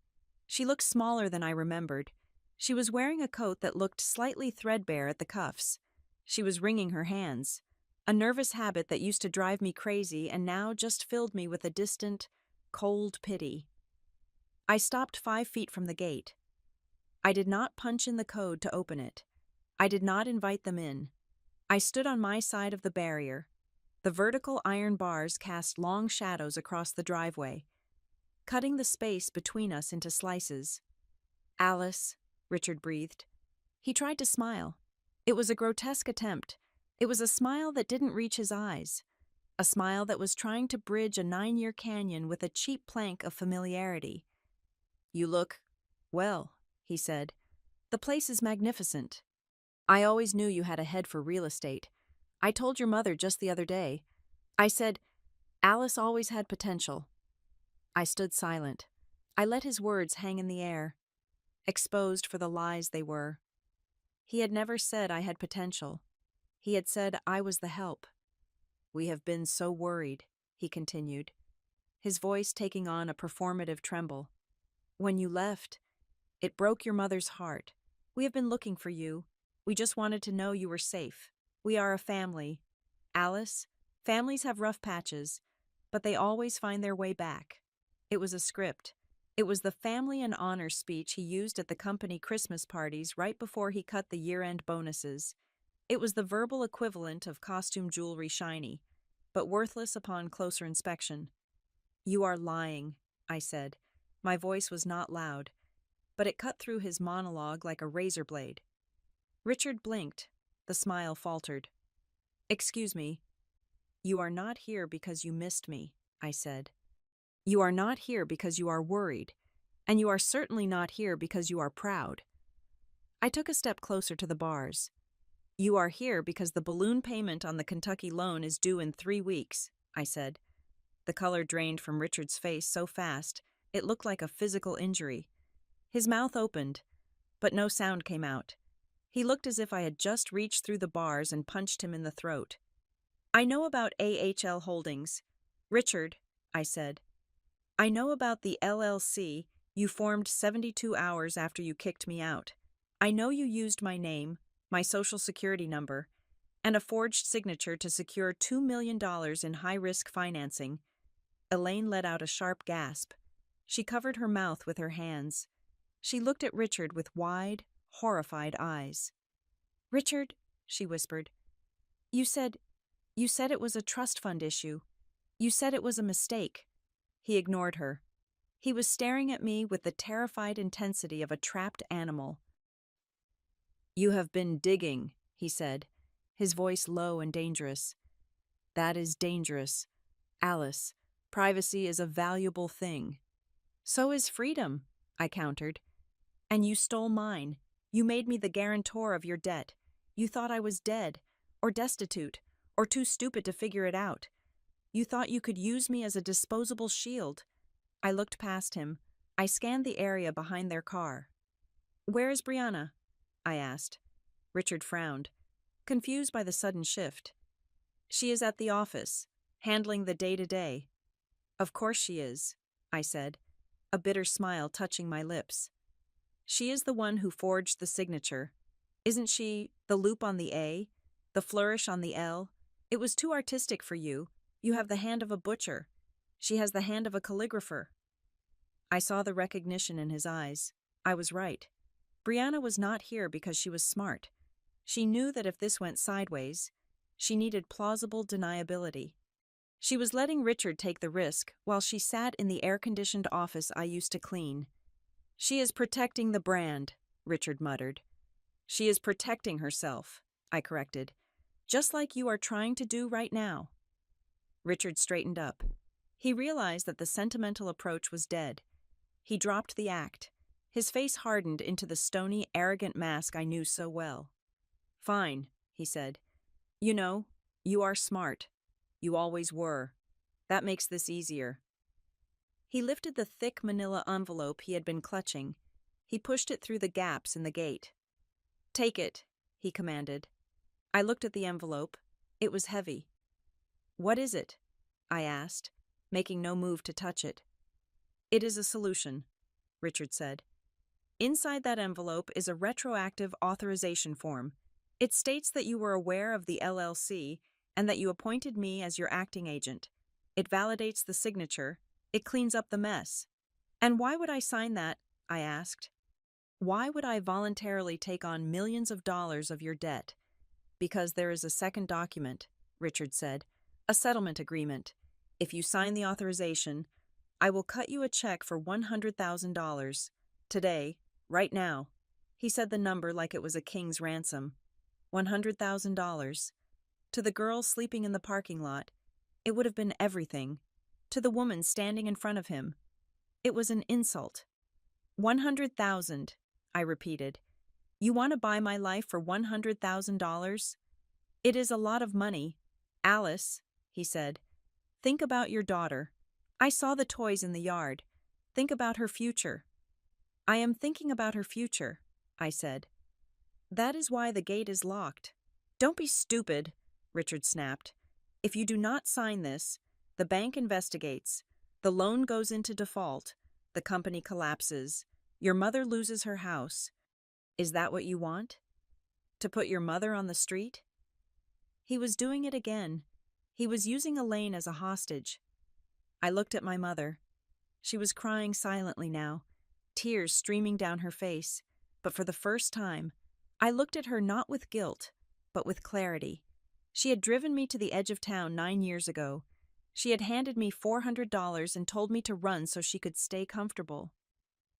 She looked smaller than I remembered. She was wearing a coat that looked slightly threadbare at the cuffs. She was wringing her hands, a nervous habit that used to drive me crazy and now just filled me with a distant, cold pity. I stopped 5 feet from the gate. I did not punch in the code to open it. I did not invite them in. I stood on my side of the barrier. The vertical iron bars cast long shadows across the driveway, cutting the space between us into slices. "Alice," Richard breathed. He tried to smile. It was a grotesque attempt. It was a smile that didn't reach his eyes. A smile that was trying to bridge a 9-year canyon with a cheap plank of familiarity. "You look, well," he said. "The place is magnificent. I always knew you had a head for real estate. I told your mother just the other day. I said, Alice always had potential." I stood silent. I let his words hang in the air, exposed for the lies they were. He had never said I had potential. He had said I was the help. "We have been so worried," he continued, his voice taking on a performative tremble. "When you left, it broke your mother's heart. We have been looking for you. We just wanted to know you were safe. We are a family. Alice, families have rough patches, but they always find their way back." It was a script. It was the family and honor speech he used at the company Christmas parties right before he cut the year-end bonuses. It was the verbal equivalent of costume jewelry shiny, but worthless upon closer inspection. "You are lying," I said. My voice was not loud, but it cut through his monologue like a razor blade. Richard blinked. The smile faltered. "Excuse me. You are not here because you missed me," I said. "You are not here because you are worried, and you are certainly not here because you are proud." I took a step closer to the bars. "You are here because the balloon payment on the Kentucky loan is due in 3 weeks," I said. The color drained from Richard's face so fast, it looked like a physical injury. His mouth opened, but no sound came out. He looked as if I had just reached through the bars and punched him in the throat. "I know about AHL Holdings. Richard," I said. "I know about the LLC you formed 72 hours after you kicked me out. I know you used my name, my social security number, and a forged signature to secure $2 million in high-risk financing." Elaine let out a sharp gasp. She covered her mouth with her hands. She looked at Richard with wide, horrified eyes. "Richard," she whispered, you said it was a trust fund issue. You said it was a mistake." He ignored her. He was staring at me with the terrified intensity of a trapped animal. "You have been digging," he said, his voice low and dangerous. "That is dangerous. Alice, privacy is a valuable thing." "So is freedom," I countered. "And you stole mine. You made me the guarantor of your debt. You thought I was dead, or destitute, or too stupid to figure it out. You thought you could use me as a disposable shield." I looked past him. I scanned the area behind their car. "Where is Brianna?" I asked. Richard frowned, confused by the sudden shift. "She is at the office, handling the day-to-day." Of course she is, I said, a bitter smile touching my lips. She is the one who forged the signature. Isn't she the loop on the A, the flourish on the L? It was too artistic for you. You have the hand of a butcher. She has the hand of a calligrapher. I saw the recognition in his eyes. I was right. Brianna was not here because she was smart. She knew that if this went sideways, she needed plausible deniability. She was letting Richard take the risk while she sat in the air-conditioned office I used to clean. She is protecting the brand, Richard muttered. She is protecting herself, I corrected, just like you are trying to do right now. Richard straightened up. He realized that the sentimental approach was dead. He dropped the act. His face hardened into the stony, arrogant mask I knew so well. Fine, he said. You know, you are smart. You always were. That makes this easier. He lifted the thick manila envelope he had been clutching. He pushed it through the gaps in the gate. Take it, he commanded. I looked at the envelope. It was heavy. What is it? I asked, making no move to touch it. It is a solution, Richard said. Inside that envelope is a retroactive authorization form. It states that you were aware of the LLC and that you appointed me as your acting agent. It validates the signature. It cleans up the mess. And why would I sign that? I asked. Why would I voluntarily take on millions of dollars of your debt? Because there is a second document, Richard said, a settlement agreement. If you sign the authorization, I will cut you a check for $100,000. Today, right now. He said the number like it was a king's ransom. $100,000. To the girl sleeping in the parking lot, it would have been everything. To the woman standing in front of him, it was an insult. 100,000, I repeated. You want to buy my life for $100,000? It is a lot of money. Alice, he said, think about your daughter. I saw the toys in the yard. Think about her future. I am thinking about her future, I said. That is why the gate is locked. Don't be stupid, Richard snapped. If you do not sign this, the bank investigates, the loan goes into default, the company collapses, your mother loses her house. Is that what you want? To put your mother on the street? He was doing it again. He was using Elaine as a hostage. I looked at my mother. She was crying silently now, tears streaming down her face, but for the first time, I looked at her not with guilt, but with clarity. She had driven me to the edge of town 9 years ago. She had handed me $400 and told me to run so she could stay comfortable.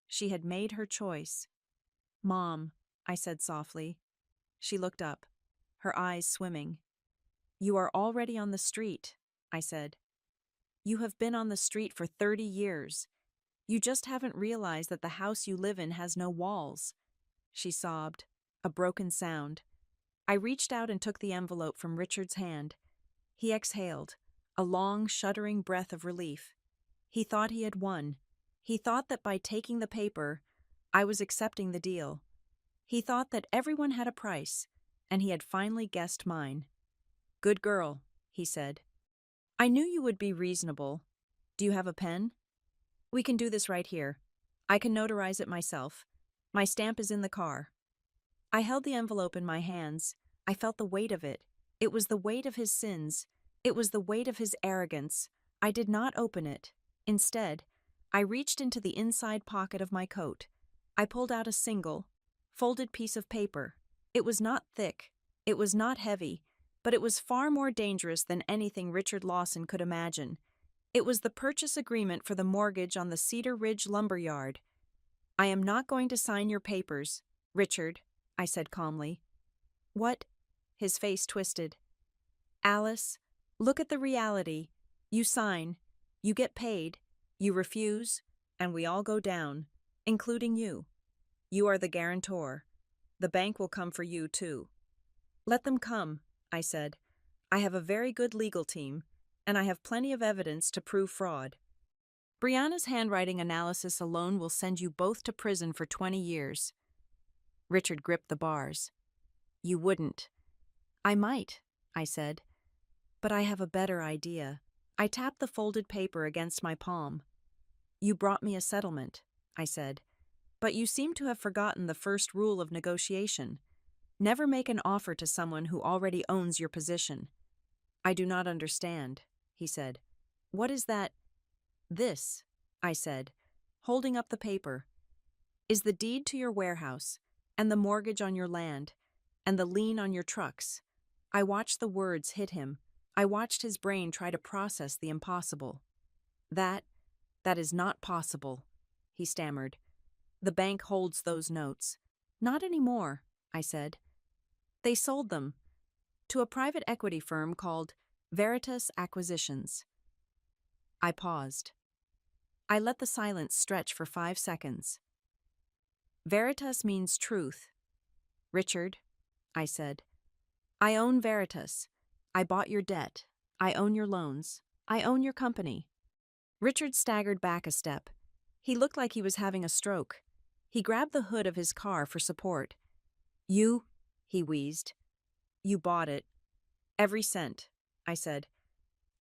She had made her choice. Mom, I said softly. She looked up, her eyes swimming. You are already on the street, I said. You have been on the street for 30 years. You just haven't realized that the house you live in has no walls. She sobbed, a broken sound. I reached out and took the envelope from Richard's hand. He exhaled, a long, shuddering breath of relief. He thought he had won. He thought that by taking the paper, I was accepting the deal. He thought that everyone had a price, and he had finally guessed mine. Good girl, he said. I knew you would be reasonable. Do you have a pen? We can do this right here. I can notarize it myself. My stamp is in the car. I held the envelope in my hands. I felt the weight of it. It was the weight of his sins. It was the weight of his arrogance. I did not open it. Instead, I reached into the inside pocket of my coat. I pulled out a single, folded piece of paper. It was not thick. It was not heavy, but it was far more dangerous than anything Richard Lawson could imagine. It was the purchase agreement for the mortgage on the Cedar Ridge lumber yard. I am not going to sign your papers, Richard, I said calmly. What? His face twisted. Alice, look at the reality. You sign, you get paid, you refuse, and we all go down, including you. You are the guarantor. The bank will come for you, too. Let them come, I said. I have a very good legal team, and I have plenty of evidence to prove fraud. Brianna's handwriting analysis alone will send you both to prison for 20 years. Richard gripped the bars. You wouldn't. I might, I said. But I have a better idea. I tapped the folded paper against my palm. You brought me a settlement, I said. But you seem to have forgotten the first rule of negotiation. Never make an offer to someone who already owns your position. I do not understand, he said. What is that? This, I said, holding up the paper, is the deed to your warehouse, and the mortgage on your land, and the lien on your trucks. I watched the words hit him. I watched his brain try to process the impossible. That is not possible, he stammered. The bank holds those notes. Not anymore, I said. They sold them to a private equity firm called Veritas Acquisitions. I paused. I let the silence stretch for 5 seconds. Veritas means truth. Richard, I said. I own Veritas. I bought your debt. I own your loans. I own your company. Richard staggered back a step. He looked like he was having a stroke. He grabbed the hood of his car for support. You, he wheezed. You bought it. Every cent, I said.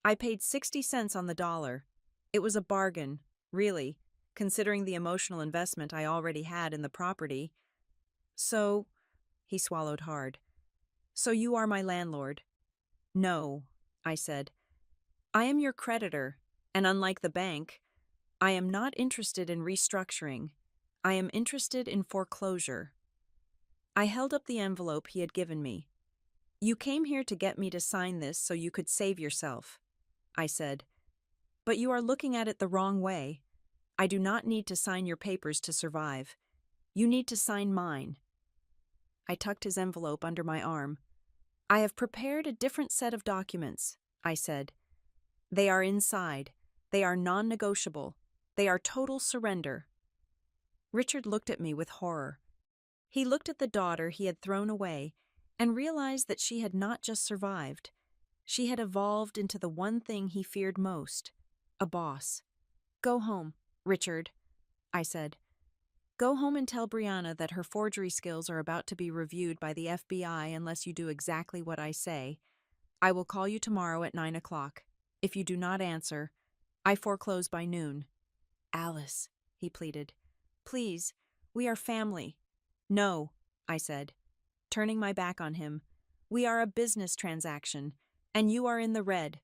I paid 60 cents on the dollar. It was a bargain, really, considering the emotional investment I already had in the property. So, he swallowed hard. So you are my landlord? No, I said. I am your creditor, and unlike the bank, I am not interested in restructuring. I am interested in foreclosure. I held up the envelope he had given me. You came here to get me to sign this so you could save yourself, I said. But you are looking at it the wrong way. I do not need to sign your papers to survive. You need to sign mine. I tucked his envelope under my arm. I have prepared a different set of documents, I said. They are inside. They are non-negotiable. They are total surrender. Richard looked at me with horror. He looked at the daughter he had thrown away and realized that she had not just survived. She had evolved into the one thing he feared most, a boss. Go home, Richard, I said. Go home and tell Brianna that her forgery skills are about to be reviewed by the FBI unless you do exactly what I say. I will call you tomorrow at 9 o'clock. If you do not answer, I foreclose by noon. Alice, he pleaded. Please, we are family. No, I said, turning my back on him. We are a business transaction, and you are in the red.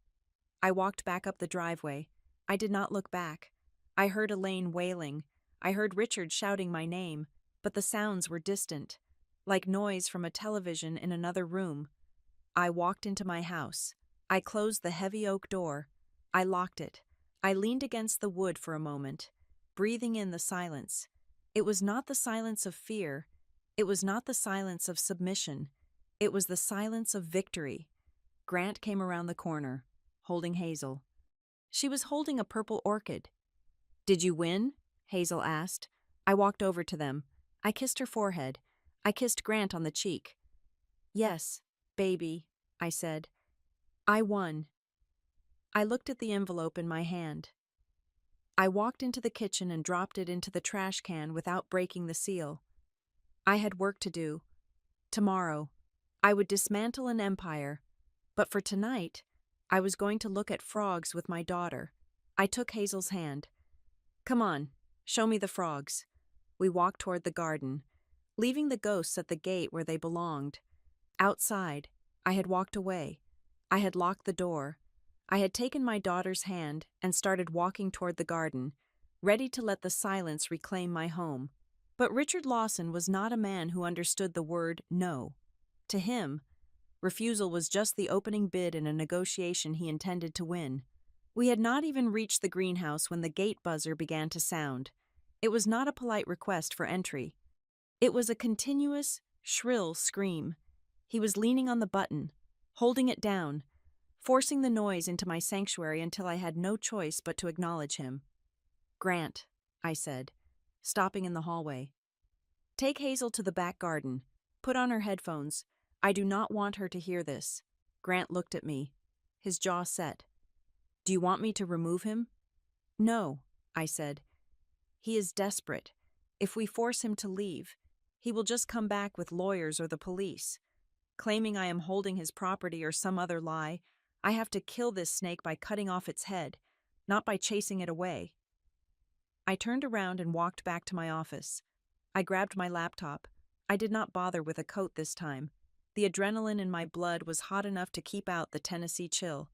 I walked back up the driveway. I did not look back. I heard Elaine wailing. I heard Richard shouting my name, but the sounds were distant, like noise from a television in another room. I walked into my house. I closed the heavy oak door. I locked it. I leaned against the wood for a moment, breathing in the silence. It was not the silence of fear. It was not the silence of submission. It was the silence of victory. Grant came around the corner, holding Hazel. She was holding a purple orchid. Did you win? Hazel asked. I walked over to them. I kissed her forehead. I kissed Grant on the cheek. Yes, baby, I said. I won. I looked at the envelope in my hand. I walked into the kitchen and dropped it into the trash can without breaking the seal. I had work to do. Tomorrow, I would dismantle an empire. But for tonight, I was going to look at frogs with my daughter. I took Hazel's hand. Come on, show me the frogs. We walked toward the garden, leaving the ghosts at the gate where they belonged. Outside, I had walked away. I had locked the door. I had taken my daughter's hand and started walking toward the garden, ready to let the silence reclaim my home. But Richard Lawson was not a man who understood the word no. To him, refusal was just the opening bid in a negotiation he intended to win. We had not even reached the greenhouse when the gate buzzer began to sound. It was not a polite request for entry. It was a continuous, shrill scream. He was leaning on the button, holding it down, forcing the noise into my sanctuary until I had no choice but to acknowledge him. Grant, I said, stopping in the hallway. Take Hazel to the back garden. Put on her headphones. I do not want her to hear this. Grant looked at me, his jaw set. Do you want me to remove him? No, I said. He is desperate. If we force him to leave, he will just come back with lawyers or the police, claiming I am holding his property or some other lie. I have to kill this snake by cutting off its head, not by chasing it away. I turned around and walked back to my office. I grabbed my laptop. I did not bother with a coat this time. The adrenaline in my blood was hot enough to keep out the Tennessee chill.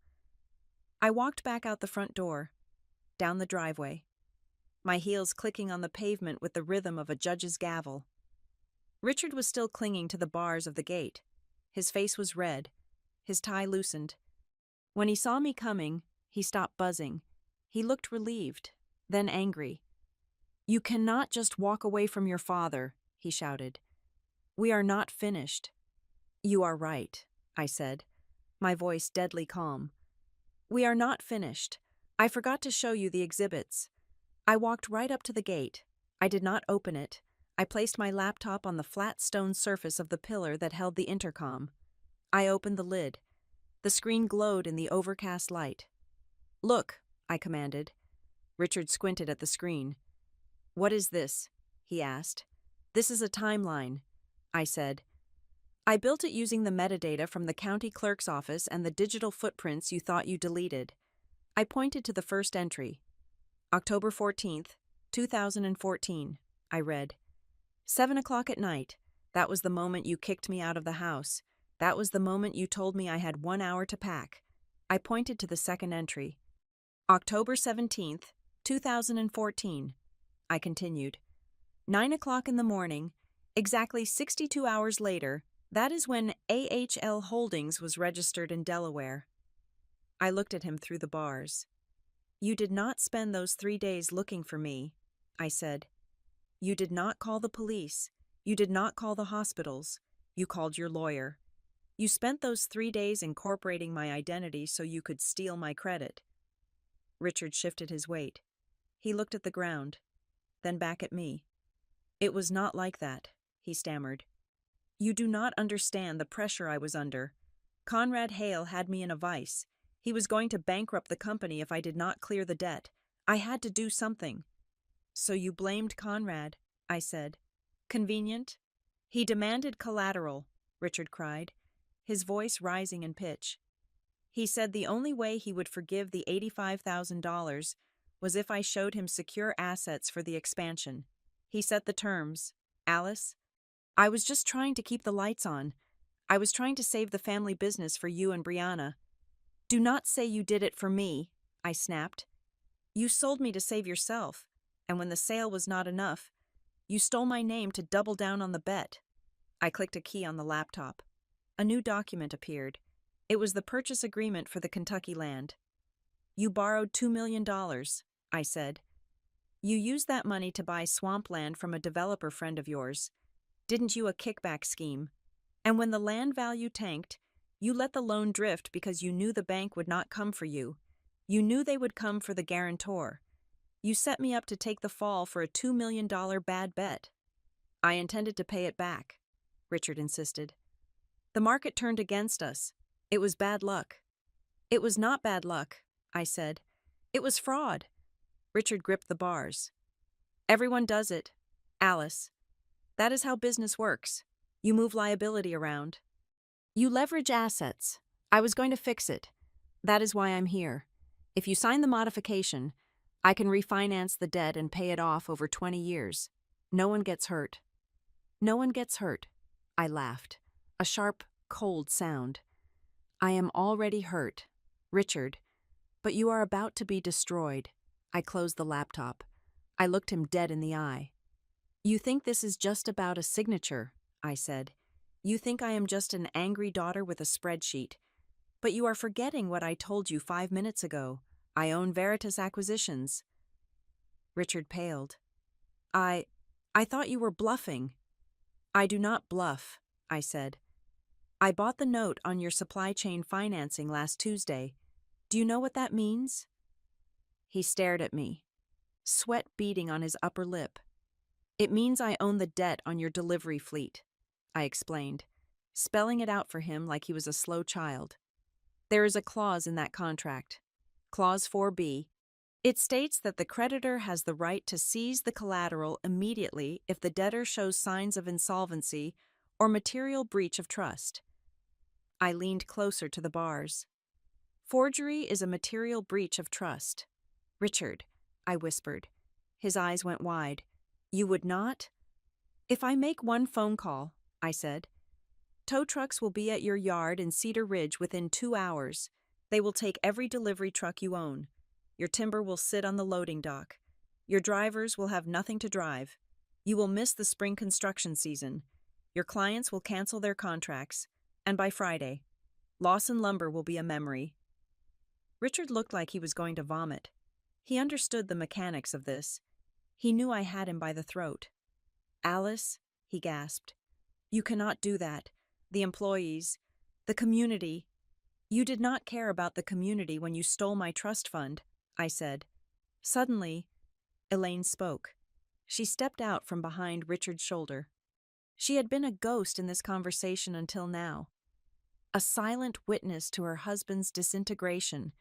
I walked back out the front door, down the driveway, my heels clicking on the pavement with the rhythm of a judge's gavel. Richard was still clinging to the bars of the gate. His face was red, his tie loosened. When he saw me coming, he stopped buzzing. He looked relieved, then angry. "You cannot just walk away from your father," he shouted. "We are not finished." "You are right," I said, my voice deadly calm. "We are not finished. I forgot to show you the exhibits." I walked right up to the gate. I did not open it. I placed my laptop on the flat stone surface of the pillar that held the intercom. I opened the lid. The screen glowed in the overcast light. "Look," I commanded. Richard squinted at the screen. "What is this?" he asked. "This is a timeline," I said. "I built it using the metadata from the county clerk's office and the digital footprints you thought you deleted." I pointed to the first entry. October 14th, 2014, I read. 7 o'clock at night. That was the moment you kicked me out of the house. That was the moment you told me I had 1 hour to pack. I pointed to the second entry. October 17th, 2014, I continued. 9 o'clock in the morning, exactly 62 hours later, that is when AHL Holdings was registered in Delaware. I looked at him through the bars. "You did not spend those 3 days looking for me," I said. "You did not call the police. You did not call the hospitals. You called your lawyer. You spent those 3 days incorporating my identity so you could steal my credit." Richard shifted his weight. He looked at the ground, then back at me. "It was not like that," he stammered. "You do not understand the pressure I was under. Conrad Hale had me in a vice. He was going to bankrupt the company if I did not clear the debt. I had to do something." "So you blamed Conrad," I said. "Convenient?" "He demanded collateral," Richard cried, his voice rising in pitch. "He said the only way he would forgive the $85,000 was if I showed him secure assets for the expansion. He set the terms. Alice, I was just trying to keep the lights on. I was trying to save the family business for you and Brianna." "Do not say you did it for me," I snapped. "You sold me to save yourself, and when the sale was not enough, you stole my name to double down on the bet." I clicked a key on the laptop. A new document appeared. It was the purchase agreement for the Kentucky land. "You borrowed $2 million, I said. "You used that money to buy swampland from a developer friend of yours. Didn't you a kickback scheme? And when the land value tanked, you let the loan drift because you knew the bank would not come for you. You knew they would come for the guarantor. You set me up to take the fall for a $2 million bad bet." "I intended to pay it back," Richard insisted. "The market turned against us. It was bad luck." "It was not bad luck," I said. "It was fraud." Richard gripped the bars. "Everyone does it, Alice. That is how business works. You move liability around. You leverage assets. I was going to fix it. That is why I'm here. If you sign the modification, I can refinance the debt and pay it off over 20 years. No one gets hurt." "No one gets hurt," I laughed. A sharp, cold sound. "I am already hurt, Richard, but you are about to be destroyed." I closed the laptop. I looked him dead in the eye. "You think this is just about a signature," I said. "You think I am just an angry daughter with a spreadsheet. But you are forgetting what I told you 5 minutes ago. I own Veritas Acquisitions." Richard paled. I thought you were bluffing." "I do not bluff," I said. "I bought the note on your supply chain financing last Tuesday. Do you know what that means?" He stared at me, sweat beading on his upper lip. "It means I own the debt on your delivery fleet," I explained, spelling it out for him like he was a slow child. "There is a clause in that contract, Clause 4B. It states that the creditor has the right to seize the collateral immediately if the debtor shows signs of insolvency or material breach of trust." I leaned closer to the bars. Forgery is a material breach of trust. Richard, I whispered. His eyes went wide. You would not? If I make one phone call, I said. Tow trucks will be at your yard in Cedar Ridge within 2 hours. They will take every delivery truck you own. Your timber will sit on the loading dock. Your drivers will have nothing to drive. You will miss the spring construction season. Your clients will cancel their contracts. And by Friday, Lawson Lumber will be a memory. Richard looked like he was going to vomit. He understood the mechanics of this. He knew I had him by the throat. Alice, he gasped, you cannot do that. The employees, the community. You did not care about the community when you stole my trust fund, I said. Suddenly, Elaine spoke. She stepped out from behind Richard's shoulder. She had been a ghost in this conversation until now, a silent witness to her husband's disintegration,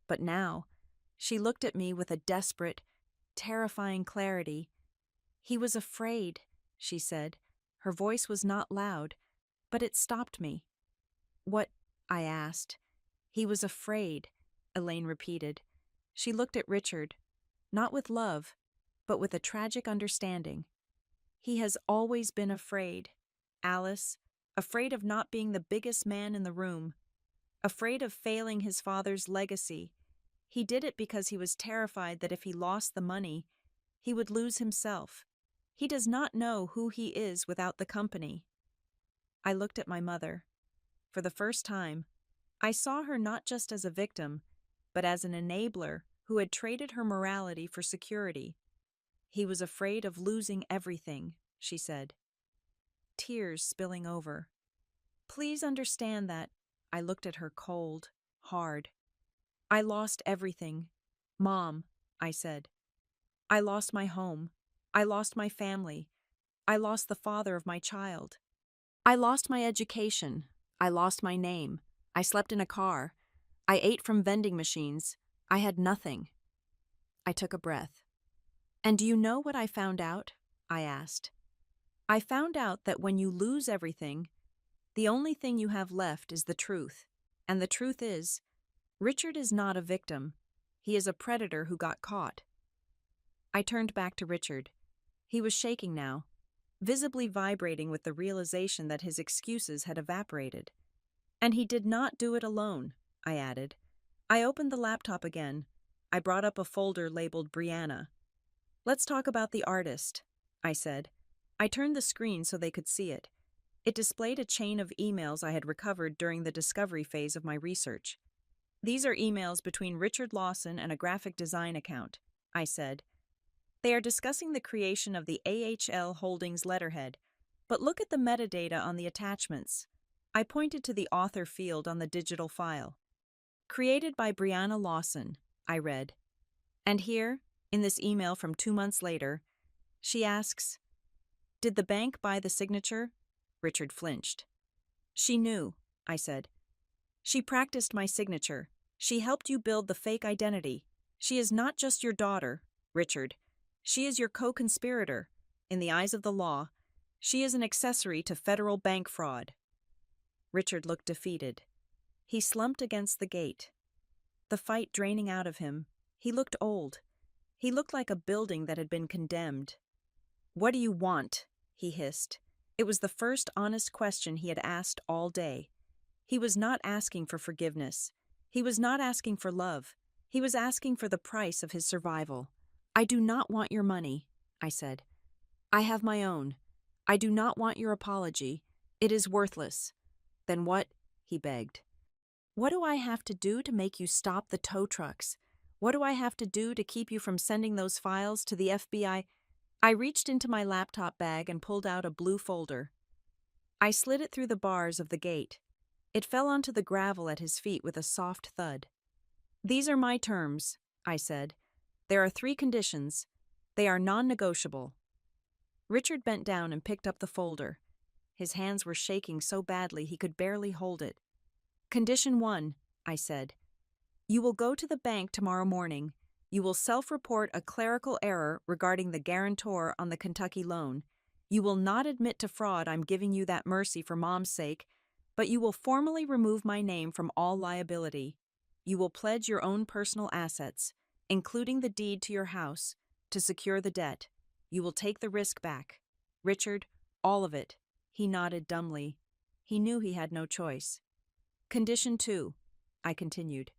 but now she looked at me with a desperate, terrifying clarity. He was afraid, she said. Her voice was not loud, but it stopped me. What? I asked. He was afraid, Elaine repeated. She looked at Richard, not with love, but with a tragic understanding. He has always been afraid, Alice, afraid of not being the biggest man in the room, afraid of failing his father's legacy. He did it because he was terrified that if he lost the money, he would lose himself. He does not know who he is without the company. I looked at my mother. For the first time, I saw her not just as a victim, but as an enabler who had traded her morality for security. He was afraid of losing everything, she said. Tears spilling over. Please understand that. I looked at her cold, hard. I lost everything. Mom, I said. I lost my home. I lost my family. I lost the father of my child. I lost my education. I lost my name. I slept in a car. I ate from vending machines. I had nothing. I took a breath. And do you know what I found out? I asked. I found out that when you lose everything, the only thing you have left is the truth. And the truth is, Richard is not a victim. He is a predator who got caught. I turned back to Richard. He was shaking now, visibly vibrating with the realization that his excuses had evaporated. And he did not do it alone, I added. I opened the laptop again. I brought up a folder labeled Brianna. Let's talk about the artist, I said. I turned the screen so they could see it. It displayed a chain of emails I had recovered during the discovery phase of my research. These are emails between Richard Lawson and a graphic design account, I said. They are discussing the creation of the AHL Holdings letterhead, but look at the metadata on the attachments. I pointed to the author field on the digital file. Created by Brianna Lawson, I read. And here, in this email from 2 months later, she asks, did the bank buy the signature? Richard flinched. She knew, I said. She practiced my signature. She helped you build the fake identity. She is not just your daughter, Richard. She is your co-conspirator. In the eyes of the law, she is an accessory to federal bank fraud. Richard looked defeated. He slumped against the gate. The fight draining out of him, he looked old. He looked like a building that had been condemned. What do you want? He hissed. It was the first honest question he had asked all day. He was not asking for forgiveness. He was not asking for love. He was asking for the price of his survival. I do not want your money, I said. I have my own. I do not want your apology. It is worthless. Then what? He begged. What do I have to do to make you stop the tow trucks? What do I have to do to keep you from sending those files to the FBI? I reached into my laptop bag and pulled out a blue folder. I slid it through the bars of the gate. It fell onto the gravel at his feet with a soft thud. These are my terms, I said. There are 3 conditions. They are non-negotiable. Richard bent down and picked up the folder. His hands were shaking so badly he could barely hold it. Condition 1, I said. You will go to the bank tomorrow morning. You will self-report a clerical error regarding the guarantor on the Kentucky loan. You will not admit to fraud. I'm giving you that mercy for Mom's sake, but you will formally remove my name from all liability. You will pledge your own personal assets, including the deed to your house, to secure the debt. You will take the risk back. Richard, all of it. He nodded dumbly. He knew he had no choice. Condition 2, I continued.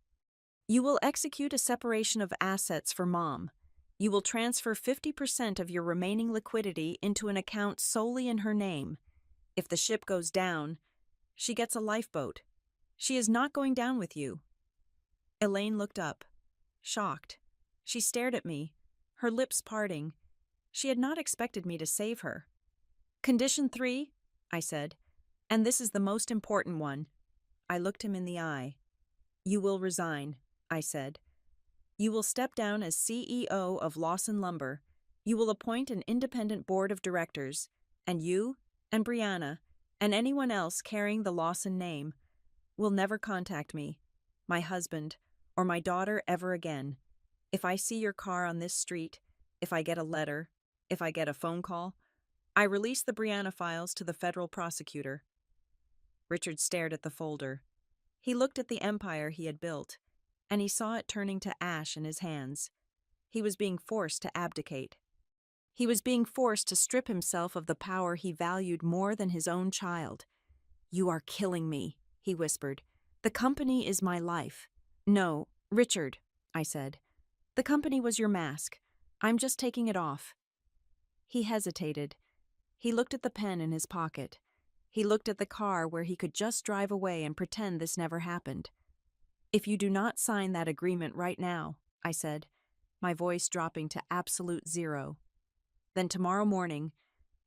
You will execute a separation of assets for Mom. You will transfer 50% of your remaining liquidity into an account solely in her name. If the ship goes down, she gets a lifeboat. She is not going down with you. Elaine looked up, shocked. She stared at me, her lips parting. She had not expected me to save her. Condition 3, I said, and this is the most important one. I looked him in the eye. You will resign, I said. You will step down as CEO of Lawson Lumber. You will appoint an independent board of directors, and you, and Brianna, and anyone else carrying the Lawson name, will never contact me, my husband, or my daughter ever again. If I see your car on this street, if I get a letter, if I get a phone call, I release the Brianna files to the federal prosecutor. Richard stared at the folder. He looked at the empire he had built, and he saw it turning to ash in his hands. He was being forced to abdicate. He was being forced to strip himself of the power he valued more than his own child. You are killing me, he whispered. The company is my life. No, Richard, I said. The company was your mask. I'm just taking it off. He hesitated. He looked at the pen in his pocket. He looked at the car where he could just drive away and pretend this never happened. If you do not sign that agreement right now, I said, my voice dropping to absolute zero, then tomorrow morning,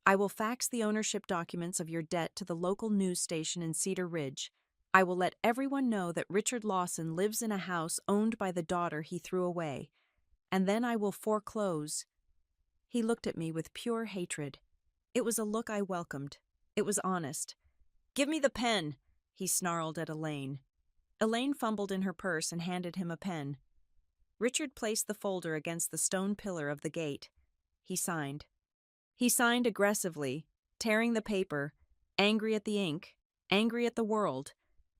I will fax the ownership documents of your debt to the local news station in Cedar Ridge. I will let everyone know that Richard Lawson lives in a house owned by the daughter he threw away, and then I will foreclose. He looked at me with pure hatred. It was a look I welcomed. It was honest. Give me the pen, he snarled at Elaine. Elaine fumbled in her purse and handed him a pen. Richard placed the folder against the stone pillar of the gate. He signed. He signed aggressively, tearing the paper, angry at the ink, angry at the world.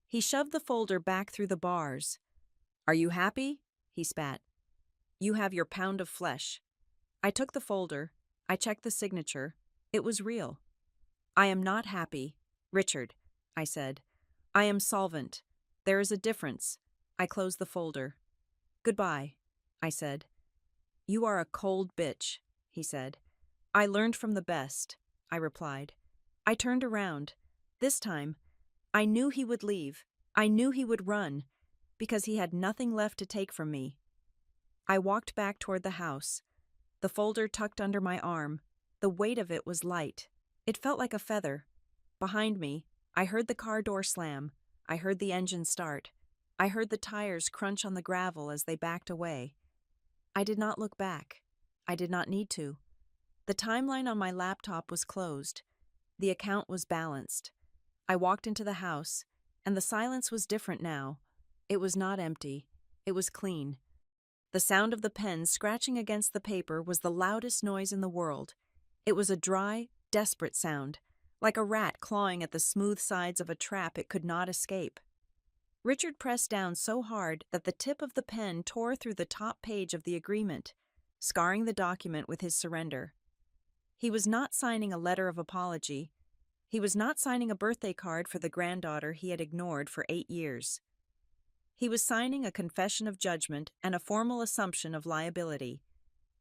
He shoved the folder back through the bars. Are you happy? He spat. You have your pound of flesh. I took the folder. I checked the signature. It was real. I am not happy, Richard, I said. I am solvent. There is a difference. I closed the folder. Goodbye, I said. You are a cold bitch, he said. I learned from the best, I replied. I turned around. This time, I knew he would leave. I knew he would run, because he had nothing left to take from me. I walked back toward the house, the folder tucked under my arm. The weight of it was light. It felt like a feather. Behind me, I heard the car door slam. I heard the engine start. I heard the tires crunch on the gravel as they backed away. I did not look back. I did not need to. The timeline on my laptop was closed. The account was balanced. I walked into the house, and the silence was different now. It was not empty. It was clean. The sound of the pen scratching against the paper was the loudest noise in the world. It was a dry, desperate sound, like a rat clawing at the smooth sides of a trap it could not escape. Richard pressed down so hard that the tip of the pen tore through the top page of the agreement, scarring the document with his surrender. He was not signing a letter of apology. He was not signing a birthday card for the granddaughter he had ignored for 8 years. He was signing a confession of judgment and a formal assumption of liability.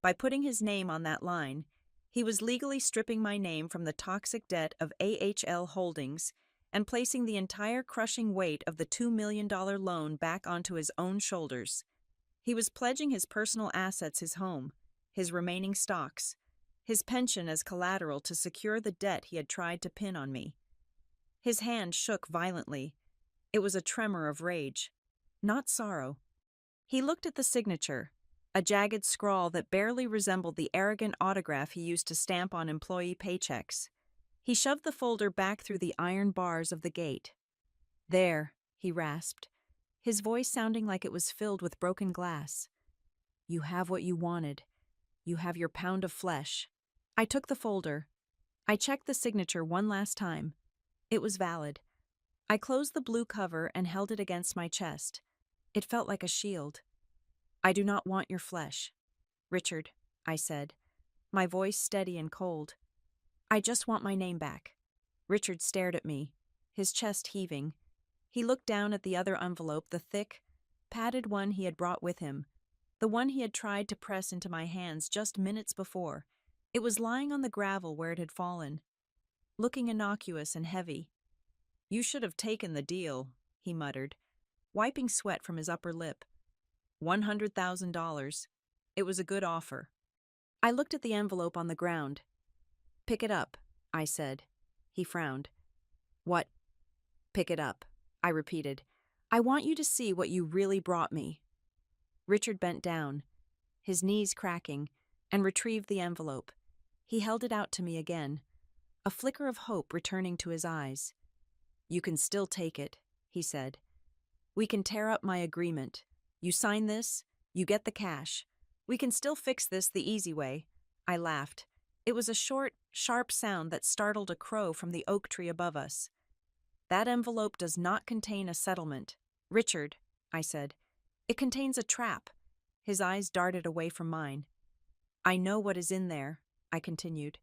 By putting his name on that line, he was legally stripping my name from the toxic debt of AHL Holdings and placing the entire crushing weight of the $2 million loan back onto his own shoulders. He was pledging his personal assets, his home, his remaining stocks, his pension as collateral to secure the debt he had tried to pin on me. His hand shook violently. It was a tremor of rage, not sorrow. He looked at the signature, a jagged scrawl that barely resembled the arrogant autograph he used to stamp on employee paychecks. He shoved the folder back through the iron bars of the gate. There, he rasped, his voice sounding like it was filled with broken glass. You have what you wanted. You have your pound of flesh. I took the folder. I checked the signature one last time. It was valid. I closed the blue cover and held it against my chest. It felt like a shield. I do not want your flesh. Richard, I said, my voice steady and cold. I just want my name back. Richard stared at me, his chest heaving. He looked down at the other envelope, the thick, padded one he had brought with him, the one he had tried to press into my hands just minutes before. It was lying on the gravel where it had fallen, looking innocuous and heavy. You should have taken the deal, he muttered, wiping sweat from his upper lip. $100,000. It was a good offer. I looked at the envelope on the ground. Pick it up, I said. He frowned. What? Pick it up, I repeated. I want you to see what you really brought me. Richard bent down, his knees cracking, and retrieved the envelope. He held it out to me again, a flicker of hope returning to his eyes. You can still take it, he said. We can tear up my agreement. You sign this, you get the cash. We can still fix this the easy way. I laughed. It was a short, sharp sound that startled a crow from the oak tree above us. That envelope does not contain a settlement. Richard, I said. It contains a trap. His eyes darted away from mine. I know what is in there, I continued,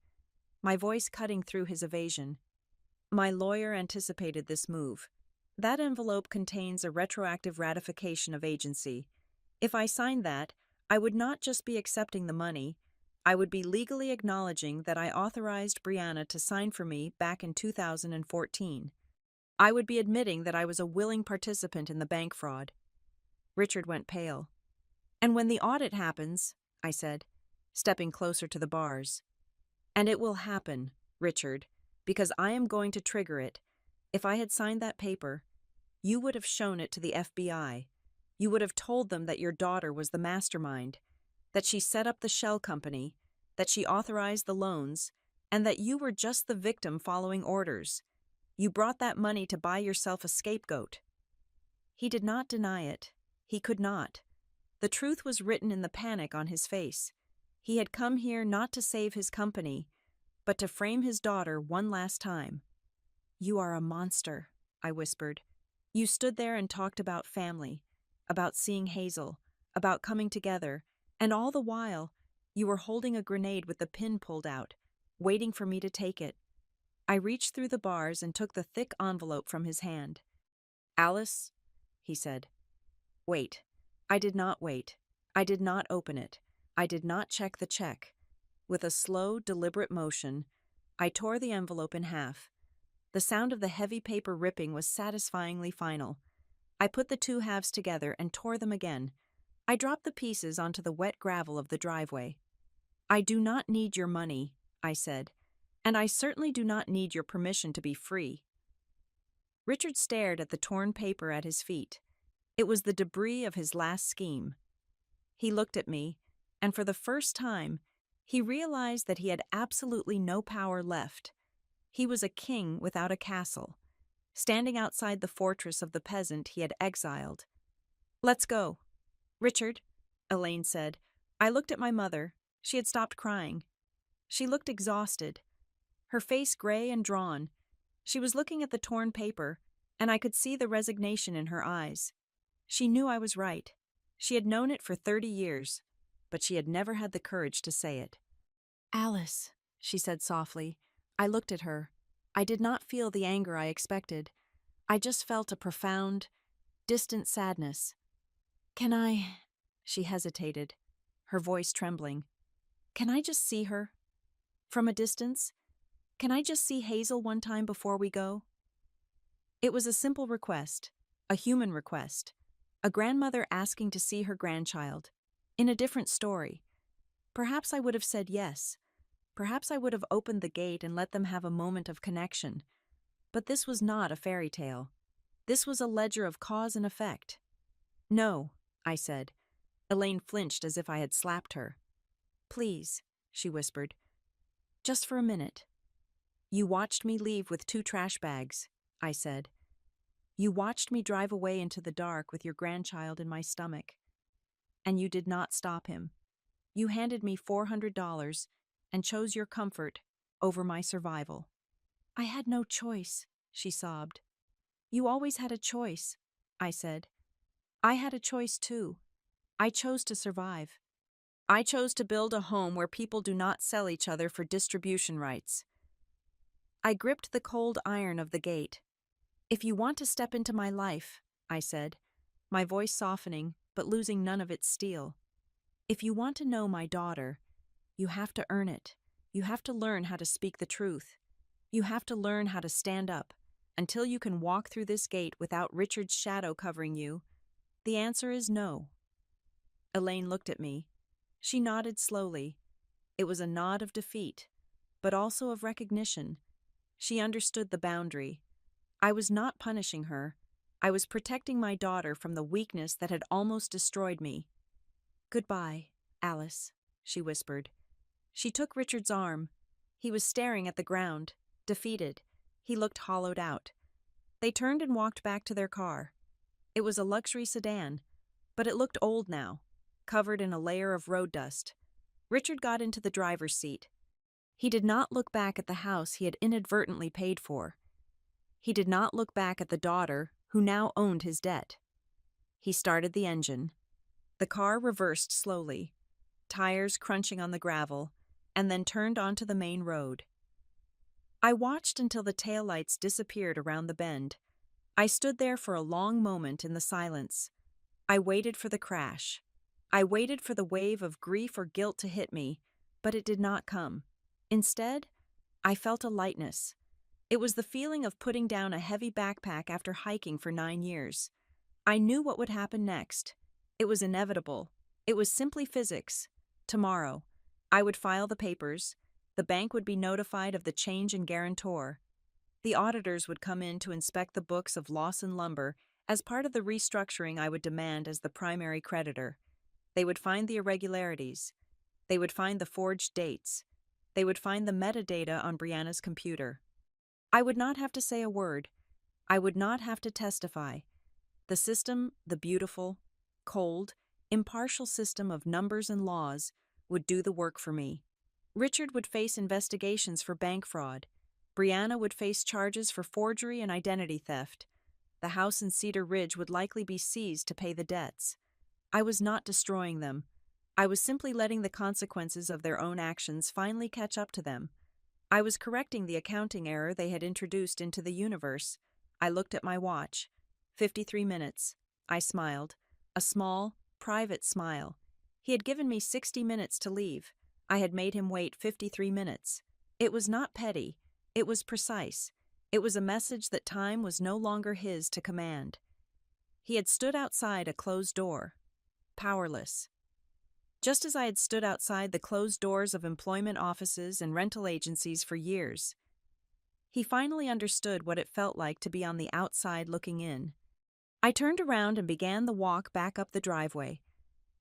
my voice cutting through his evasion. My lawyer anticipated this move. That envelope contains a retroactive ratification of agency. If I signed that, I would not just be accepting the money, I would be legally acknowledging that I authorized Brianna to sign for me back in 2014. I would be admitting that I was a willing participant in the bank fraud. Richard went pale. And when the audit happens, I said, stepping closer to the bars. And it will happen, Richard, because I am going to trigger it. If I had signed that paper, you would have shown it to the FBI. You would have told them that your daughter was the mastermind, that she set up the shell company, that she authorized the loans, and that you were just the victim following orders. You brought that money to buy yourself a scapegoat. He did not deny it. He could not. The truth was written in the panic on his face. He had come here not to save his company, but to frame his daughter one last time. You are a monster, I whispered. You stood there and talked about family, about seeing Hazel, about coming together, and all the while, you were holding a grenade with the pin pulled out, waiting for me to take it. I reached through the bars and took the thick envelope from his hand. Alice, he said. Wait. I did not wait. I did not open it. I did not check the check. With a slow, deliberate motion, I tore the envelope in half. The sound of the heavy paper ripping was satisfyingly final. I put the two halves together and tore them again. I dropped the pieces onto the wet gravel of the driveway. I do not need your money, I said, and I certainly do not need your permission to be free. Richard stared at the torn paper at his feet. It was the debris of his last scheme. He looked at me, and for the first time, he realized that he had absolutely no power left. He was a king without a castle, standing outside the fortress of the peasant he had exiled. Let's go. Richard, Elaine said. I looked at my mother. She had stopped crying. She looked exhausted, her face gray and drawn. She was looking at the torn paper, and I could see the resignation in her eyes. She knew I was right. She had known it for 30 years, but she had never had the courage to say it. Alice, she said softly. I looked at her. I did not feel the anger I expected. I just felt a profound, distant sadness. Can I? She hesitated, her voice trembling. Can I just see her? From a distance? Can I just see Hazel one time before we go? It was a simple request, a human request, a grandmother asking to see her grandchild, in a different story. Perhaps I would have said yes. Perhaps I would have opened the gate and let them have a moment of connection. But this was not a fairy tale. This was a ledger of cause and effect. No, I said. Elaine flinched as if I had slapped her. Please, she whispered. Just for a minute. You watched me leave with 2 trash bags, I said. You watched me drive away into the dark with your grandchild in my stomach. And you did not stop him. You handed me $400 and chose your comfort over my survival. I had no choice, she sobbed. You always had a choice, I said. I had a choice too. I chose to survive. I chose to build a home where people do not sell each other for distribution rights. I gripped the cold iron of the gate. "If you want to step into my life," I said, my voice softening but losing none of its steel. "If you want to know my daughter, you have to earn it. You have to learn how to speak the truth. You have to learn how to stand up. Until you can walk through this gate without Richard's shadow covering you, the answer is no." Elaine looked at me. She nodded slowly. It was a nod of defeat, but also of recognition. She understood the boundary. I was not punishing her. I was protecting my daughter from the weakness that had almost destroyed me. "Goodbye, Alice," she whispered. She took Richard's arm. He was staring at the ground, defeated. He looked hollowed out. They turned and walked back to their car. It was a luxury sedan, but it looked old now, covered in a layer of road dust. Richard got into the driver's seat. He did not look back at the house he had inadvertently paid for. He did not look back at the daughter who now owned his debt. He started the engine. The car reversed slowly, tires crunching on the gravel, and then turned onto the main road. I watched until the taillights disappeared around the bend. I stood there for a long moment in the silence. I waited for the crash. I waited for the wave of grief or guilt to hit me, but it did not come. Instead, I felt a lightness. It was the feeling of putting down a heavy backpack after hiking for 9 years. I knew what would happen next. It was inevitable. It was simply physics. Tomorrow, I would file the papers. The bank would be notified of the change in guarantor. The auditors would come in to inspect the books of Lawson Lumber as part of the restructuring I would demand as the primary creditor. They would find the irregularities. They would find the forged dates. They would find the metadata on Brianna's computer. I would not have to say a word. I would not have to testify. The system, the beautiful, cold, impartial system of numbers and laws, would do the work for me. Richard would face investigations for bank fraud. Brianna would face charges for forgery and identity theft. The house in Cedar Ridge would likely be seized to pay the debts. I was not destroying them. I was simply letting the consequences of their own actions finally catch up to them. I was correcting the accounting error they had introduced into the universe. I looked at my watch. 53 minutes. I smiled. A small, private smile. He had given me 60 minutes to leave. I had made him wait 53 minutes. It was not petty. It was precise. It was a message that time was no longer his to command. He had stood outside a closed door, powerless. Just as I had stood outside the closed doors of employment offices and rental agencies for years. He finally understood what it felt like to be on the outside looking in. I turned around and began the walk back up the driveway.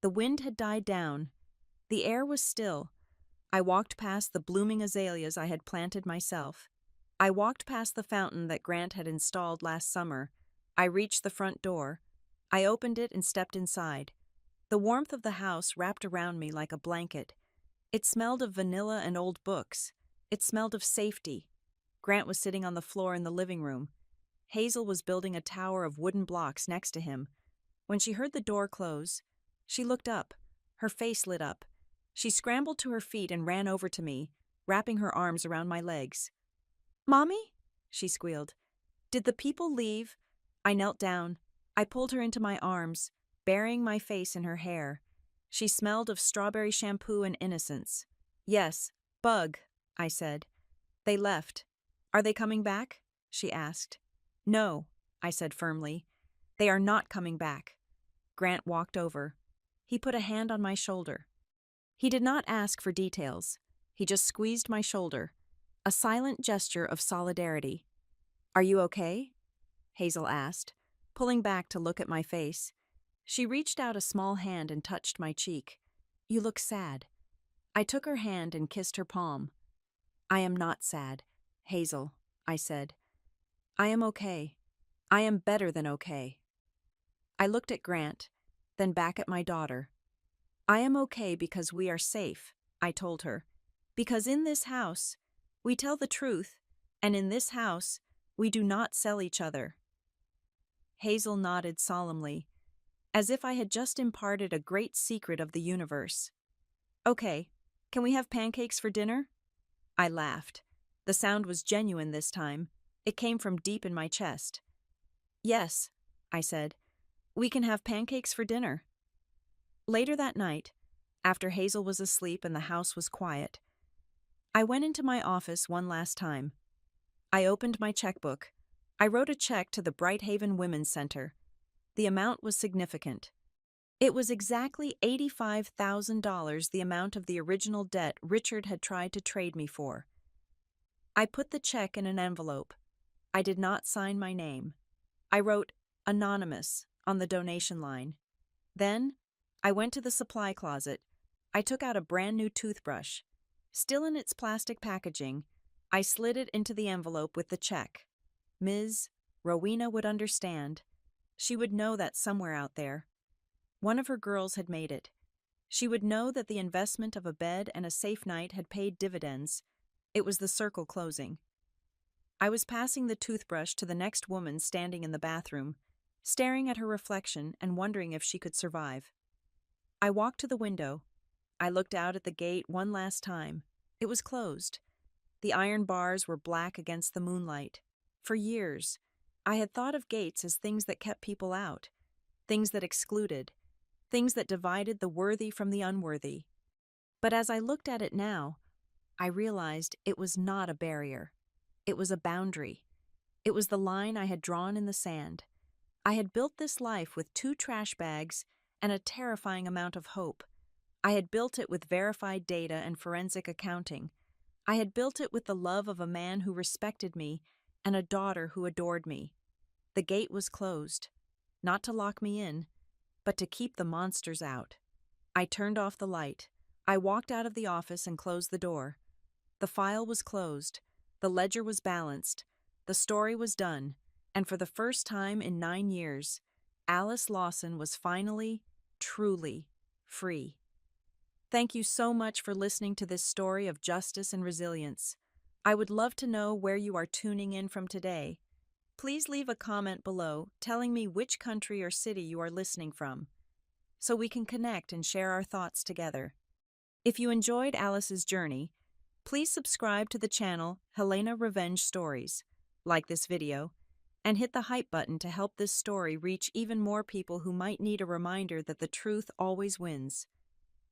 The wind had died down. The air was still. I walked past the blooming azaleas I had planted myself. I walked past the fountain that Grant had installed last summer. I reached the front door. I opened it and stepped inside. The warmth of the house wrapped around me like a blanket. It smelled of vanilla and old books. It smelled of safety. Grant was sitting on the floor in the living room. Hazel was building a tower of wooden blocks next to him. When she heard the door close, she looked up. Her face lit up. She scrambled to her feet and ran over to me, wrapping her arms around my legs. "Mommy?" she squealed. "Did the people leave?" I knelt down. I pulled her into my arms, burying my face in her hair. She smelled of strawberry shampoo and innocence. "Yes, Bug," I said. "They left. Are they coming back?" she asked. "No," I said firmly. "They are not coming back." Grant walked over. He put a hand on my shoulder. He did not ask for details. He just squeezed my shoulder. A silent gesture of solidarity. "Are you okay?" Hazel asked, pulling back to look at my face. She reached out a small hand and touched my cheek. "You look sad." I took her hand and kissed her palm. "I am not sad, Hazel," I said. "I am okay. I am better than okay." I looked at Grant, then back at my daughter. "I am okay because we are safe," I told her. "Because in this house, we tell the truth, and in this house, we do not sell each other." Hazel nodded solemnly. as if I had just imparted a great secret of the universe. "Okay, can we have pancakes for dinner?" I laughed. The sound was genuine this time. It came from deep in my chest. "Yes," I said, "we can have pancakes for dinner." Later that night, after Hazel was asleep and the house was quiet, I went into my office one last time. I opened my checkbook. I wrote a check to the Brighthaven Women's Center. The amount was significant. It was exactly $85,000, the amount of the original debt Richard had tried to trade me for. I put the check in an envelope. I did not sign my name. I wrote "Anonymous" on the donation line. Then, I went to the supply closet. I took out a brand new toothbrush. Still in its plastic packaging, I slid it into the envelope with the check. Ms. Rowena would understand. She would know that somewhere out there, one of her girls had made it. She would know that the investment of a bed and a safe night had paid dividends. It was the circle closing. I was passing the toothbrush to the next woman standing in the bathroom, staring at her reflection and wondering if she could survive. I walked to the window. I looked out at the gate one last time. It was closed. The iron bars were black against the moonlight. For years, I had thought of gates as things that kept people out, things that excluded, things that divided the worthy from the unworthy. But as I looked at it now, I realized it was not a barrier. It was a boundary. It was the line I had drawn in the sand. I had built this life with 2 trash bags and a terrifying amount of hope. I had built it with verified data and forensic accounting. I had built it with the love of a man who respected me and a daughter who adored me. The gate was closed, not to lock me in, but to keep the monsters out. I turned off the light. I walked out of the office and closed the door. The file was closed. The ledger was balanced. The story was done. And for the first time in 9 years, Alice Lawson was finally, truly free. Thank you so much for listening to this story of justice and resilience. I would love to know where you are tuning in from today. Please leave a comment below telling me which country or city you are listening from, so we can connect and share our thoughts together. If you enjoyed Alice's journey, please subscribe to the channel Helena Revenge Stories, like this video, and hit the hype button to help this story reach even more people who might need a reminder that the truth always wins.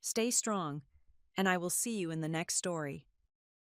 Stay strong, and I will see you in the next story.